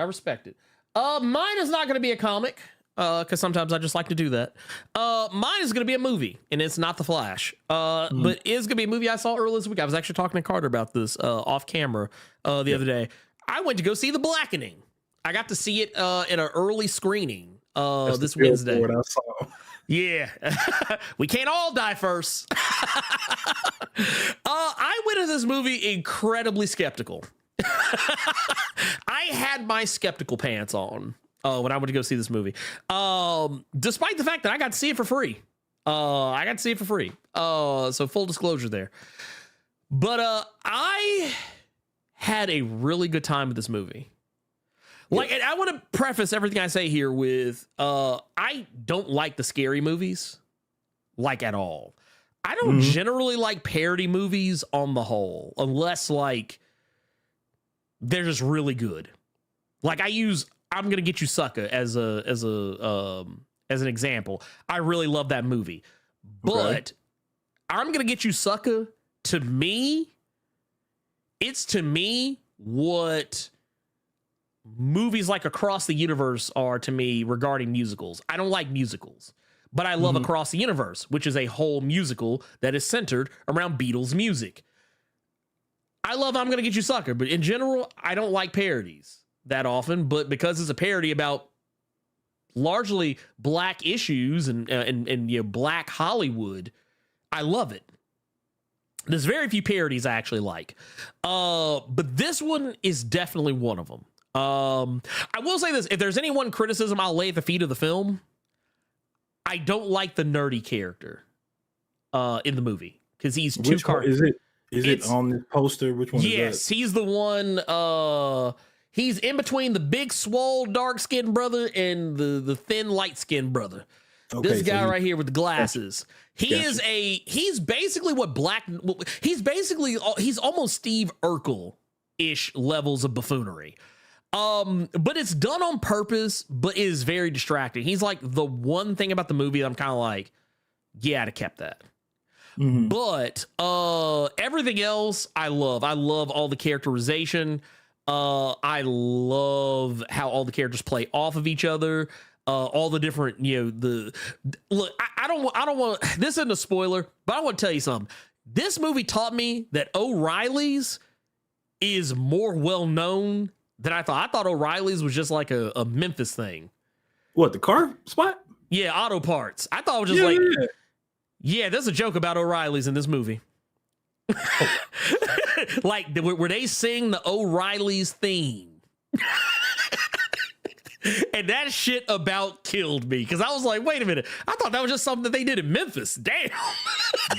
B: Mine is not going to be a comic, because sometimes I just like to do that. Mine is going to be a movie, and it's not The Flash. But it's going to be a movie I saw earlier this week. I was actually talking to Carter about this off camera the other day. I went to go see The Blackening. I got to see it in an early screening this Wednesday.
C: What I saw.
B: Yeah, we can't all die first. I went into this movie incredibly skeptical. I had my skeptical pants on when I went to go see this movie, despite the fact that I got to see it for free. So full disclosure there. But I had a really good time with this movie. Like, and I want to preface everything I say here with, I don't like the scary movies, like, at all. I don't generally like parody movies on the whole, unless, like, they're just really good. Like, I'm Gonna Get You Sucker as an example. I really love that movie. But I'm Gonna Get You Sucker, to me, what movies like Across the Universe are to me regarding musicals. I don't like musicals, but I love Across the Universe, which is a whole musical that is centered around Beatles music. I love I'm Gonna Get You Sucker, but in general, I don't like parodies that often. But because it's a parody about largely black issues and you know, black Hollywood, I love it. There's very few parodies I actually like, but this one is definitely one of them. I will say this: if there's any one criticism I'll lay at the feet of the film, I don't like the nerdy character in the movie, because he's too
C: Is it on the poster? Which one?
B: Yes,
C: is that?
B: He's the one. He's in between the big, swole, dark-skinned brother and the thin, light-skinned brother. Okay, this guy right here with the glasses. He's basically he's almost Steve Urkel-ish levels of buffoonery. But it's done on purpose, but is very distracting. He's like the one thing about the movie that I'm kind of like, yeah, I'd have kept that. But everything else I love. I love all the characterization. I love how all the characters play off of each other. All the different, you know, I don't want, this isn't a spoiler, but I want to tell you something. This movie taught me that O'Reilly's is more well known than I thought. I thought O'Reilly's was just like a Memphis thing.
C: What, the car spot?
B: Yeah, auto parts. I thought it was just yeah, there's a joke about O'Reilly's in this movie. Like where they sing the O'Reilly's theme. And that shit about killed me because I was like, wait a minute. I thought that was just something that they did in Memphis. Damn.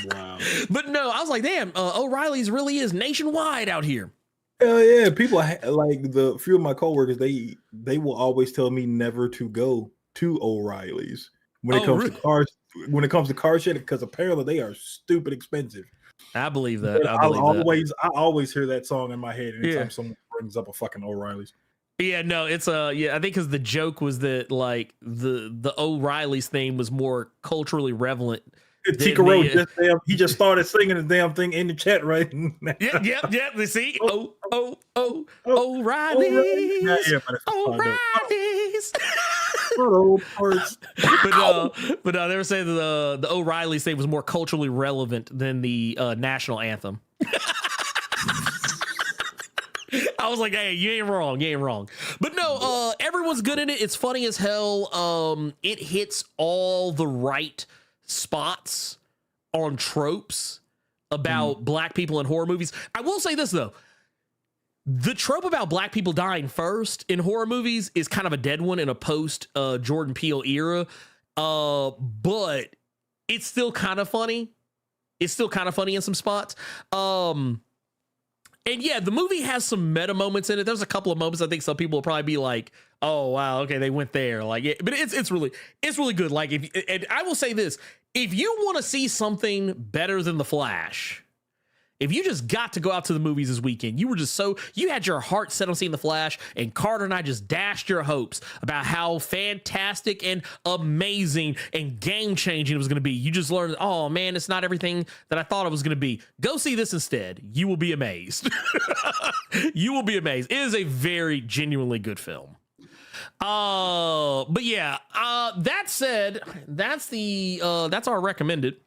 C: Wow.
B: But no, I was like, damn, O'Reilly's really is nationwide out here.
C: Hell yeah. People like the few of my coworkers, they will always tell me never to go to O'Reilly's when it comes to cars. When it comes to car shit, because apparently they are stupid expensive.
B: I believe that.
C: I always hear that song in my head anytime someone brings up a fucking O'Reilly's.
B: Yeah, no, it's I think because the joke was that like the O'Reilly's theme was more culturally relevant.
C: Tika he just started singing the damn thing in the chat right now.
B: Yep. See, O'Reilly's, O'Reilly's. But no, they were saying the O'Reilly's thing was more culturally relevant than the national anthem. I was like, hey, you ain't wrong. But no, everyone's good in it. It's funny as hell. It hits all the right spots on tropes about black people in horror movies. I will say this, though. The trope about black people dying first in horror movies is kind of a dead one in a post Jordan Peele era. But it's still kind of funny. It's still kind of funny in some spots. And yeah, the movie has some meta moments in it. There's a couple of moments I think some people will probably be like, "Oh wow, okay, they went there." Like, but it's really good. Like, and I will say this: if you want to see something better than The Flash, if you just got to go out to the movies this weekend, you had your heart set on seeing The Flash, and Carter and I just dashed your hopes about how fantastic and amazing and game-changing it was going to be. You just learned, oh man, it's not everything that I thought it was going to be. Go see this instead. You will be amazed. You will be amazed. It is a very genuinely good film. But yeah, that said, that's our recommended.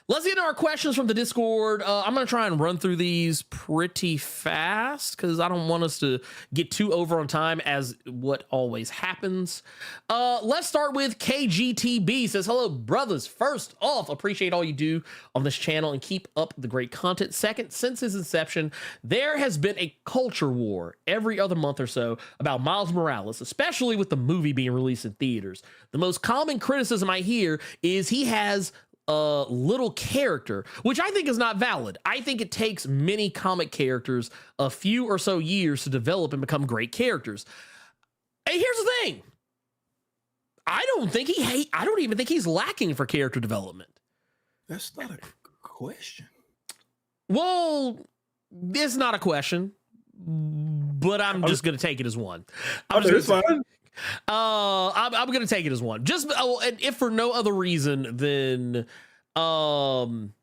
B: Let's get into our questions from the Discord. I'm going to try and run through these pretty fast because I don't want us to get too over on time as what always happens. Let's start with KGTB. Says, hello, brothers. First off, appreciate all you do on this channel and keep up the great content. Second, since its inception, there has been a culture war every other month or so about Miles Morales, especially with the movie being released in theaters. The most common criticism I hear is he has little character, which I think is not valid. I think it takes many comic characters a few or so years to develop and become great characters. And here's the thing. I don't even think he's lacking for character development.
C: That's not a question.
B: Well, it's not a question, but I'm just going to take it as one. I'm going to take it as one. Just and if for no other reason than the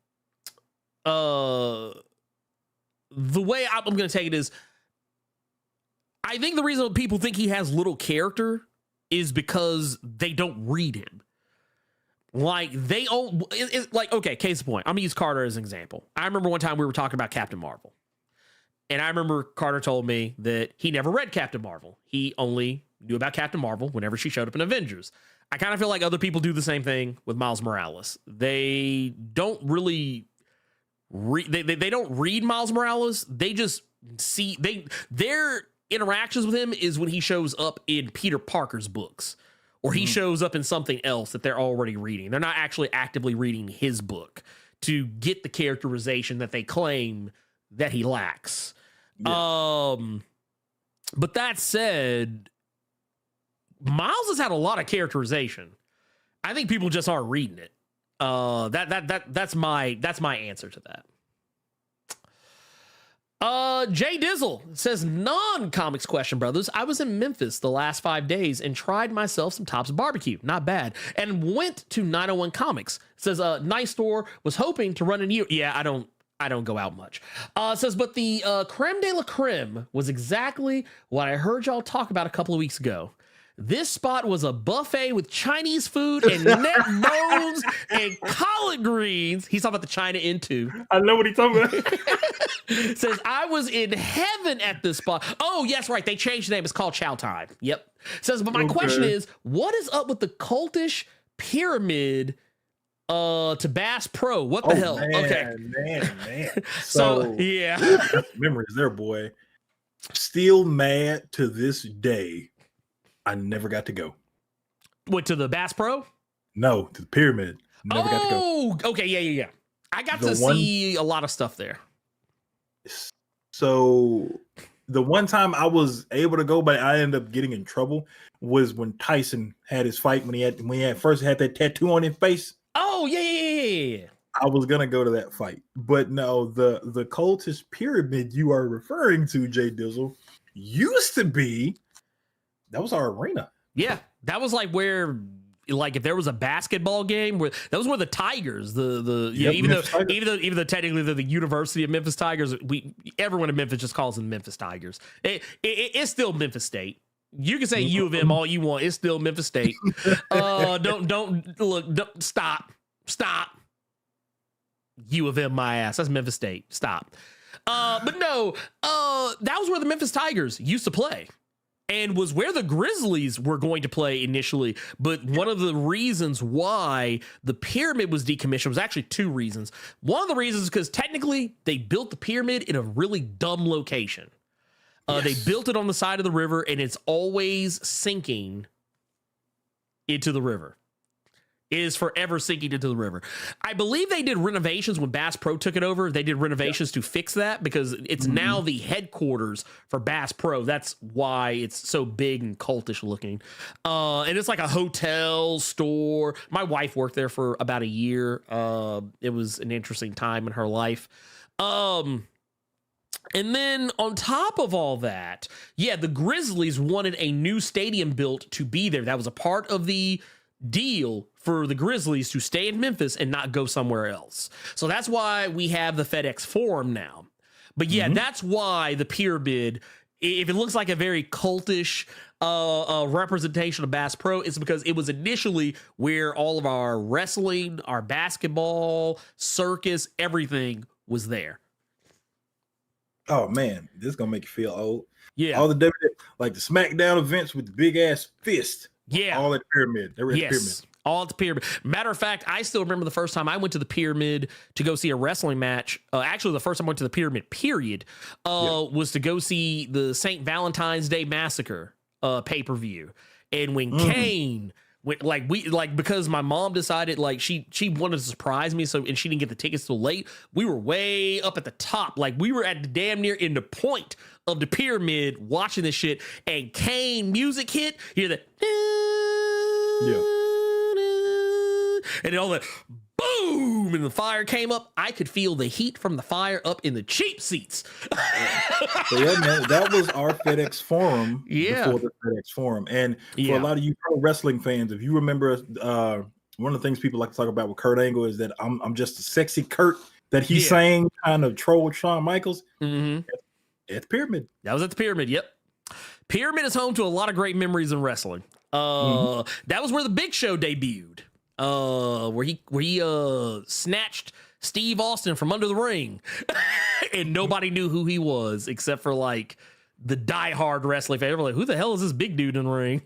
B: way I'm going to take it is I think the reason people think he has little character is because they don't read him. Like okay, case in point. I'm gonna use Carter as an example. I remember one time we were talking about Captain Marvel. And I remember Carter told me that he never read Captain Marvel. He only knew about Captain Marvel whenever she showed up in Avengers. I kind of feel like other people do the same thing with Miles Morales. They don't really they don't read Miles Morales. They just see their interactions with him is when he shows up in Peter Parker's books or he shows up in something else that they're already reading. They're not actually actively reading his book to get the characterization that they claim that he lacks. Yeah. But that said, Miles has had a lot of characterization. I think people just aren't reading it. That's my answer to that. Jay Dizzle says, non-comics question, brothers. I was in Memphis the last 5 days and tried myself some Tops Barbecue. Not bad. And went to 901 Comics. Says, nice store. Was hoping to run into you. Yeah, I don't go out much. Says, but the creme de la creme was exactly what I heard y'all talk about a couple of weeks ago. This spot was a buffet with Chinese food and neck bones and collard greens. He's talking about the China Into.
C: I know what he's talking about.
B: Says, I was in heaven at this spot. Oh, yes, right. They changed the name. It's called Chow Time. Yep. Says, but my question is, what is up with the cultish pyramid to Bass Pro. What the hell?
C: Man,
B: Okay.
C: Man.
B: So yeah.
C: Memories there, boy. Still mad to this day. I never got to go.
B: What, to the Bass Pro?
C: No, to the pyramid. Never got to go.
B: Oh, okay. Yeah. I got to see a lot of stuff there.
C: So the one time I was able to go, but I ended up getting in trouble, was when Tyson had his fight when he first had that tattoo on his face.
B: Oh, yeah.
C: I was gonna go to that fight, but no, the cultist pyramid you are referring to, Jay Dizzle, used to be, that was our arena.
B: Yeah, that was like where, like, if there was a basketball game, where that was where the Tigers, even though technically they're the University of Memphis Tigers, everyone in Memphis just calls them Memphis Tigers. It's still Memphis State. You can say U of M all you want. It's still Memphis State. Stop. U of M my ass. That's Memphis State. Stop. But no, that was where the Memphis Tigers used to play, and was where the Grizzlies were going to play initially. But one of the reasons why the pyramid was decommissioned was actually two reasons. One of the reasons is because technically they built the pyramid in a really dumb location. They built it on the side of the river, and it's always sinking into the river. It is forever sinking into the river. I believe they did renovations when Bass Pro took it over. They did renovations to fix that, because it's now the headquarters for Bass Pro. That's why it's so big and cultish looking. And it's like a hotel, store. My wife worked there for about a year. It was an interesting time in her life. And then on top of all that, the Grizzlies wanted a new stadium built to be there. That was a part of the deal for the Grizzlies to stay in Memphis and not go somewhere else. So that's why we have the FedEx Forum now. But that's why the pyramid, if it looks like a very cultish representation of Bass Pro, it's because it was initially where all of our wrestling, our basketball, circus, everything was there.
C: Oh man, this is gonna make you feel old.
B: Yeah,
C: all the WWE, like the SmackDown events with the big ass fist.
B: Yeah,
C: all at the pyramid. They were at the pyramid.
B: All at the pyramid. Matter of fact, I still remember the first time I went to the pyramid to go see a wrestling match. Actually, the first time I went to the pyramid, period, was to go see the St. Valentine's Day Massacre pay-per-view. And when Kane went, because my mom decided she wanted to surprise me, and she didn't get the tickets till late. We were way up at the top, we were at the damn near in the point of the pyramid watching this shit. And Kane music hit. You hear that? And all that boom, and the fire came up. I could feel the heat from the fire up in the cheap seats.
C: So man, that was our FedEx Forum before the FedEx Forum. And for a lot of you pro wrestling fans, if you remember, one of the things people like to talk about with Kurt Angle is that I'm just a sexy Kurt that he sang, kind of trolled Shawn Michaels. At the pyramid. That was at the pyramid. Yep.
B: Pyramid is home to a lot of great memories in wrestling. That was where the Big Show debuted. Where he snatched Steve Austin from under the ring, and nobody knew who he was except for the diehard wrestling fan. Like, who the hell is this big dude in the ring?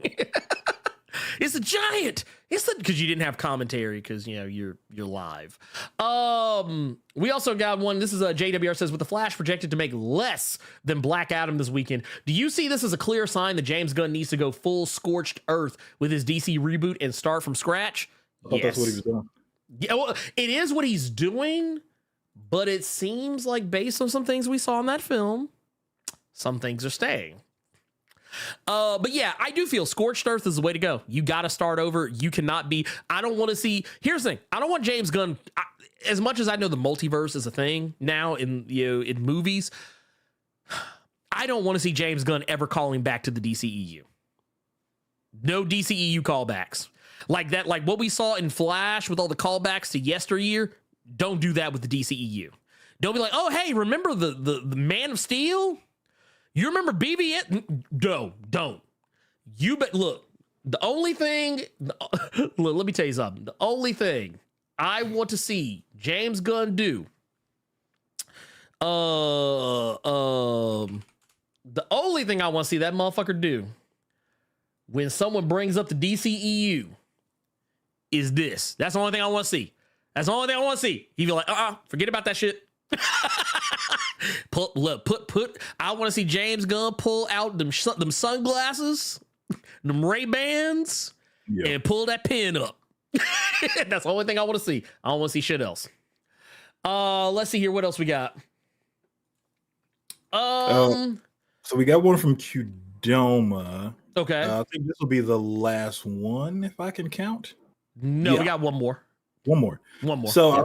B: It's a giant. Because you didn't have commentary because you're live. We also got one. This is JWR says, with the Flash projected to make less than Black Adam this weekend, do you see this as a clear sign that James Gunn needs to go full scorched earth with his DC reboot and start from scratch?
C: I thought that's what he was doing.
B: Yeah, well, it is what he's doing, but it seems like based on some things we saw in that film, some things are staying. But yeah, I do feel scorched earth is the way to go. You got to start over. You cannot be. I don't want to see. Here's the thing. I don't want James Gunn. As much as I know the multiverse is a thing now in movies, I don't want to see James Gunn ever calling back to the DCEU. No DCEU callbacks. Like that, like what we saw in Flash with all the callbacks to yesteryear. Don't do that with the DCEU. Don't be like, oh, hey, remember the Man of Steel? You remember BBS? No, don't. You bet. Look, the only thing, let me tell you something. The only thing I want to see James Gunn do, the only thing I want to see that motherfucker do when someone brings up the DCEU is this. That's the only thing I want to see. That's the only thing I want to see. He'd be like, forget about that shit. I want to see James Gunn pull out them sunglasses, them Ray-Bans, and pull that pen up. That's the only thing I want to see. I don't want to see shit else. Let's see here. What else we got?
C: So we got one from Qdoma.
B: Okay.
C: I think this will be the last one, if I can count.
B: No, we got one more.
C: One more. So I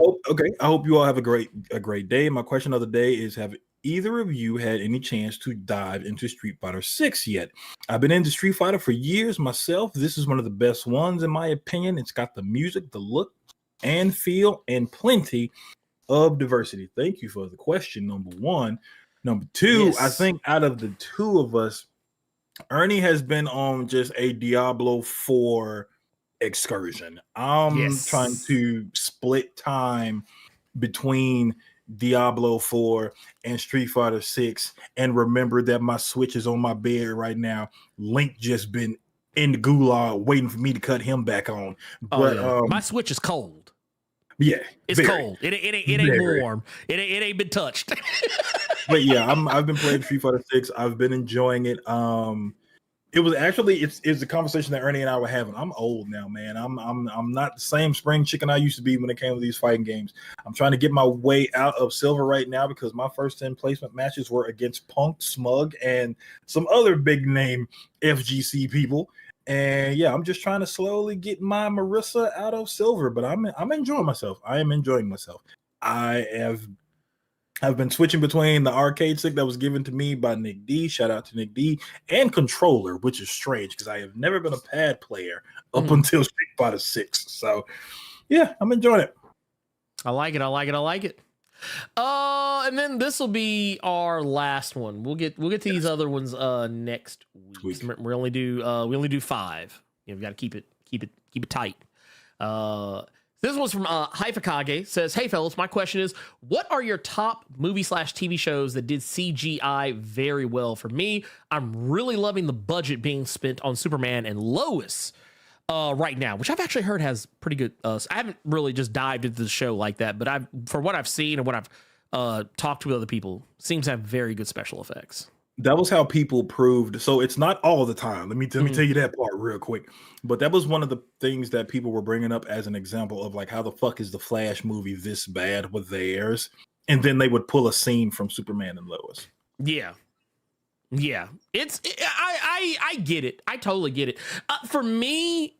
C: hope you all have a great day. My question of the day is: have either of you had any chance to dive into Street Fighter 6 yet? I've been into Street Fighter for years myself. This is one of the best ones in my opinion. It's got the music, the look and feel, and plenty of diversity. Thank you for the question, number one. Number two, yes. I think out of the two of us, Ernie has been on just a Diablo 4 excursion. I'm trying to split time between Diablo 4 and Street Fighter 6 and remember that my Switch is on my bed right now. Link just been in the gulag waiting for me to cut him back on. But
B: my Switch is cold.
C: Yeah,
B: it's cold. It ain't warm. It ain't been touched.
C: But yeah, I've been playing Street Fighter 6. I've been enjoying it. It was actually it's a conversation that Ernie and I were having. I'm old now, man. I'm not the same spring chicken I used to be when it came to these fighting games. I'm trying to get my way out of silver right now because my first 10 placement matches were against Punk, Smug, and some other big name FGC people. And yeah, I'm just trying to slowly get my Marissa out of silver, but I'm enjoying myself. I am enjoying myself. I've been switching between the arcade stick that was given to me by Nick D, shout out to Nick D, and controller, which is strange because I have never been a pad player up until Street Fighter 6. So yeah, I'm enjoying it.
B: I like it. And then this will be our last one. We'll get to these other ones next week. We only do 5. We've got to keep it tight. This one's from Haifakage. Says, "Hey fellas, my question is, what are your top movie/TV shows that did CGI very well? For me, I'm really loving the budget being spent on Superman and Lois right now, which I've actually heard has pretty good. I haven't really just dived into the show like that, but for what I've seen and what I've talked to other people, seems to have very good special effects."
C: That was how people proved. So it's not all the time. Let me tell you that part real quick. But that was one of the things that people were bringing up as an example of like, how the fuck is the Flash movie this bad with theirs? And then they would pull a scene from Superman and Lois.
B: Yeah. I get it. I totally get it. For me,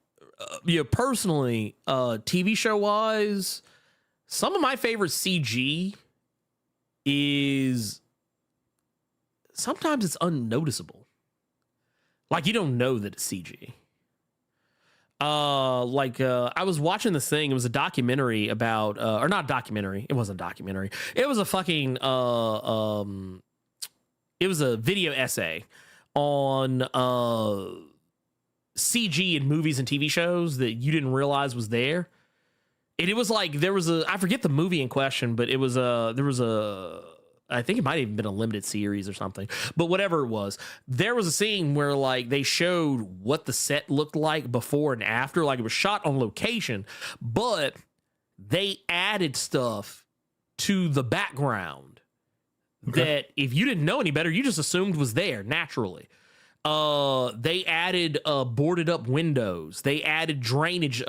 B: personally, TV show wise, some of my favorite CG is sometimes it's unnoticeable. Like you don't know that it's CG. I was watching this thing. It was a documentary about, or not documentary. It wasn't a documentary. It was a fucking, it was a video essay on CG in movies and TV shows that you didn't realize was there. And it was like, I forget the movie in question, but I think it might have even been a limited series or something, but whatever it was, there was a scene where like they showed what the set looked like before and after, like it was shot on location, but they added stuff to the background that if you didn't know any better, you just assumed was there naturally. They added boarded up windows. They added drainage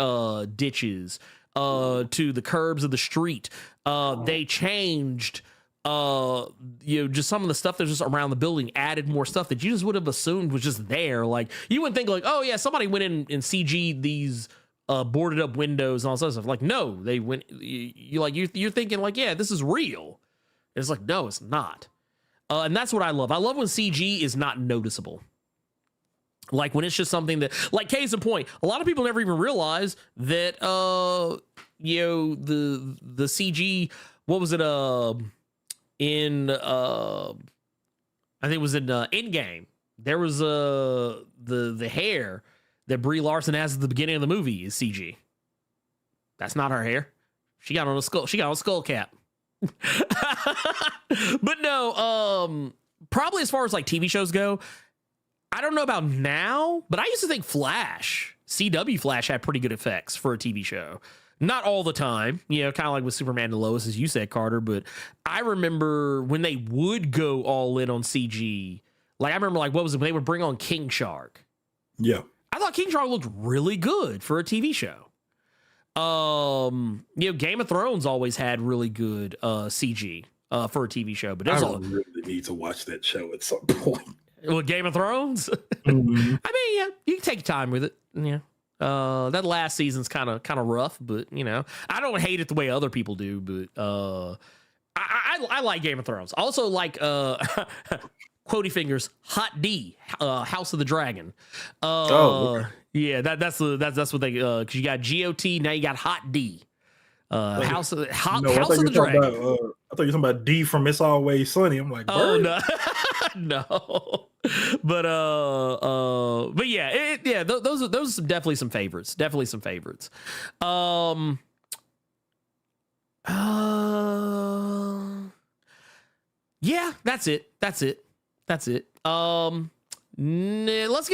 B: ditches to the curbs of the street. They changed just some of the stuff that's just around the building, added more stuff that you just would have assumed was just there. Like you wouldn't think like, oh yeah, somebody went in and CG'd these boarded up windows and all that stuff. Like, no, they went, you're thinking like, yeah, this is real. And it's like, no, it's not. And that's what I love. I love when CG is not noticeable. Like when it's just something that, like case in point, a lot of people never even realize that, the CG, what was it? I think it was in Endgame. There was the hair that Brie Larson has at the beginning of the movie is CG. That's not her hair. She got on a skull. She got on a skull cap. But no, probably as far as like TV shows go, I don't know about now, but I used to think Flash, CW Flash had pretty good effects for a TV show. Not all the time, you know, kind of like with Superman and Lois, as you said, Carter. But I remember when they would go all in on CG. Like, I remember, like, what was it? When they would bring on King Shark.
C: Yeah.
B: I thought King Shark looked really good for a TV show. You know, Game of Thrones always had really good CG for a TV show. But
C: I really need to watch that show at some point.
B: Well, Game of Thrones?
C: Mm-hmm. I
B: mean, yeah, you can take your time with it. Yeah. That last season's kind of rough, but you know, I don't hate it the way other people do, but I like Game of Thrones. I also like Quotey Fingers Hot D, House of the Dragon. Okay. Yeah, that's what they because you got GOT, now you got Hot D. House of the Dragon.
C: I thought you were talking about D from It's Always Sunny. I'm like,
B: oh no. No. But yeah, those are definitely some favorites. Definitely some favorites. Yeah, that's it. Let's get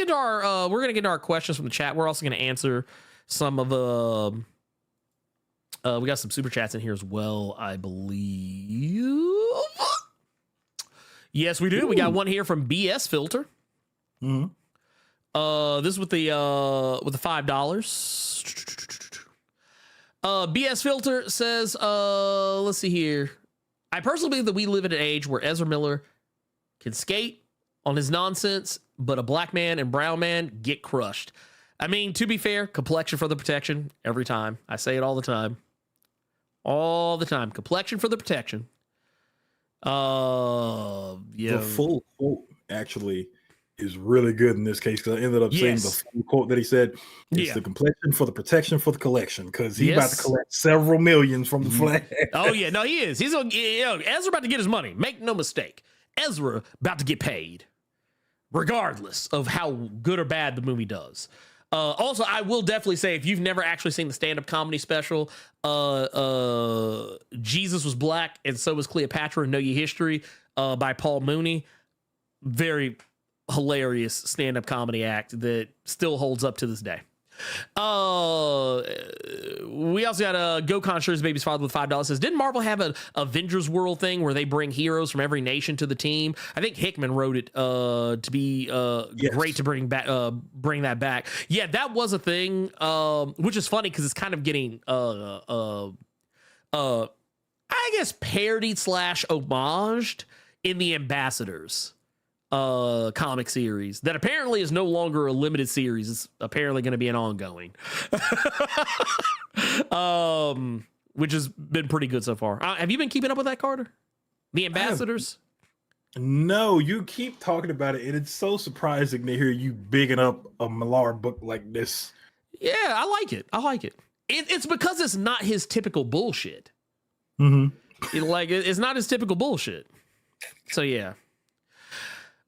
B: to our we're gonna get to our questions from the chat. We're also gonna answer some of we got some super chats in here as well, I believe. Yes, we do. We got one here from BS Filter. Mm-hmm. This is with the $5. BS Filter says, let's see here. I personally believe that we live in an age where Ezra Miller can skate on his nonsense, but a black man and brown man get crushed. I mean, to be fair, complexion for the protection every time. I say it all the time. All the time. Complexion for the protection. Yeah.
C: The full quote actually is really good in this case because I ended up saying the full quote that he said. It's the complexion for the protection for the collection because he's about to collect several millions from the flag.
B: Oh yeah, no, he is. He's Ezra about to get his money. Make no mistake, Ezra about to get paid, regardless of how good or bad the movie does. Also, I will definitely say if you've never actually seen the stand-up comedy special, Jesus Was Black and So Was Cleopatra, Know Your History, by Paul Mooney. Very hilarious stand-up comedy act that still holds up to this day. We also got Gokon Sure His Baby's Father with $5 says, didn't Marvel have an Avengers World thing where they bring heroes from every nation to the team? I think Hickman wrote it to be great to bring that back. Yeah, that was a thing, which is funny because it's kind of getting I guess parodied / homaged in the Ambassadors comic series that apparently is no longer a limited series. It's apparently going to be an ongoing, which has been pretty good so far. Have you been keeping up with that, Carter? The Ambassadors?
C: No, you keep talking about it, and it's so surprising to hear you bigging up a Millar book like this.
B: Yeah, I like it. It's because it's not his typical bullshit.
C: Mm-hmm.
B: It's not his typical bullshit. So yeah.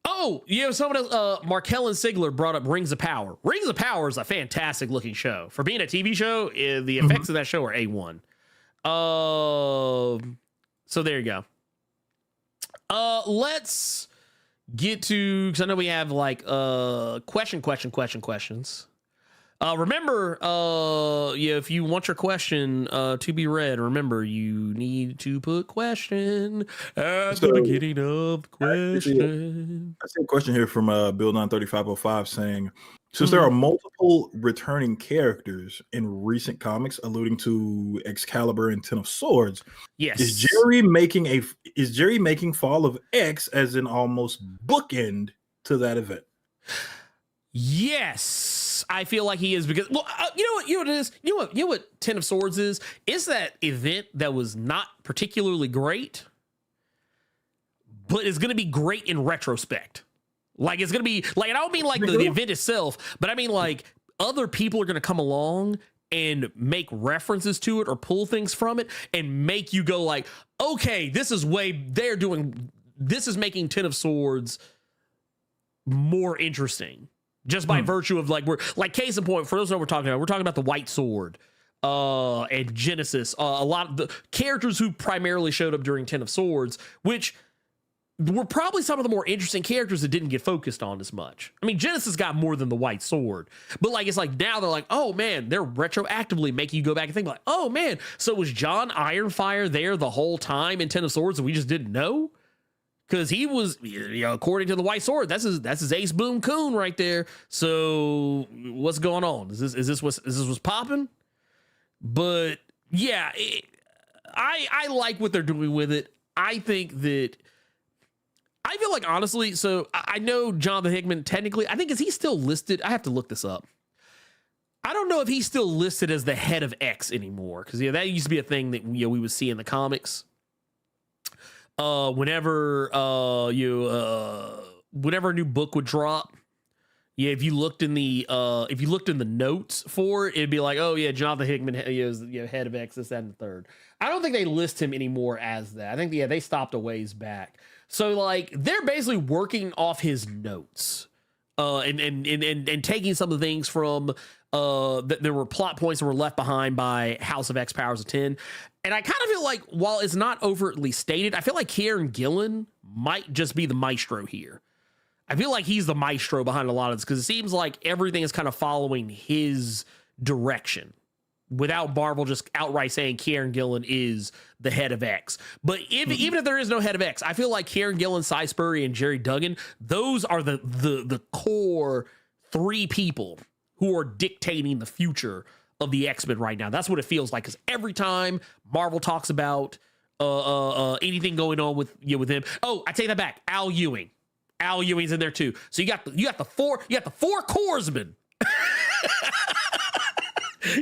B: Oh, you know, someone else, Markellen Sigler brought up Rings of Power. Rings of Power is a fantastic looking show. For being a TV show, the effects of that show are A1. So there you go. Let's get to, because I know we have like questions. Remember, if you want your question to be read, remember you need to put question at the beginning of the question.
C: I see a question here from Bill 93505 saying, since there are multiple returning characters in recent comics, alluding to Excalibur and Ten of Swords, is Jerry making Fall of X as an almost bookend to that event?
B: Yes. I feel like he is because, well, you know what it is? You know what Ten of Swords is? It's that event that was not particularly great, but it's going to be great in retrospect. Like, it's going to be, like, and I don't mean like the event itself, but I mean like other people are going to come along and make references to it or pull things from it and make you go like, okay, this is making Ten of Swords more interesting. Just by virtue of like, we're like case in point, for those who know what we're talking about the White Sword and Genesis. A lot of the characters who primarily showed up during Ten of Swords, which were probably some of the more interesting characters that didn't get focused on as much. I mean, Genesis got more than the white sword, but like, it's like now they're like, oh man, they're retroactively making you go back and think like, oh man, so was John Ironfire there the whole time in Ten of Swords and we just didn't know? Because he was, you know, according to the white sword, that's his Ace Boon Coon right there. So what's going on? Is this what's popping? But yeah, I like what they're doing with it. I think that I feel like, honestly, so I know Jonathan Hickman, technically, I think, is he still listed? I have to look this up. I don't know if he's still listed as the head of X anymore, because that used to be a thing that we would see in the comics. Whenever a new book would drop, if you looked in the notes for it, it'd be like, oh yeah, Jonathan Hickman is head of X, this, that, and the third. I don't think they list him anymore as that. I think they stopped a ways back. So like they're basically working off his notes, and taking some of the things from that there were plot points that were left behind by House of X Powers of 10. And I kind of feel like, while it's not overtly stated, I feel like Kieran Gillen might just be the maestro here. I feel like he's the maestro behind a lot of this, because it seems like everything is kind of following his direction without Marvel just outright saying Kieran Gillen is the head of X. But even if there is no head of X, I feel like Kieran Gillen, Cy Spurrier, and Jerry Duggan, those are the core three people who are dictating the future of the X-Men right now. That's what it feels like, because every time Marvel talks about anything going on with him, oh, I take that back, Al Ewing. Al Ewing's in there too. So you got the four Corpsmen.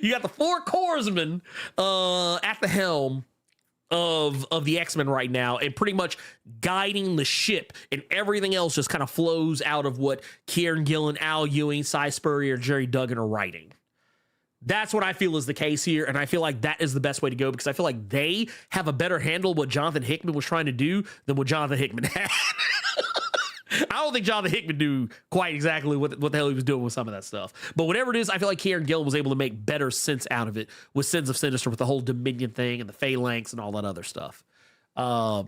B: You got the four Corpsmen at the helm of the X-Men right now, and pretty much guiding the ship, and everything else just kind of flows out of what Kieran Gillen, Al Ewing, Cy Spurrier, Jerry Duggan are writing. That's what I feel is the case here, and I feel like that is the best way to go, because I feel like they have a better handle of what Jonathan Hickman was trying to do than what Jonathan Hickman had. I don't think Jonathan Hickman knew quite exactly what the hell he was doing with some of that stuff. But whatever it is, I feel like Kieran Gillen was able to make better sense out of it with Sins of Sinister, with the whole Dominion thing and the Phalanx and all that other stuff. I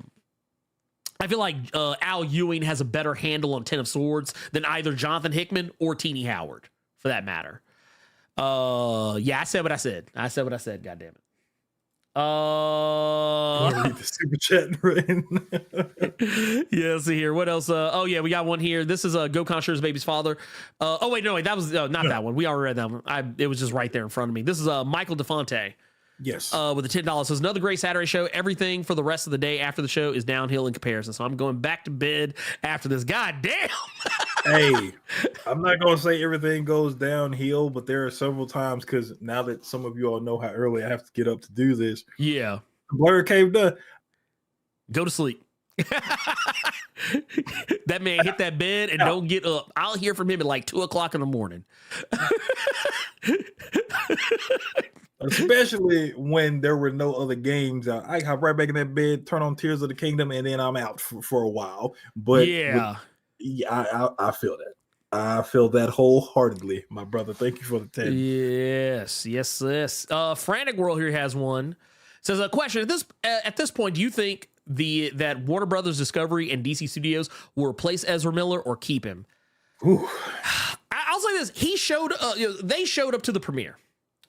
B: feel like Al Ewing has a better handle on Ten of Swords than either Jonathan Hickman or Teenie Howard, for that matter. Yeah, I said what I said. God damn it.
C: Read the super chat right.
B: Yeah, let's see here. What else? Oh yeah, we got one here. This is Go Conjure's baby's father. Oh wait, no, wait, that was not that one. We already read that one. It was just right there in front of me. This is Michael DeFonte.
C: Yes.
B: With the $10. Says, another great Saturday show. Everything for the rest of the day after the show is downhill in comparison. So I'm going back to bed after this. God damn.
C: Hey, I'm not going to say everything goes downhill, but there are several times, because now that some of you all know how early I have to get up to do this.
B: Yeah.
C: Blerd Cave done.
B: Go to sleep. That man hit that bed and don't get up. I'll hear from him at like 2:00 in the morning.
C: Especially when there were no other games. I hop right back in that bed, turn on Tears of the Kingdom, and then I'm out for a while. But
B: yeah,
C: I feel that. I feel that wholeheartedly, my brother. Thank you for the 10.
B: Yes. Frantic World here has one. Says, a question at this point, do you think that Warner Brothers Discovery and DC Studios will replace Ezra Miller or keep him?
C: Ooh.
B: I'll say this: they showed up to the premiere.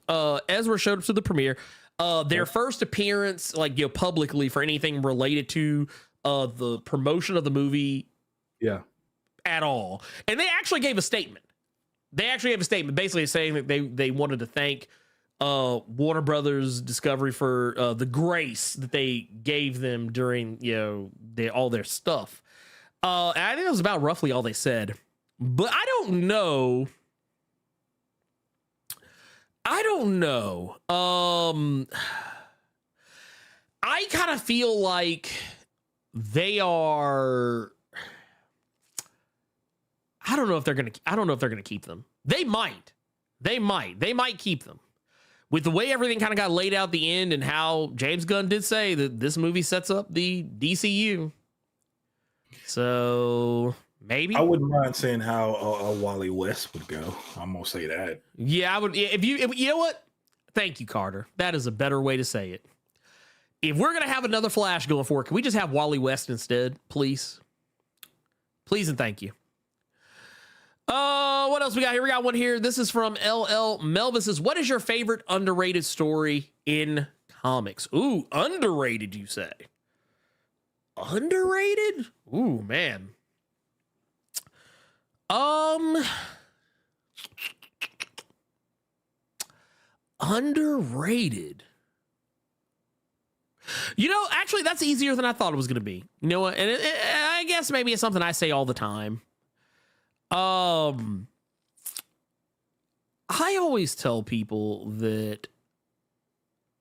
B: Ezra showed up to the premiere. Their first appearance, publicly, for anything related to the promotion of the movie, at all. And they actually gave a statement. Basically saying that they wanted to thank Warner Brothers Discovery for the grace that they gave them during all their stuff. And I think that was about roughly all they said. But I don't know. I kind of feel like they are. I don't know if they're gonna keep them. They might keep them. With the way everything kind of got laid out at the end, and how James Gunn did say that this movie sets up the DCU. So maybe.
C: I wouldn't mind saying how a Wally West would go. I'm gonna say that. Yeah,
B: I would. If you know what? Thank you, Carter. That is a better way to say it. If we're gonna have another Flash going forward, can we just have Wally West instead, please? Please and thank you. What else we got here? We got one here. This is from LL Melvis. Says, what is your favorite underrated story in comics? Ooh, underrated, you say? Underrated? Ooh, man. Underrated. You know, actually, that's easier than I thought it was going to be. You know what? And I guess maybe it's something I say all the time. I always tell people that,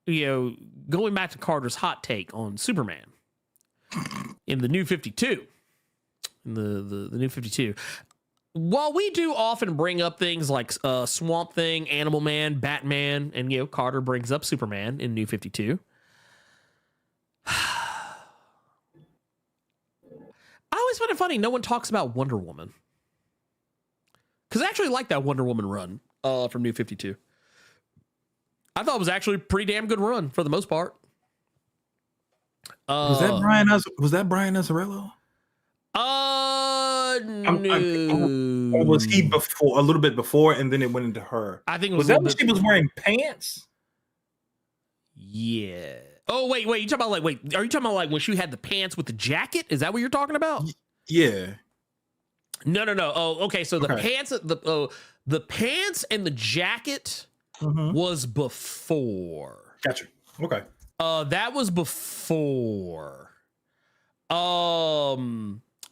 B: you know, going back to Carter's hot take on Superman in the New 52, the New 52, while we do often bring up things like Swamp Thing, Animal Man, Batman, and, you know, Carter brings up Superman in New 52. I always find it funny no one talks about Wonder Woman. Because I actually like that Wonder Woman run from New 52. I thought it was actually a pretty damn good run for the most part.
C: Was that Brian Azzarello?
B: No.
C: Or was he before, a little bit before, and then it went into her?
B: I think it
C: was that when she was wearing pants?
B: Yeah. Oh, wait. You talking about are you talking about like when she had the pants with the jacket? Is that what you're talking about?
C: Yeah.
B: No. Oh, okay. So the pants, the pants and the jacket was before.
C: Gotcha. Okay.
B: That was before.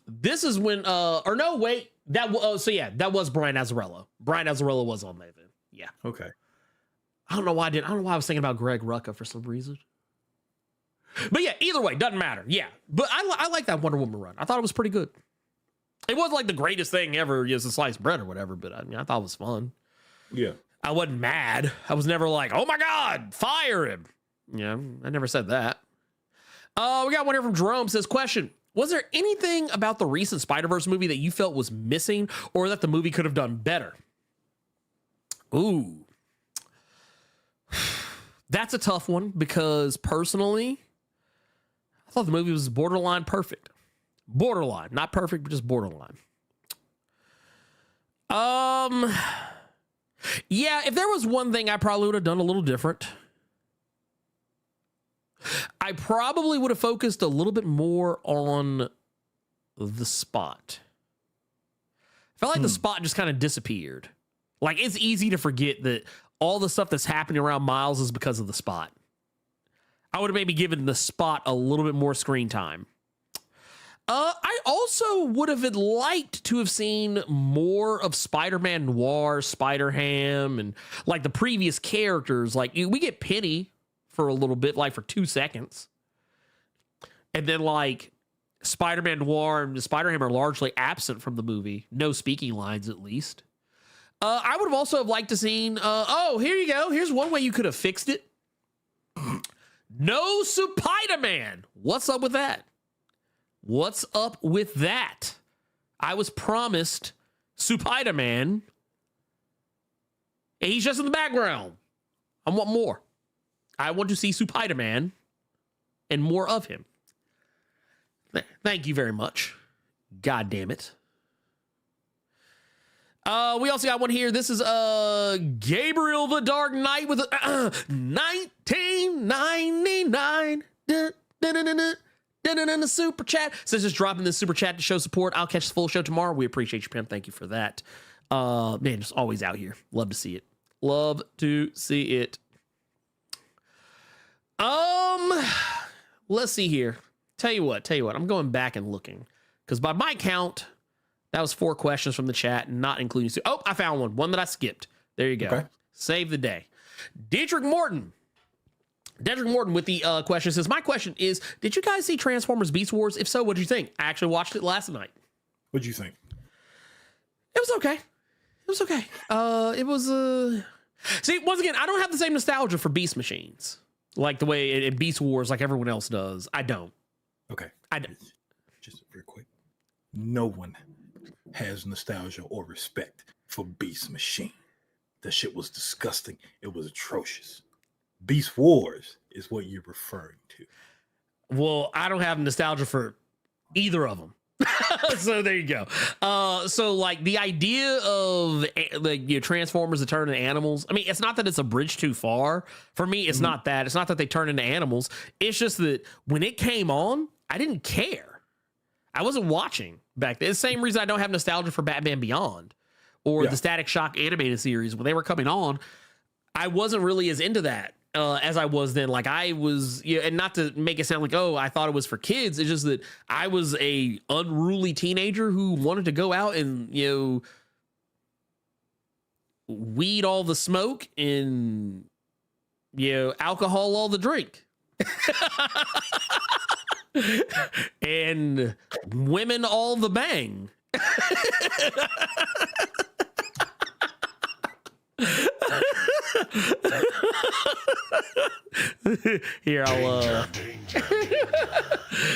B: This is when. Or no, wait. That was Brian Azzarello. Brian Azzarello was on there then. Yeah.
C: Okay.
B: I don't know why I was thinking about Greg Rucka for some reason. But yeah, either way, doesn't matter. Yeah, but I like that Wonder Woman run. I thought it was pretty good. It wasn't like the greatest thing ever, just a sliced bread or whatever, but I mean, I thought it was fun.
C: Yeah.
B: I wasn't mad. I was never like, oh my God, fire him. Yeah, I never said that. We got one here from Jerome. Says, question, was there anything about the recent Spider-Verse movie that you felt was missing or that the movie could have done better? Ooh. That's a tough one because personally, I thought the movie was borderline perfect. Borderline, not perfect, but just borderline. Yeah, if there was one thing I probably would have done a little different, I probably would have focused a little bit more on the Spot. I felt like the Spot just kind of disappeared. Like, it's easy to forget that all the stuff that's happening around Miles is because of the Spot. I would have maybe given the Spot a little bit more screen time. I also would have liked to have seen more of Spider-Man Noir, Spider-Ham, and like the previous characters. Like, we get Penny for a little bit, like for 2 seconds. And then like Spider-Man Noir and Spider-Ham are largely absent from the movie. No speaking lines, at least. I would have also liked to seen, here you go. Here's one way you could have fixed it. No Spider-Man. What's up with that? What's up with that? I was promised Spider-Man. And he's just in the background. I want more. I want to see Spider-Man and more of him. Thank you very much. God damn it. We also got one here. This is Gabriel the Dark Knight with a 1999 super chat. Says just dropping this super chat to show support. I'll catch the full show tomorrow. We appreciate you, pimp. Thank you for that. Man, just always out here. Love to see it. Love to see it. Let's see here. Tell you what. I'm going back and looking because by my count, that was 4 questions from the chat, not including. Oh, I found one that I skipped. There you go. Okay. Save the day. Dietrich Morton with the question says, my question is, did you guys see Transformers Beast Wars? If so, what did you think? I actually watched it last night.
C: What'd you think?
B: It was okay. See, once again, I don't have the same nostalgia for Beast Machines. Like the way in Beast Wars, like everyone else does. I don't.
C: Okay.
B: I don't.
C: Just real quick. No one has nostalgia or respect for Beast Machine. That shit was disgusting. It was atrocious. Beast Wars is what you're referring to.
B: Well, I don't have nostalgia for either of them. So there you go. So like the idea of like Transformers that turn into animals. I mean, it's not that it's a bridge too far for me. It's not that. It's not that they turn into animals. It's just that when it came on, I didn't care. I wasn't watching back then. It's the same reason I don't have nostalgia for Batman Beyond or the Static Shock animated series when they were coming on. I wasn't really as into that as I was then. Like I was, and not to make it sound like, oh, I thought it was for kids. It's just that I was a unruly teenager who wanted to go out and, weed all the smoke and, alcohol all the drink. And women all the bang. Here, I'll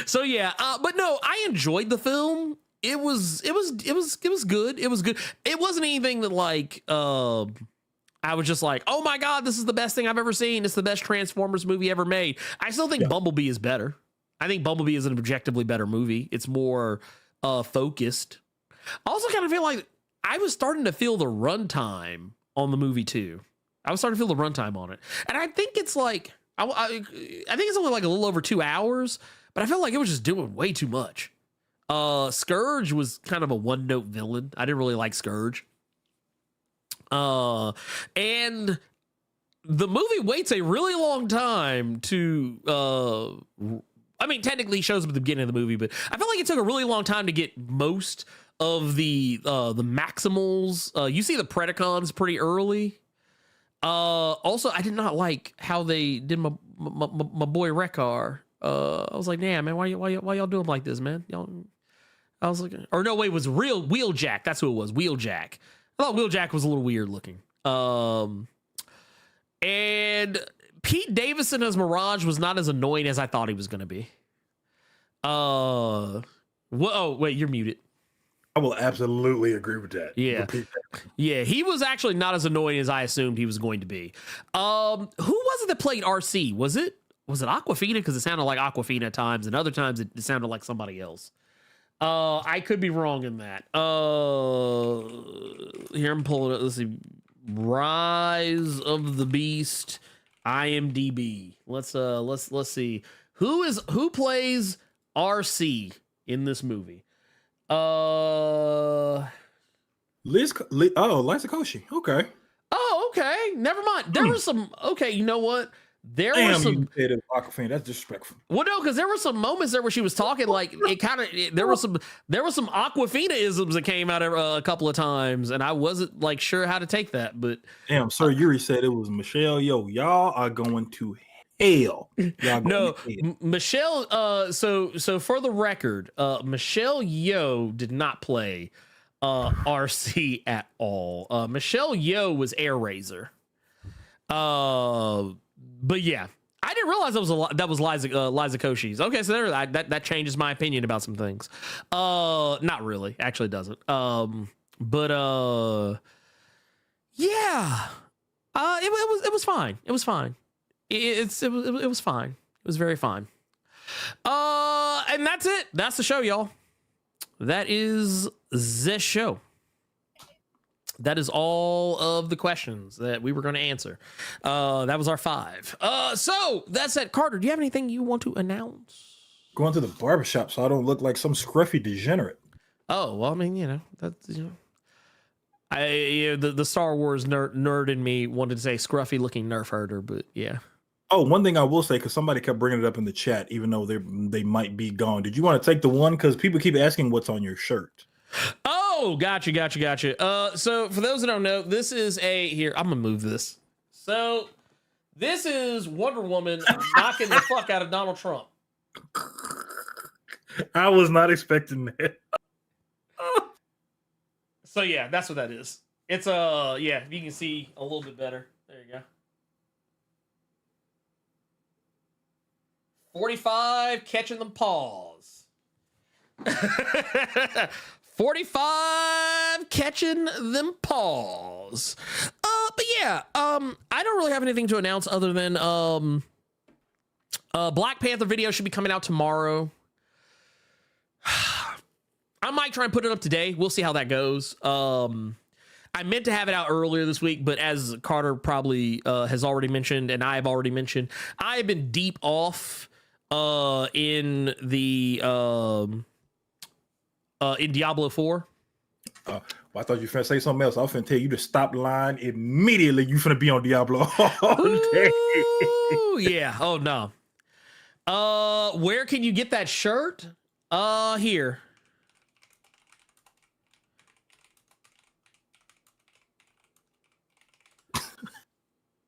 B: so yeah, but no, I enjoyed the film. It was good. It was good. It wasn't anything that like I was just like, oh my God, this is the best thing I've ever seen. It's the best Transformers movie ever made. I still think Bumblebee is better. I think Bumblebee is an objectively better movie. It's more focused. I also kind of feel like I was starting to feel the runtime on the movie too. I was starting to feel the runtime on it. And I think it's like, I think it's only like a little over 2 hours, but I felt like it was just doing way too much. Scourge was kind of a one-note villain. I didn't really like Scourge. And the movie waits a really long time to, I mean, technically shows up at the beginning of the movie, but I felt like it took a really long time to get most of the Maximals. You see the Predacons pretty early. Also, I did not like how they did my boy Wreck-Ar. I was like, damn, man, why y'all doing like this, man? I was like, or no, wait, it was real Wheeljack. That's who it was, Wheeljack. I thought Wheeljack was a little weird looking. And Pete Davidson as Mirage was not as annoying as I thought he was going to be. Oh, wait, you're muted.
C: I will absolutely agree with that.
B: Yeah. Yeah, he was actually not as annoying as I assumed he was going to be. Who was it that played RC? Was it Aquafina? Because it sounded like Aquafina at times, and other times it sounded like somebody else. I could be wrong in that. Here, I'm pulling it. Let's see. Rise of the Beast, IMDb. Let's see. Who plays RC in this movie?
C: Liza Koshy. Okay.
B: Oh, okay. Never mind. There was some. Okay, you know what? There
C: Damn,
B: was some.
C: You said it, Aquafina. That's disrespectful.
B: Well, no, because there were some moments there where she was talking like it kind of. There was some Aquafina-isms that came out a couple of times, and I wasn't like sure how to take that. But
C: damn, Sir Yuri said it was Michelle. Yo, y'all are going to hell.
B: No, Michelle. So for the record, Michelle Yeoh did not play RC at all. Michelle Yeoh was Airraiser. But yeah, I didn't realize that was Liza Koshy's. Okay, so there, that changes my opinion about some things. Not really, actually doesn't. But yeah, it was fine. It was fine. It was fine. It was very fine. And that's it. That's the show, y'all. That is the show. That is all of the questions that we were going to answer. That was our 5. So that's it. Carter, do you have anything you want to announce?
C: Going to the barbershop so I don't look like some scruffy degenerate.
B: Oh, well, I mean, that's, the Star Wars nerd in me wanted to say scruffy looking Nerf herder, but yeah.
C: Oh, one thing I will say, because somebody kept bringing it up in the chat, even though they might be gone. Did you want to take the one? Because people keep asking what's on your shirt.
B: Oh, gotcha. So for those that don't know, this is here, I'm gonna move this. So this is Wonder Woman knocking the fuck out of Donald Trump.
C: I was not expecting that.
B: So yeah, that's what that is. It's yeah, you can see a little bit better. There you go. 45 catching them paws. 45 catching them paws. But yeah, I don't really have anything to announce other than Black Panther video should be coming out tomorrow. I might try and put it up today. We'll see how that goes. I meant to have it out earlier this week, but as Carter probably has already mentioned, and I have already mentioned, I have been deep off in the in Diablo 4.
C: Well, I thought you were finna say something else. I was finna tell you to stop lying immediately. You finna be on Diablo all day.
B: Ooh, yeah. Oh no. Where can you get that shirt? Here.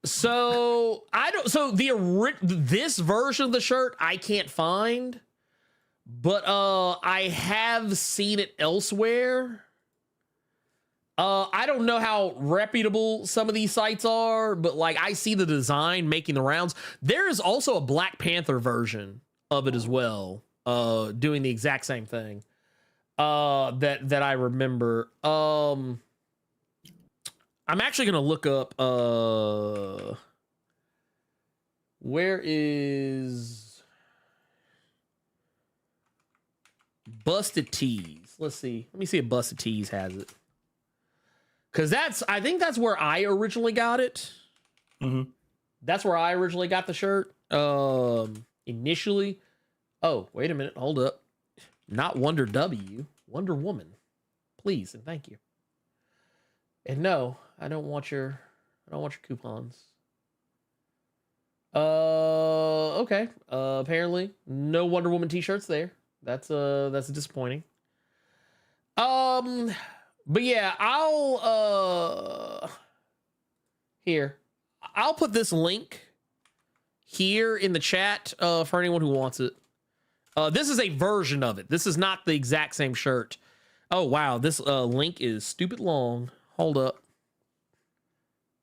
B: So I don't. So this version of the shirt I can't find, but I have seen it elsewhere. I don't know how reputable some of these sites are, but like I see the design making the rounds. There is also a Black Panther version of it as well, doing the exact same thing. That I remember. I'm actually gonna look up where is Busted Tees? Let's see. Let me see if Busted Tees has it. Cause I think that's where I originally got it.
C: Mm-hmm.
B: That's where I originally got the shirt. Initially. Oh, wait a minute. Hold up. Not Wonder W. Wonder Woman. Please and thank you. And no, I don't want your coupons. Okay. Apparently no Wonder Woman t-shirts there. That's disappointing. But yeah, I'll put this link here in the chat for anyone who wants it. This is a version of it. This is not the exact same shirt. Oh wow, this link is stupid long. Hold up.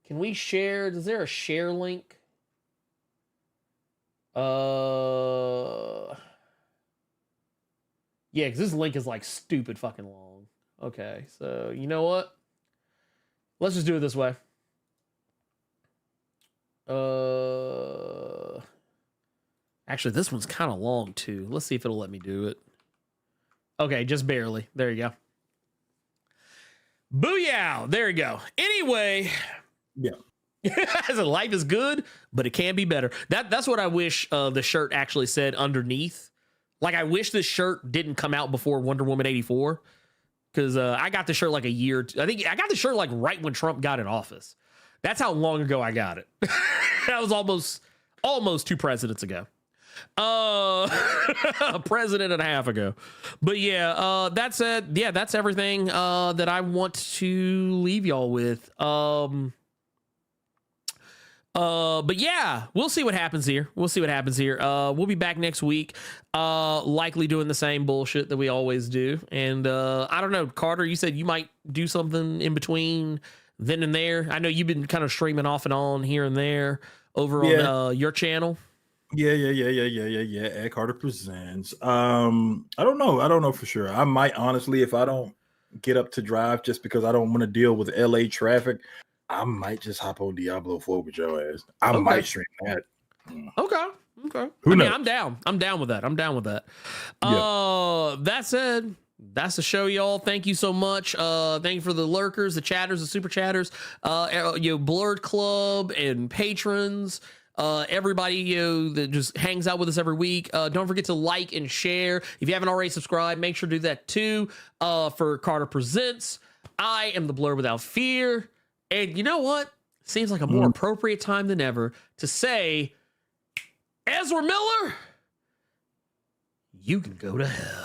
B: Can we share? Is there a share link? Yeah, because this link is like stupid fucking long. Okay, so you know what? Let's just do it this way. Actually, this one's kind of long too. Let's see if it'll let me do it. Okay, just barely. There you go. Booyah! There you go. Anyway,
C: Yeah.
B: Life is good, but it can be better. That's what I wish the shirt actually said underneath. Like, I wish this shirt didn't come out before Wonder Woman 84. Because I got the shirt like a year. I think I got the shirt like right when Trump got in office. That's how long ago I got it. That was almost 2 presidents ago. A president and a half ago. But yeah, that said, yeah, that's everything that I want to leave y'all with. But yeah, we'll see what happens here. We'll be back next week, likely doing the same bullshit that we always do. And I don't know, Carter, you said you might do something in between then and there. I know you've been kind of streaming off and on here and there over on your channel.
C: Yeah. Ed Carter Presents. I don't know for sure. I might honestly, if I don't get up to drive just because I don't want to deal with LA traffic, I might just hop on Diablo 4 with your ass. I might stream that.
B: Okay.
C: Who knows?
B: I'm down with that.
C: Yeah.
B: That said, that's the show, y'all. Thank you so much. Thank you for the lurkers, the chatters, the super chatters, Blerd Club and patrons. Everybody that just hangs out with us every week. Don't forget to like and share. If you haven't already subscribed, make sure to do that too. For Carter Presents, I am the Blerd Without Fear. And you know what? Seems like a more appropriate time than ever to say, Ezra Miller, you can go to hell.